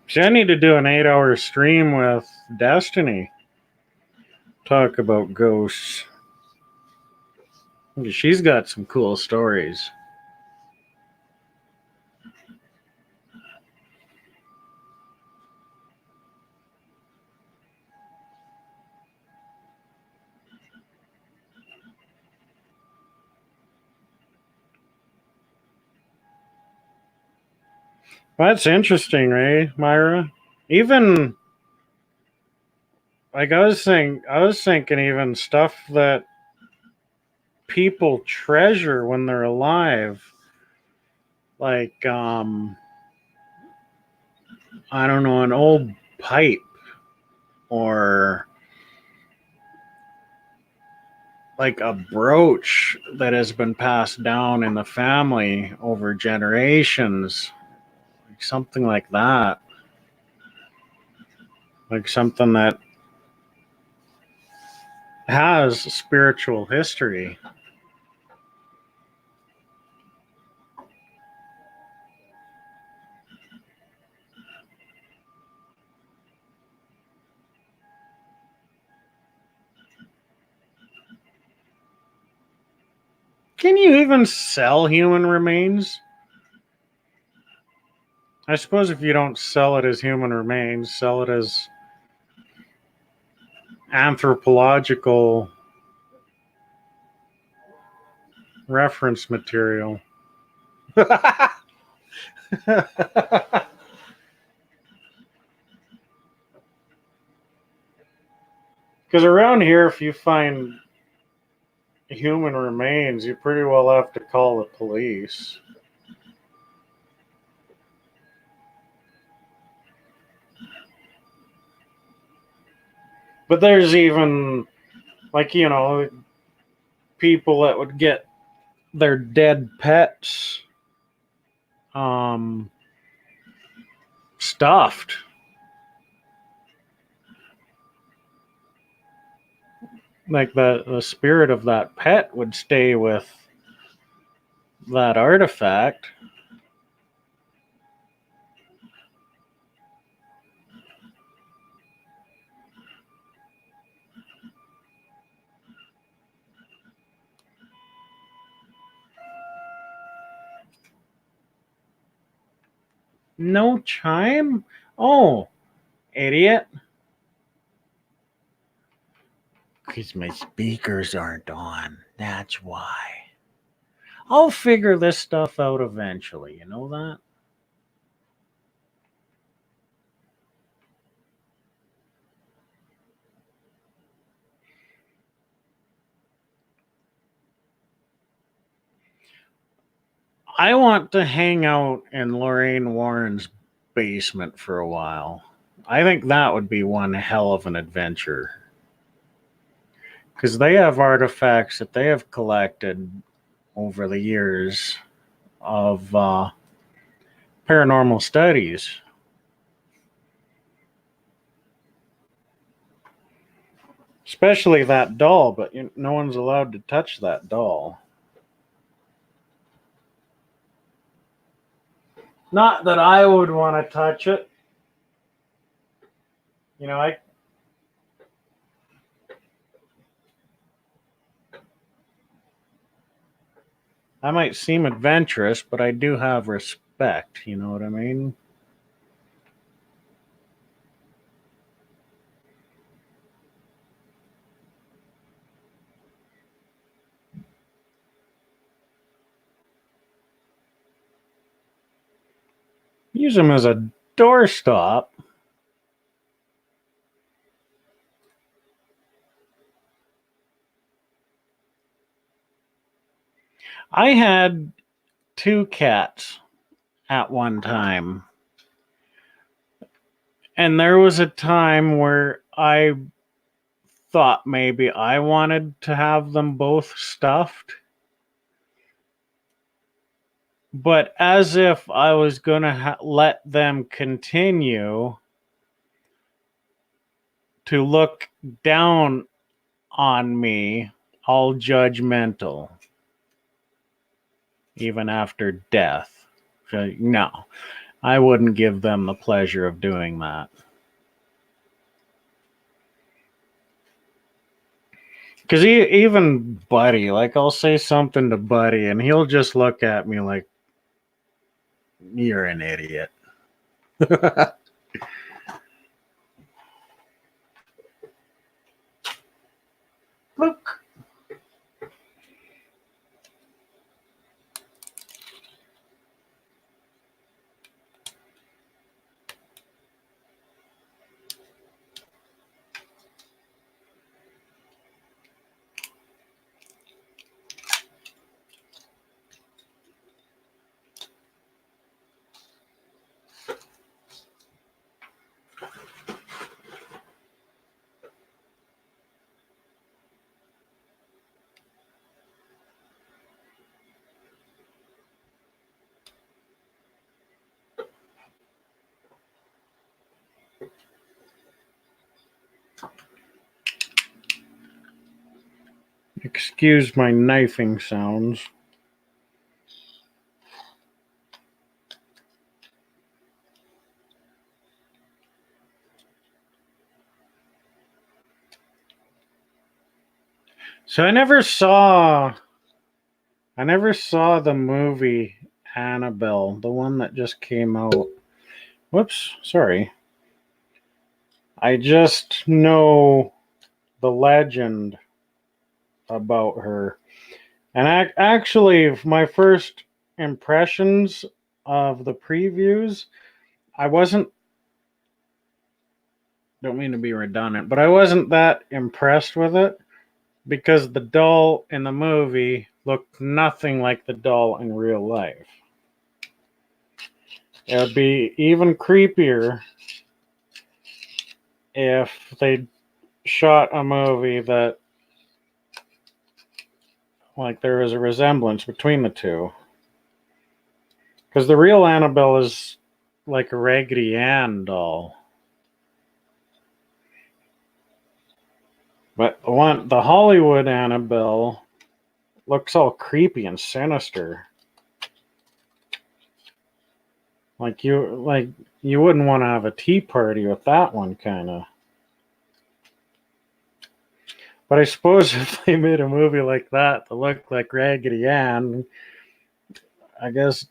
See, I need to do an 8-hour stream with Destiny. Talk about ghosts. She's got some cool stories. That's interesting, right, Myra? Even like I was thinking even stuff that people treasure when they're alive, like I don't know, an old pipe or like a brooch that has been passed down in the family over generations, like something like that, like something that has spiritual history. Can you even sell human remains? I suppose if you don't sell it as human remains, sell it as anthropological reference material. Because around here, if you find human remains, you pretty well have to call the police. But there's even, like, people that would get their dead pets stuffed. Like the spirit of that pet would stay with that artifact. No chime? Oh, idiot. Because my speakers aren't on. That's why. I'll figure this stuff out eventually. You know that? I want to hang out in Lorraine Warren's basement for a while. I think that would be one hell of an adventure. Because they have artifacts that they have collected over the years of paranormal studies. Especially that doll, but no one's allowed to touch that doll. Not that I would want to touch it. You know, I might seem adventurous, but I do have respect. You know what I mean? Use them as a doorstop. I had 2 cats at one time. And there was a time where I thought maybe I wanted to have them both stuffed. But as if I was going to let them continue to look down on me, all judgmental, even after death. No, I wouldn't give them the pleasure of doing that. Because even Buddy, like I'll say something to Buddy and he'll just look at me like, you're an idiot. Look. Excuse my knifing sounds. So I never saw the movie Annabelle, the one that just came out. Whoops, sorry. I just know the legend about her. And actually, my first impressions of the previews, don't mean to be redundant, but I wasn't that impressed with it because the doll in the movie looked nothing like the doll in real life. It would be even creepier if they shot a movie that like there is a resemblance between the two. Because the real Annabelle is like a Raggedy Ann doll. But the Hollywood Annabelle looks all creepy and sinister. Like you wouldn't want to have a tea party with that one, kind of. But I suppose if they made a movie like that looked like Raggedy Ann, I guess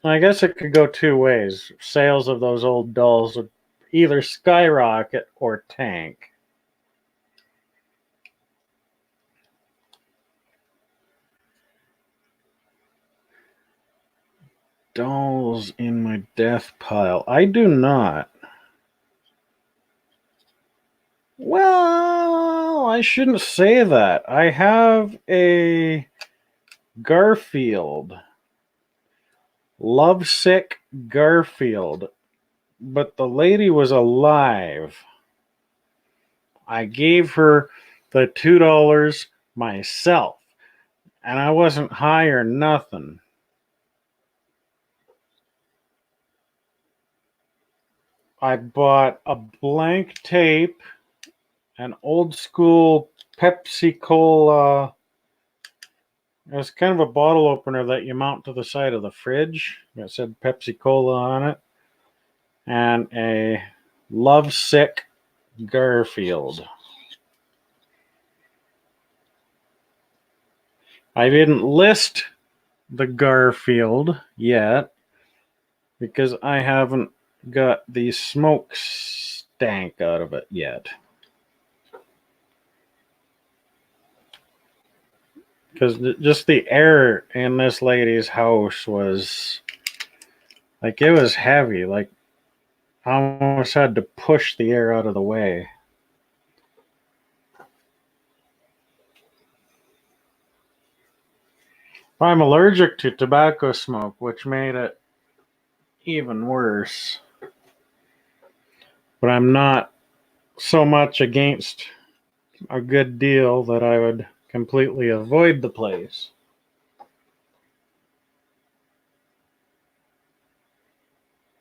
I guess it could go two ways. Sales of those old dolls would either skyrocket or tank. Dolls in my death pile. I do not. Well, I shouldn't say that. I have a Garfield. Lovesick Garfield. But the lady was alive. I gave her the $2 myself. And I wasn't high or nothing. I bought a blank tape, an old school Pepsi Cola. It was kind of a bottle opener that you mount to the side of the fridge. It said Pepsi Cola on it. And a Lovesick Garfield. I didn't list the Garfield yet because I haven't got the smoke stank out of it yet. Because just the air in this lady's house was like, it was heavy. Like, I almost had to push the air out of the way. I'm allergic to tobacco smoke, which made it even worse. But I'm not so much against a good deal that I would completely avoid the place.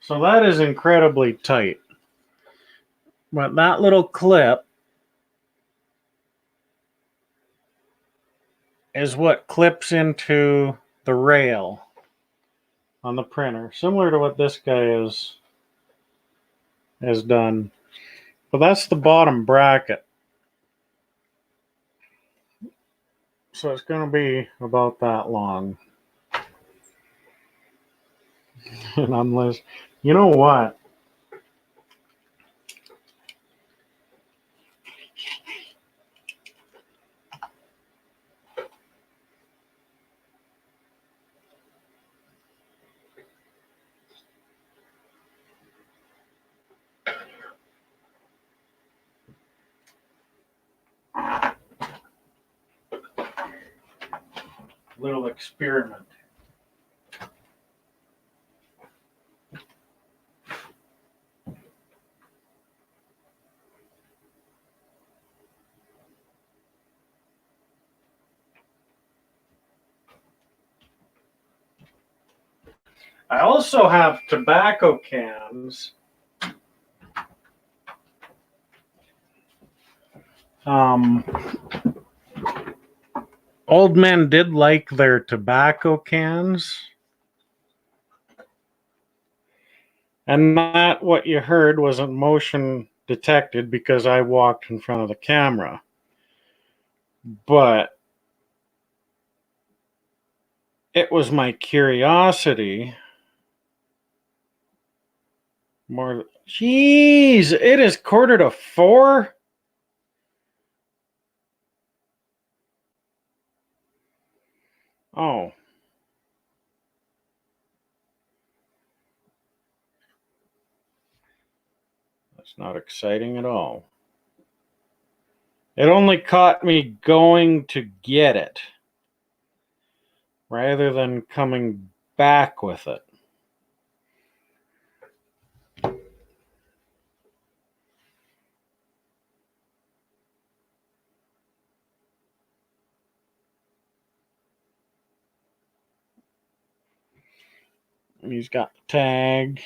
So that is incredibly tight. But that little clip is what clips into the rail on the printer, similar to what this guy has done. But that's the bottom bracket. So it's going to be about that long. And unless, you know what? Little experiment. I also have tobacco cans. Old men did like their tobacco cans. And that what you heard wasn't motion detected because I walked in front of the camera. But it was my curiosity. More. Jeez, it is 3:45. Oh. That's not exciting at all. It only caught me going to get it rather than coming back with it. He's got the tag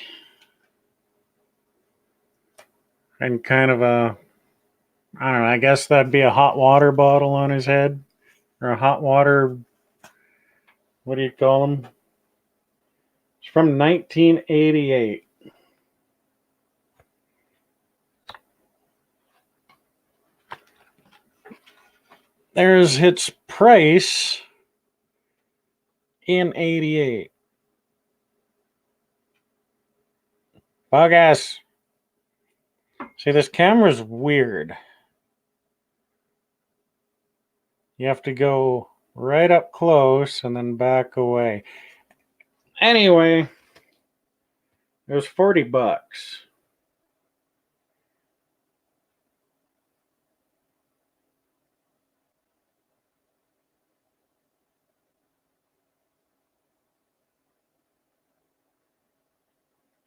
and kind of a, I don't know, I guess that'd be a hot water bottle on his head, or a hot water, what do you call them? It's from 1988. There's its price in 88. Bogus. See, this camera's weird. You have to go right up close and then back away. Anyway, it was $40.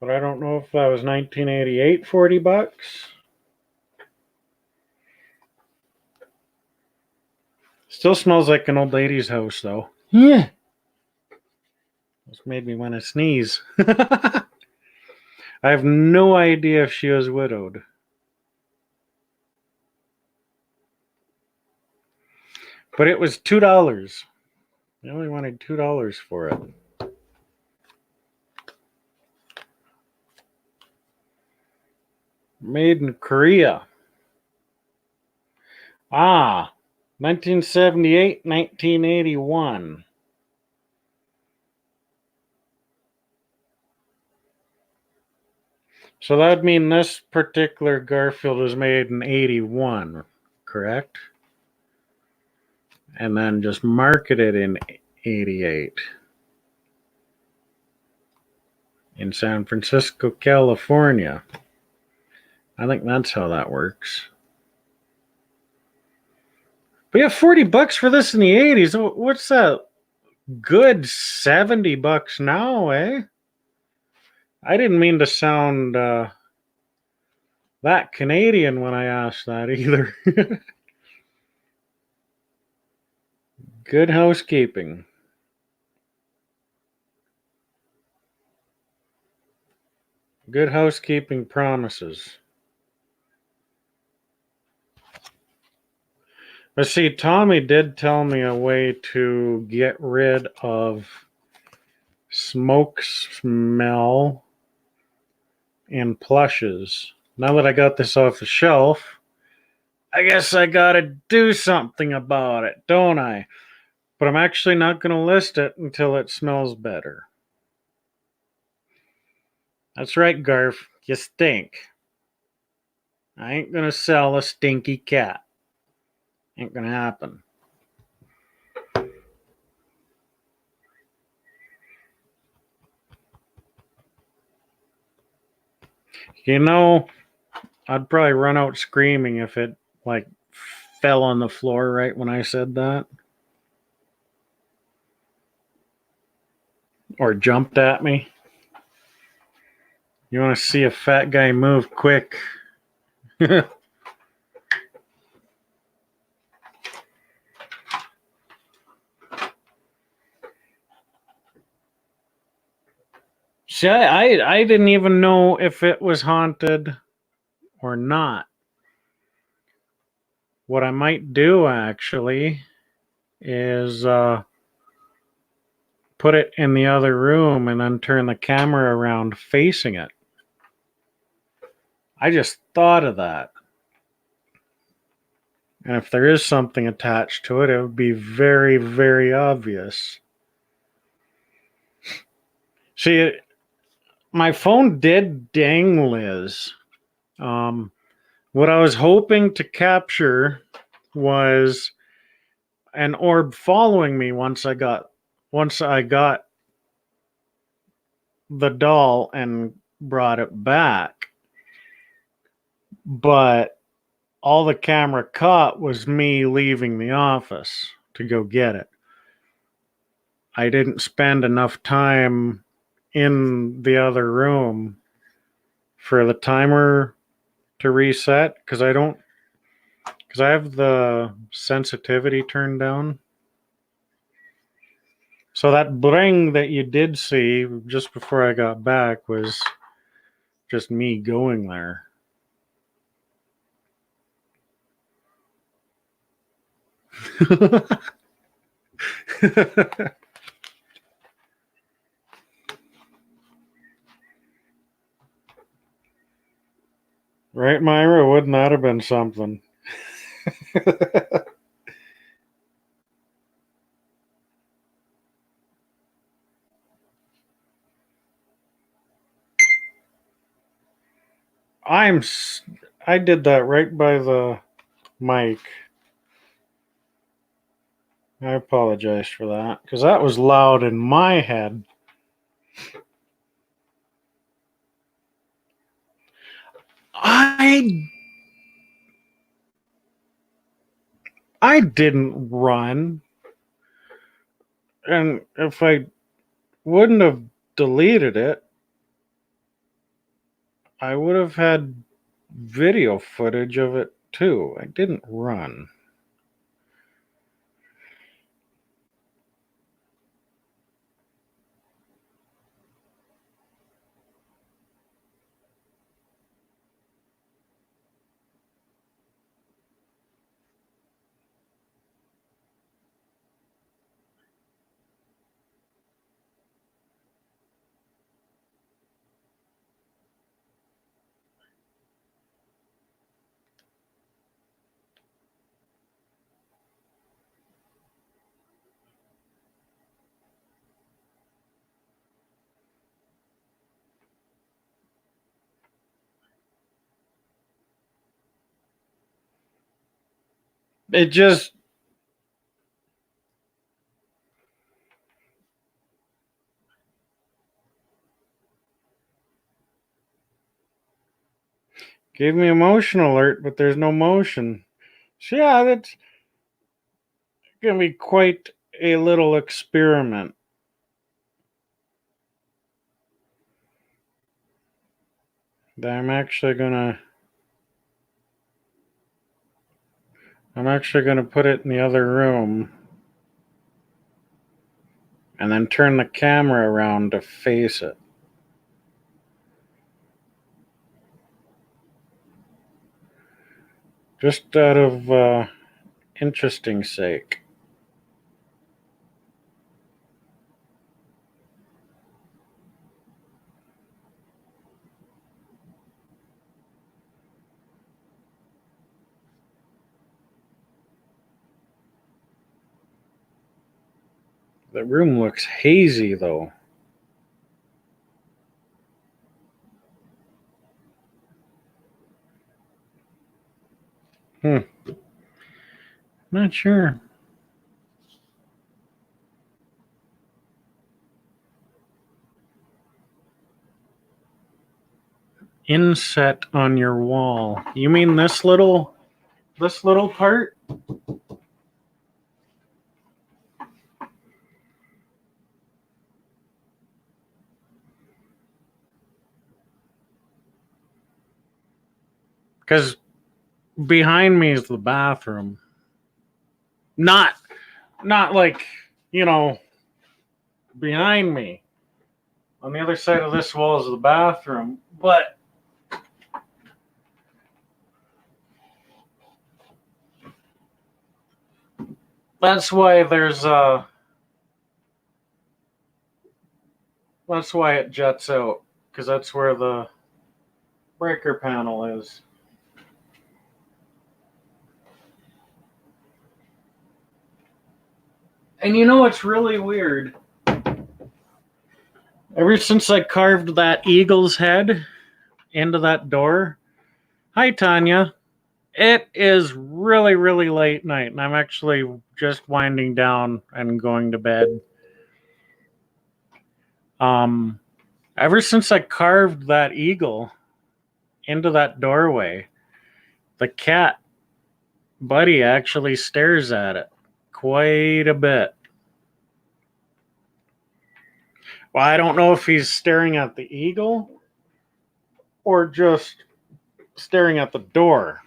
But I don't know if that was 1988 $40. Still smells like an old lady's house, though. Yeah. This made me want to sneeze. I have no idea if she was widowed. But it was $2. I only wanted $2 for it. Made in Korea. 1978, 1981. So that would mean this particular Garfield was made in 81, correct? And then just marketed in 88. In San Francisco, California. I think that's how that works. But yeah, $40 for this in the 80s. What's that? Good $70 now, eh? I didn't mean to sound that Canadian when I asked that either. Good housekeeping. Good housekeeping promises. But see, Tommy did tell me a way to get rid of smoke smell in plushes. Now that I got this off the shelf, I guess I gotta do something about it, don't I? But I'm actually not gonna list it until it smells better. That's right, Garf. You stink. I ain't gonna sell a stinky cat. Ain't gonna happen. You know, I'd probably run out screaming if it, like, fell on the floor right when I said that. Or jumped at me. You want to see a fat guy move quick? See, I didn't even know if it was haunted or not. What I might do, actually, is put it in the other room and then turn the camera around facing it. I just thought of that. And if there is something attached to it, it would be very, very obvious. See, my phone did ding Liz. What I was hoping to capture was an orb following me once I got the doll and brought it back. But all the camera caught was me leaving the office to go get it. I didn't spend enough time in the other room for the timer to reset because I have the sensitivity turned down. So that bling that you did see just before I got back was just me going there. Right, Myra? Wouldn't that have been something? I did that right by the mic. I apologize for that because that was loud in my head. I didn't run, and if I wouldn't have deleted it, I would have had video footage of it too. I didn't run. It just gave me a motion alert, but there's no motion. So yeah, that's gonna be quite a little experiment. That I'm actually gonna put it in the other room and then turn the camera around to face it. Just out of interesting sake. The room looks hazy though. Not sure. Inset on your wall. You mean this little part? Because behind me is the bathroom. Not like, behind me. On the other side of this wall is the bathroom. But that's why that's why it juts out. Because that's where the breaker panel is. And you know what's really weird? Ever since I carved that eagle's head into that door, hi Tanya, it is really, really late night, and I'm actually just winding down and going to bed. Ever since I carved that eagle into that doorway, the cat, Buddy, actually stares at it quite a bit. Well, I don't know if he's staring at the eagle or just staring at the door.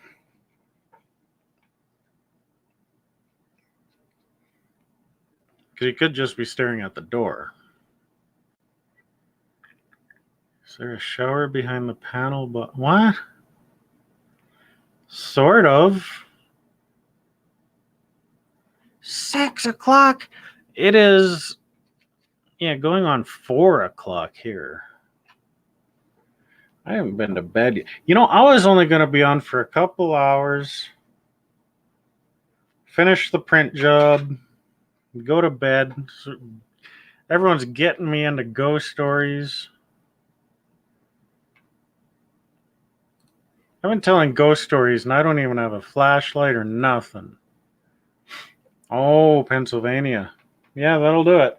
Because he could just be staring at the door. Is there a shower behind the panel? But what? Sort of. 6 o'clock? It is, going on 4 o'clock here. I haven't been to bed yet. I was only going to be on for a couple hours, finish the print job, go to bed. Everyone's getting me into ghost stories. I've been telling ghost stories and I don't even have a flashlight or nothing. Oh, Pennsylvania. Yeah, that'll do it.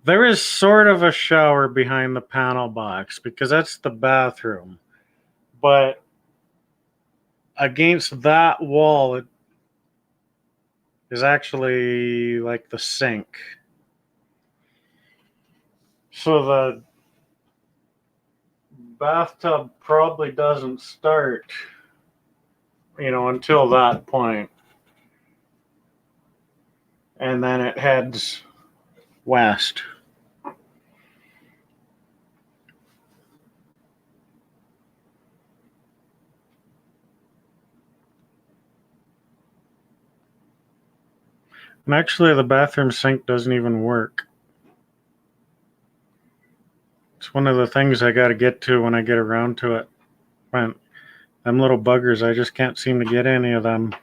There is sort of a shower behind the panel box because that's the bathroom. But against that wall, it is actually like the sink. So the bathtub probably doesn't start, until that point. And then it heads west. And actually, the bathroom sink doesn't even work. It's one of the things I got to get to when I get around to it. When them little buggers, I just can't seem to get any of them.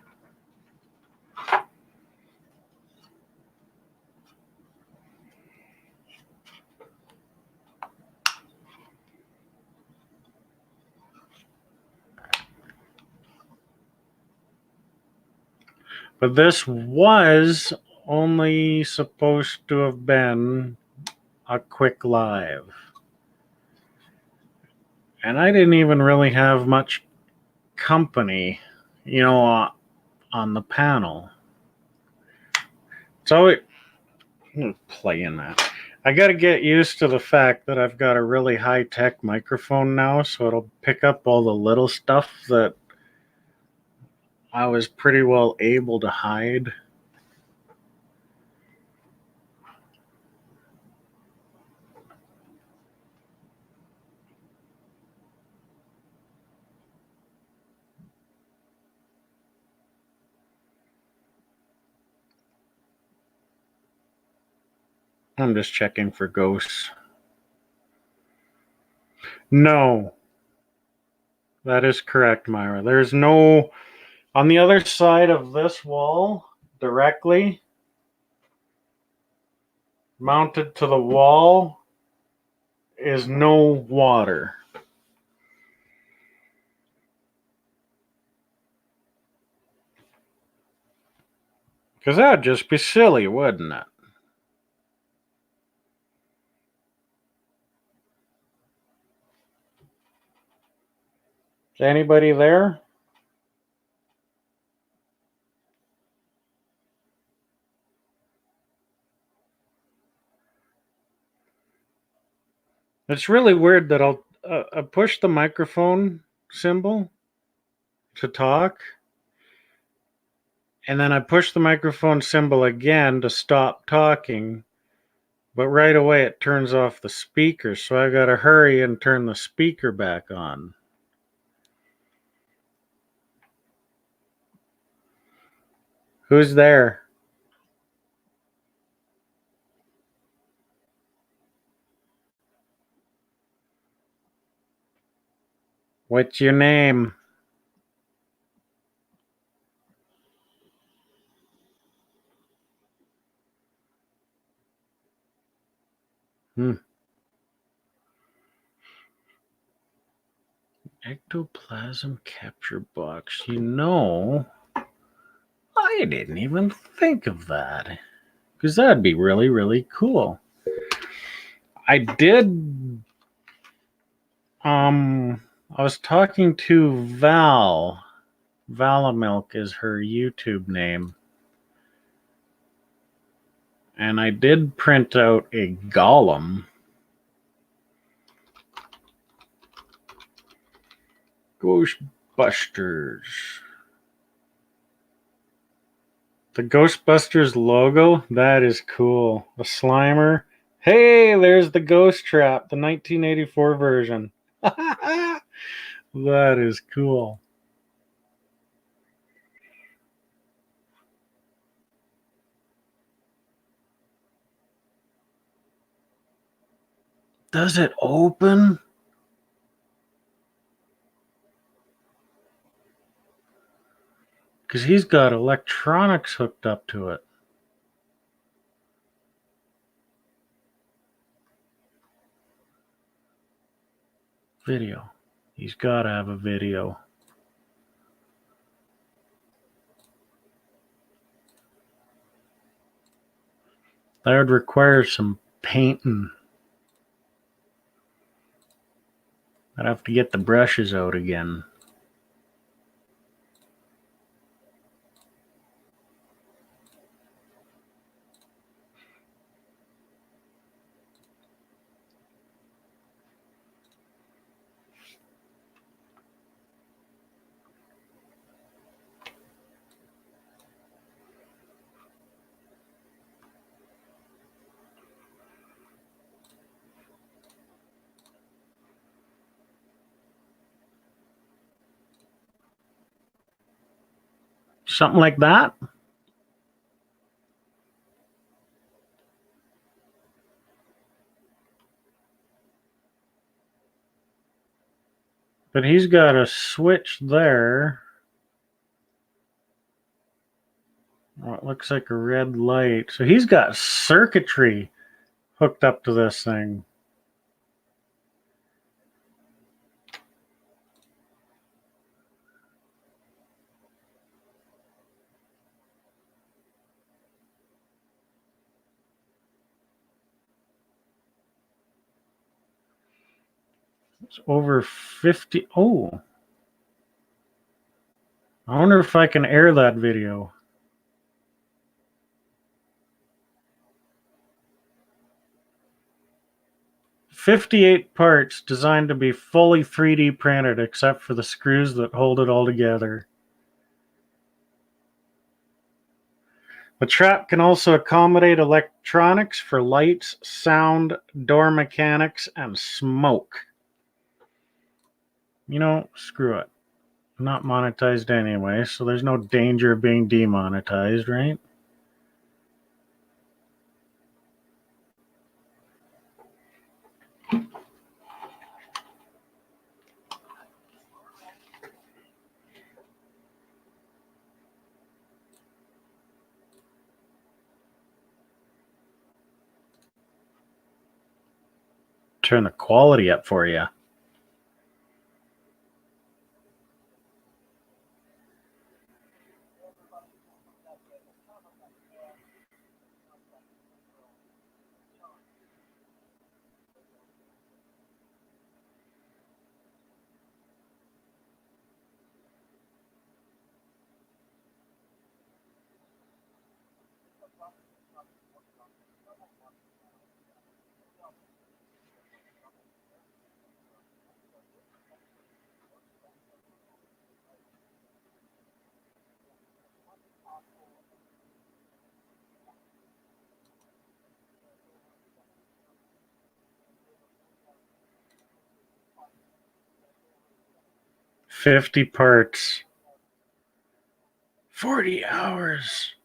But this was only supposed to have been a quick live. And I didn't even really have much company, on the panel. So I'm playing that. I got to get used to the fact that I've got a really high-tech microphone now, so it'll pick up all the little stuff that I was pretty well able to hide. I'm just checking for ghosts. No. That is correct, Myra. There's no... On the other side of this wall, directly mounted to the wall, is no water. Because that would just be silly, wouldn't it? Is anybody there? It's really weird that I'll push the microphone symbol to talk, and then I push the microphone symbol again to stop talking, but right away it turns off the speaker, so I gotta hurry and turn the speaker back on. Who's there? What's your name? Ectoplasm capture box. I didn't even think of that. Because that'd be really, really cool. I did... I was talking to Val. Valamilk is her YouTube name. And I did print out a golem. Ghostbusters. The Ghostbusters logo? That is cool. The Slimer. Hey, there's the Ghost Trap, the 1984 version. That is cool. Does it open? Because he's got electronics hooked up to it. Video. He's got to have a video. That would require some painting. I'd have to get the brushes out again. Something like that. But he's got a switch there. Oh, it looks like a red light. So he's got circuitry hooked up to this thing. It's over 50. Oh. I wonder if I can air that video. "58 parts designed to be fully 3D printed except for the screws that hold it all together. The trap can also accommodate electronics for lights, sound, door mechanics, and smoke." You know, screw it. Not monetized anyway, so there's no danger of being demonetized, right? Turn the quality up for you. "50 parts. 40 hours.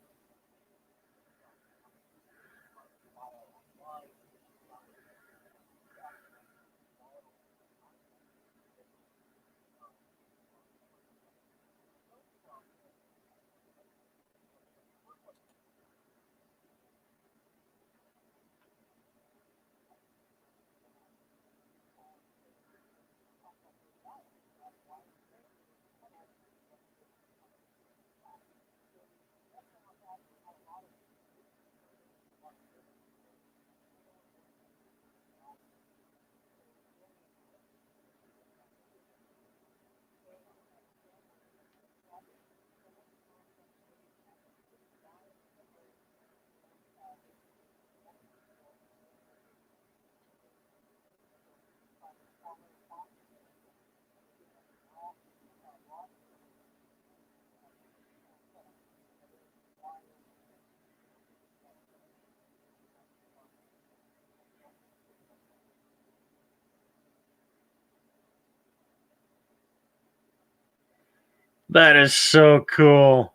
That is so cool."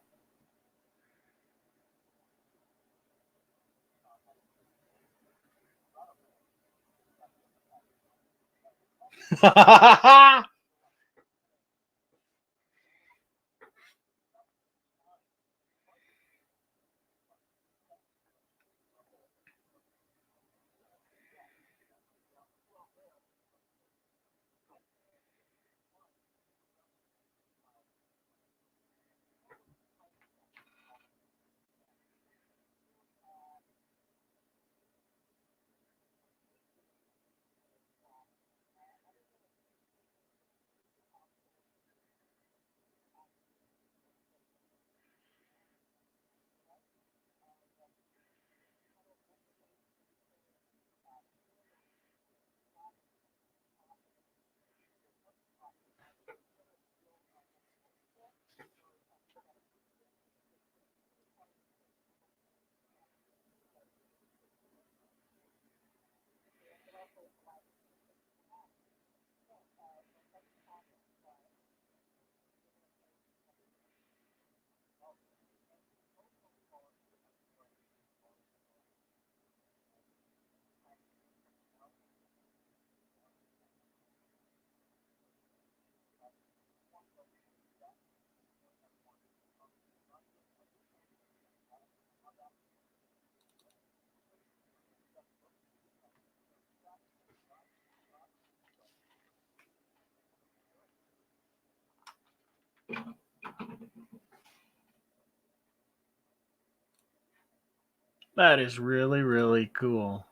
That is really, really cool.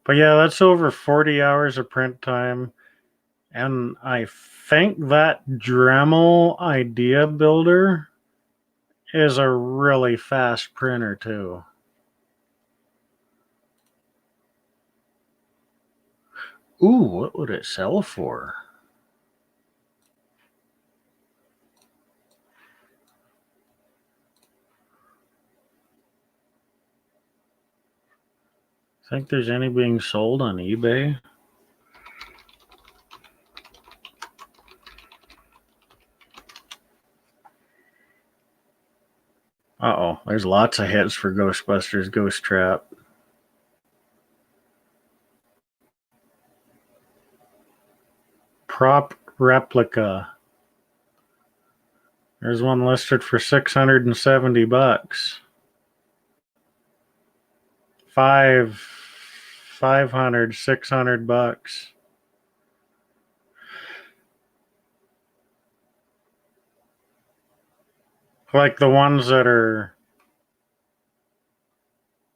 But yeah, that's over 40 hours of print time. And I think that Dremel Idea Builder is a really fast printer too. Ooh, what would it sell for? Think there's any being sold on eBay? Uh-oh, there's lots of hits for Ghostbusters Ghost Trap. Prop replica. There's one listed for $670. 500, $600. Like the ones that are,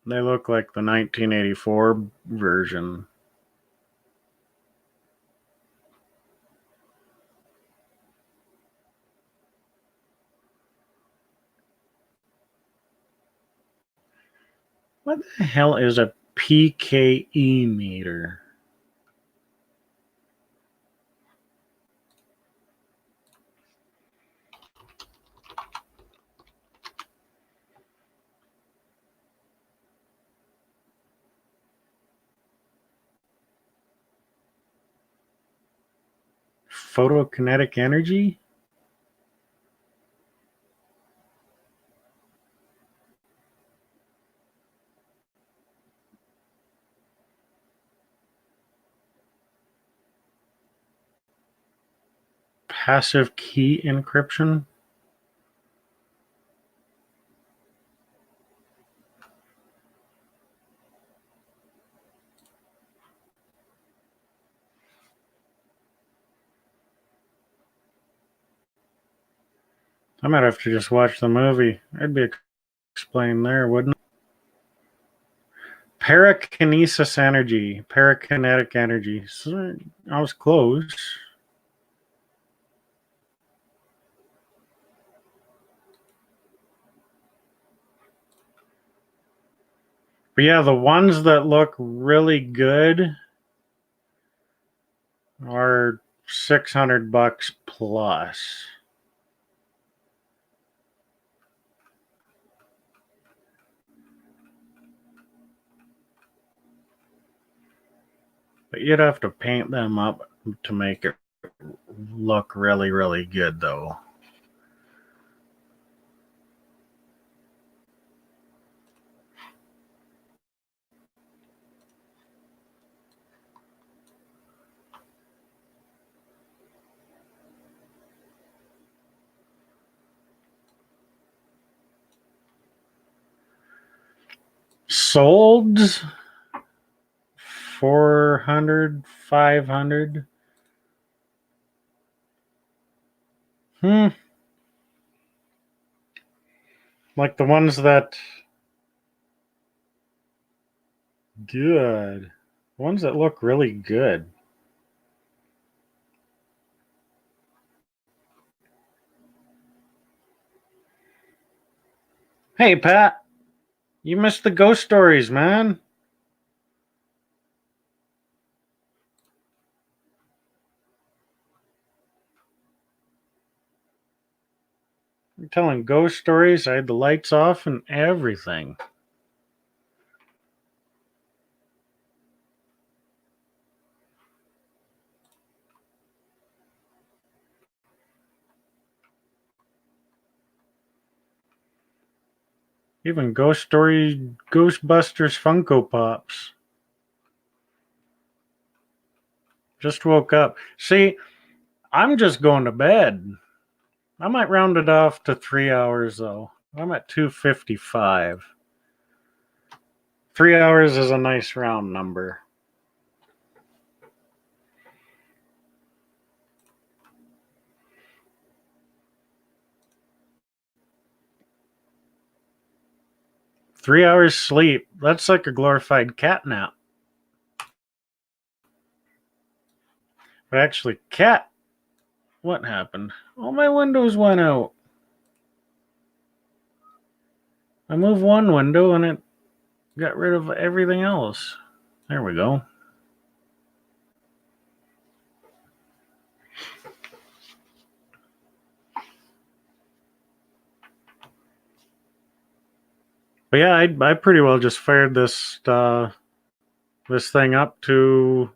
they look like the 1984 version. What the hell is a PKE meter? Photokinetic energy? Passive key encryption? I might have to just watch the movie. It'd be explained there, wouldn't it? Parakinesis energy. Parakinetic energy. So, I was close. But yeah, the ones that look really good are $600 plus. But you'd have to paint them up to make it look really, really good, though. Sold 400, 500. Like the ones that good. Ones that look really good. Hey, Pat. You missed the ghost stories, man. I'm telling ghost stories. I had the lights off and everything. Even ghost story Ghostbusters Funko Pops. Just woke up. See, I'm just going to bed. I might round it off to 3 hours though. I'm at 2:55. 3 hours is a nice round number. 3 hours sleep. That's like a glorified cat nap. But actually, cat. What happened? All my windows went out. I moved one window and it got rid of everything else. There we go. But yeah, I pretty well just fired this this thing up to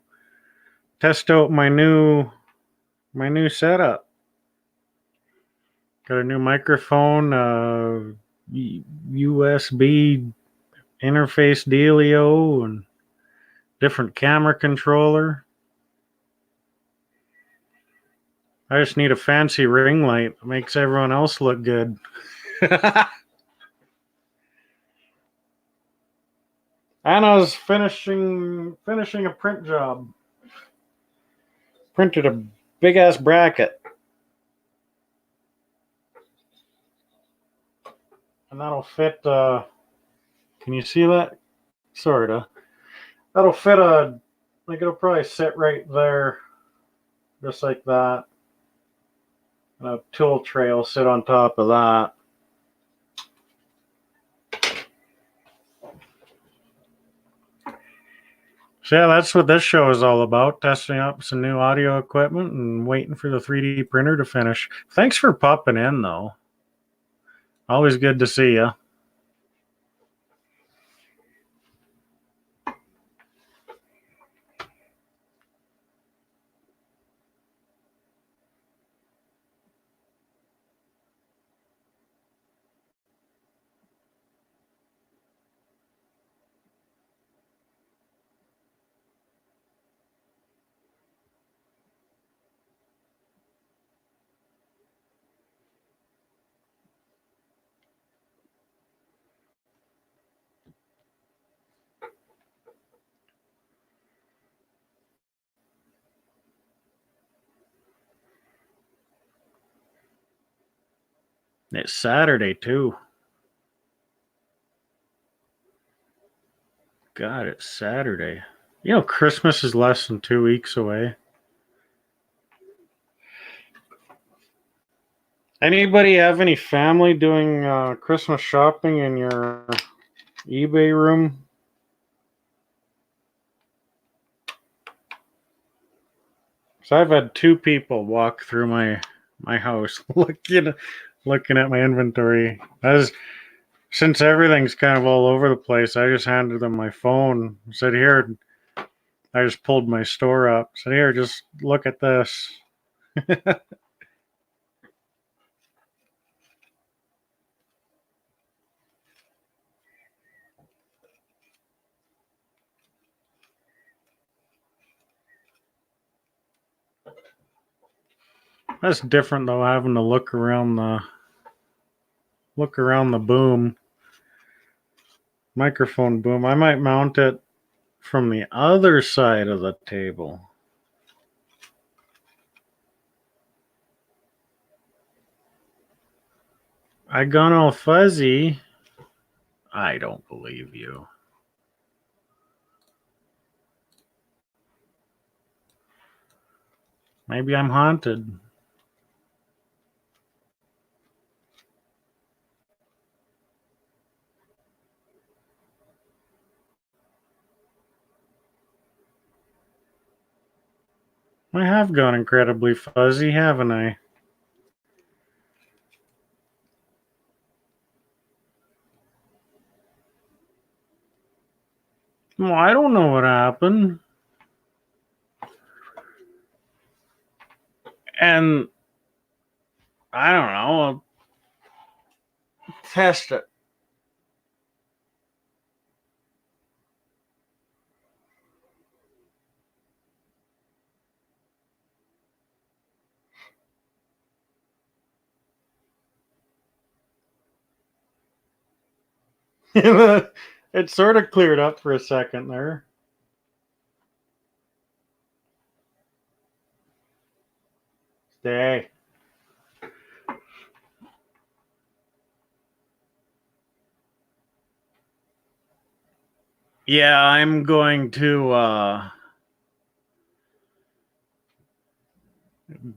test out my new setup. Got a new microphone, USB interface dealio, and different camera controller. I just need a fancy ring light that makes everyone else look good. And I was finishing a print job. Printed a big ass bracket. And that'll fit can you see that? Sorta. That'll fit like it'll probably sit right there. Just like that. And a tool tray will sit on top of that. So yeah, that's what this show is all about. Testing up some new audio equipment and waiting for the 3D printer to finish. Thanks for popping in, though. Always good to see you. It's Saturday, too. God, it's Saturday. You know, Christmas is less than 2 weeks away. Anybody have any family doing Christmas shopping in your eBay room? So I've had 2 people walk through my house looking at my inventory. Since everything's kind of all over the place, I just handed them my phone. Said, "Here." I just pulled my store up. Said, "Here, just look at this." That's different though, having to look around the boom, microphone boom. I might mount it from the other side of the table. I gone all fuzzy. I don't believe you. Maybe I'm haunted. I have gone incredibly fuzzy, haven't I? Well, I don't know what happened. And I don't know. I'll test it. It sort of cleared up for a second there. Stay. Yeah, I'm going to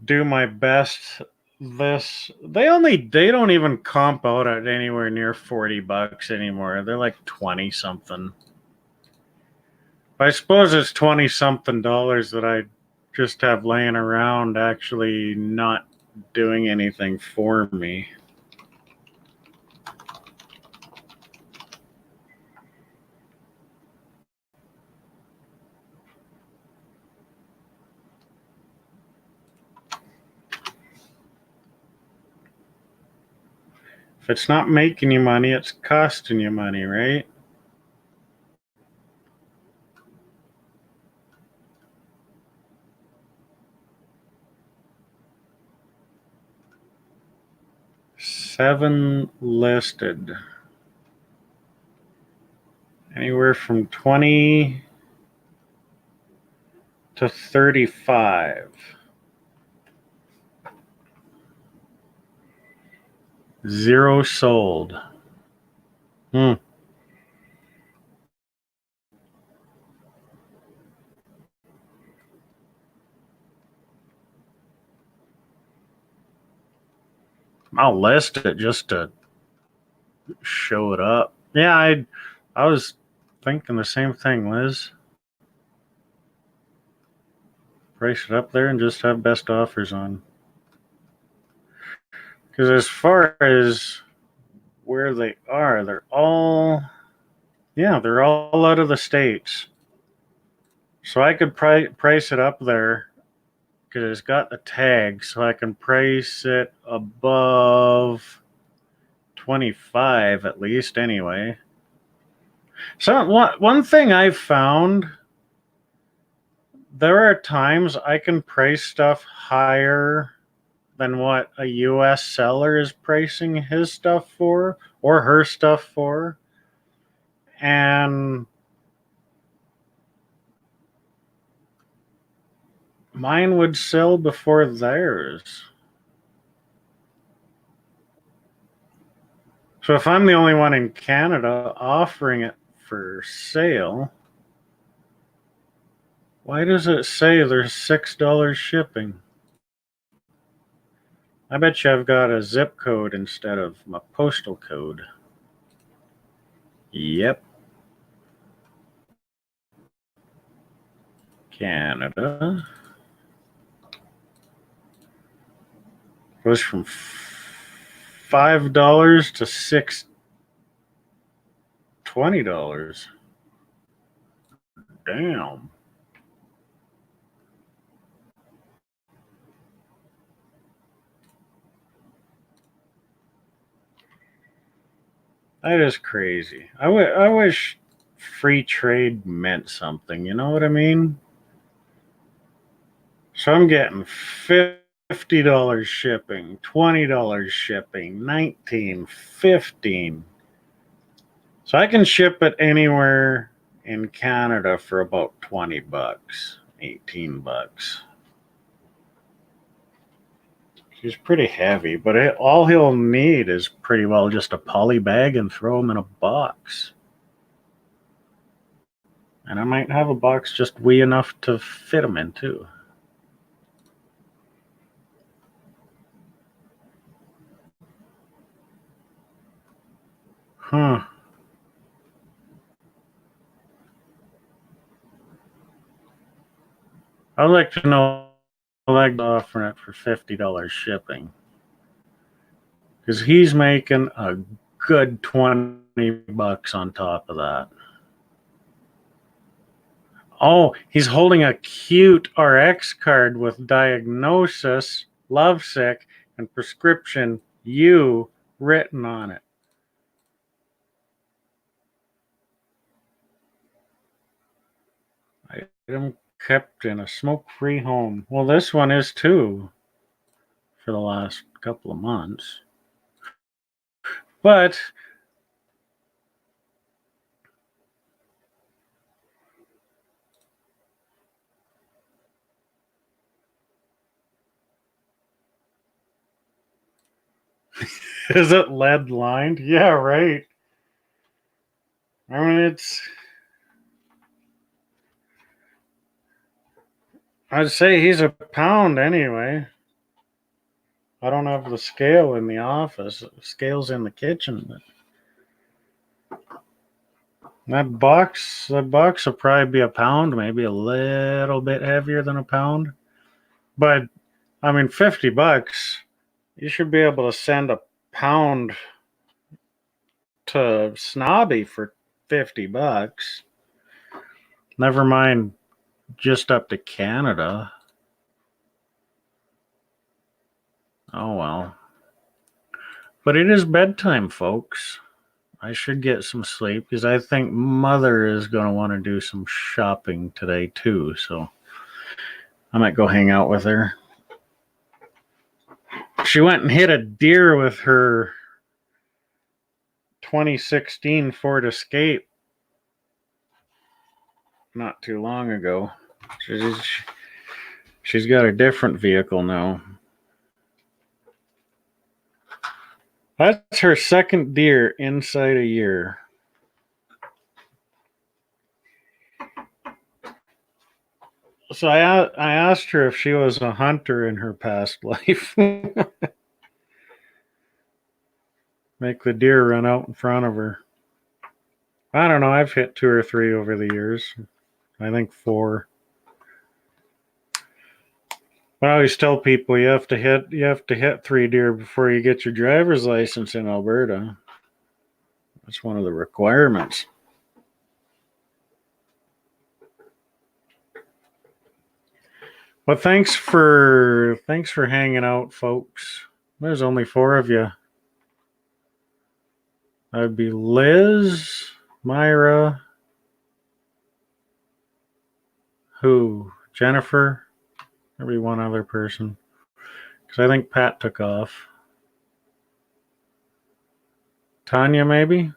do my best. They don't even comp out at anywhere near $40 anymore. They're like 20 something. I suppose it's 20 something dollars that I just have laying around actually not doing anything for me. If it's not making you money, it's costing you money, right? Seven listed. Anywhere from 20 to 35. Zero sold. I'll list it just to show it up. Yeah, I was thinking the same thing, Liz. Price it up there and just have best offers on. Because as far as where they are, they're all out of the States. So I could price it up there because it's got the tag, so I can price it above 25 at least anyway. So one thing I've found, there are times I can price stuff higher than what a US seller is pricing his stuff for or her stuff for. And mine would sell before theirs. So if I'm the only one in Canada offering it for sale, why does it say there's $6 shipping? I bet you I've got a zip code instead of my postal code. Yep. Canada. Goes from $5 to $20. Damn. That is crazy. I wish free trade meant something. You know what I mean? So I'm getting $50 shipping, $20 shipping, $19, $15. So I can ship it anywhere in Canada for about $20, $18. He's pretty heavy, but all he'll need is pretty well just a poly bag and throw him in a box. And I might have a box just wee enough to fit him in too. Huh. I'd like to know like offering it for $50 shipping. Because he's making a good $20 on top of that. Oh, he's holding a cute RX card with diagnosis, lovesick, and prescription U written on it. Item kept in a smoke-free home. Well, this one is too for the last couple of months. But is it lead lined? Yeah, right. I mean, I'd say he's a pound anyway. I don't have the scale in the office. The scale's in the kitchen. But that box will probably be a pound, maybe a little bit heavier than a pound. But I mean, $50. You should be able to send a pound to Snobby for $50. Never mind just up to Canada. Oh well. But it is bedtime, folks. I should get some sleep because I think Mother is going to want to do some shopping today too. So I might go hang out with her. She went and hit a deer with her 2016 Ford Escape not too long ago. She's got a different vehicle now. That's her second deer inside a year. So I asked her if she was a hunter in her past life. Make the deer run out in front of her. I don't know. I've hit 2 or 3 over the years. I think 4. But I always tell people you have to hit 3 deer before you get your driver's license in Alberta. That's one of the requirements. But thanks for hanging out, folks. There's only 4 of you. That'd be Liz, Myra, Jennifer, maybe one other person. Because I think Pat took off. Tanya, maybe?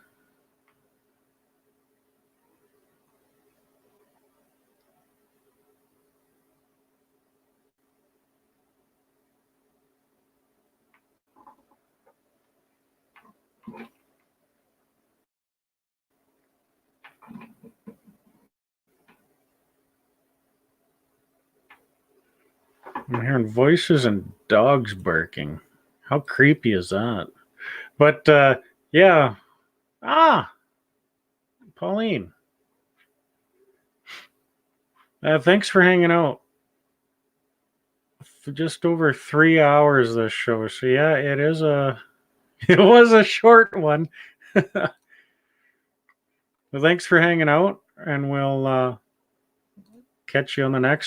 I'm hearing voices and dogs barking. How creepy is that? But, yeah. Pauline. Thanks for hanging out. For just over 3 hours this show. So, yeah, it was a short one. Well, thanks for hanging out, and we'll catch you on the next one.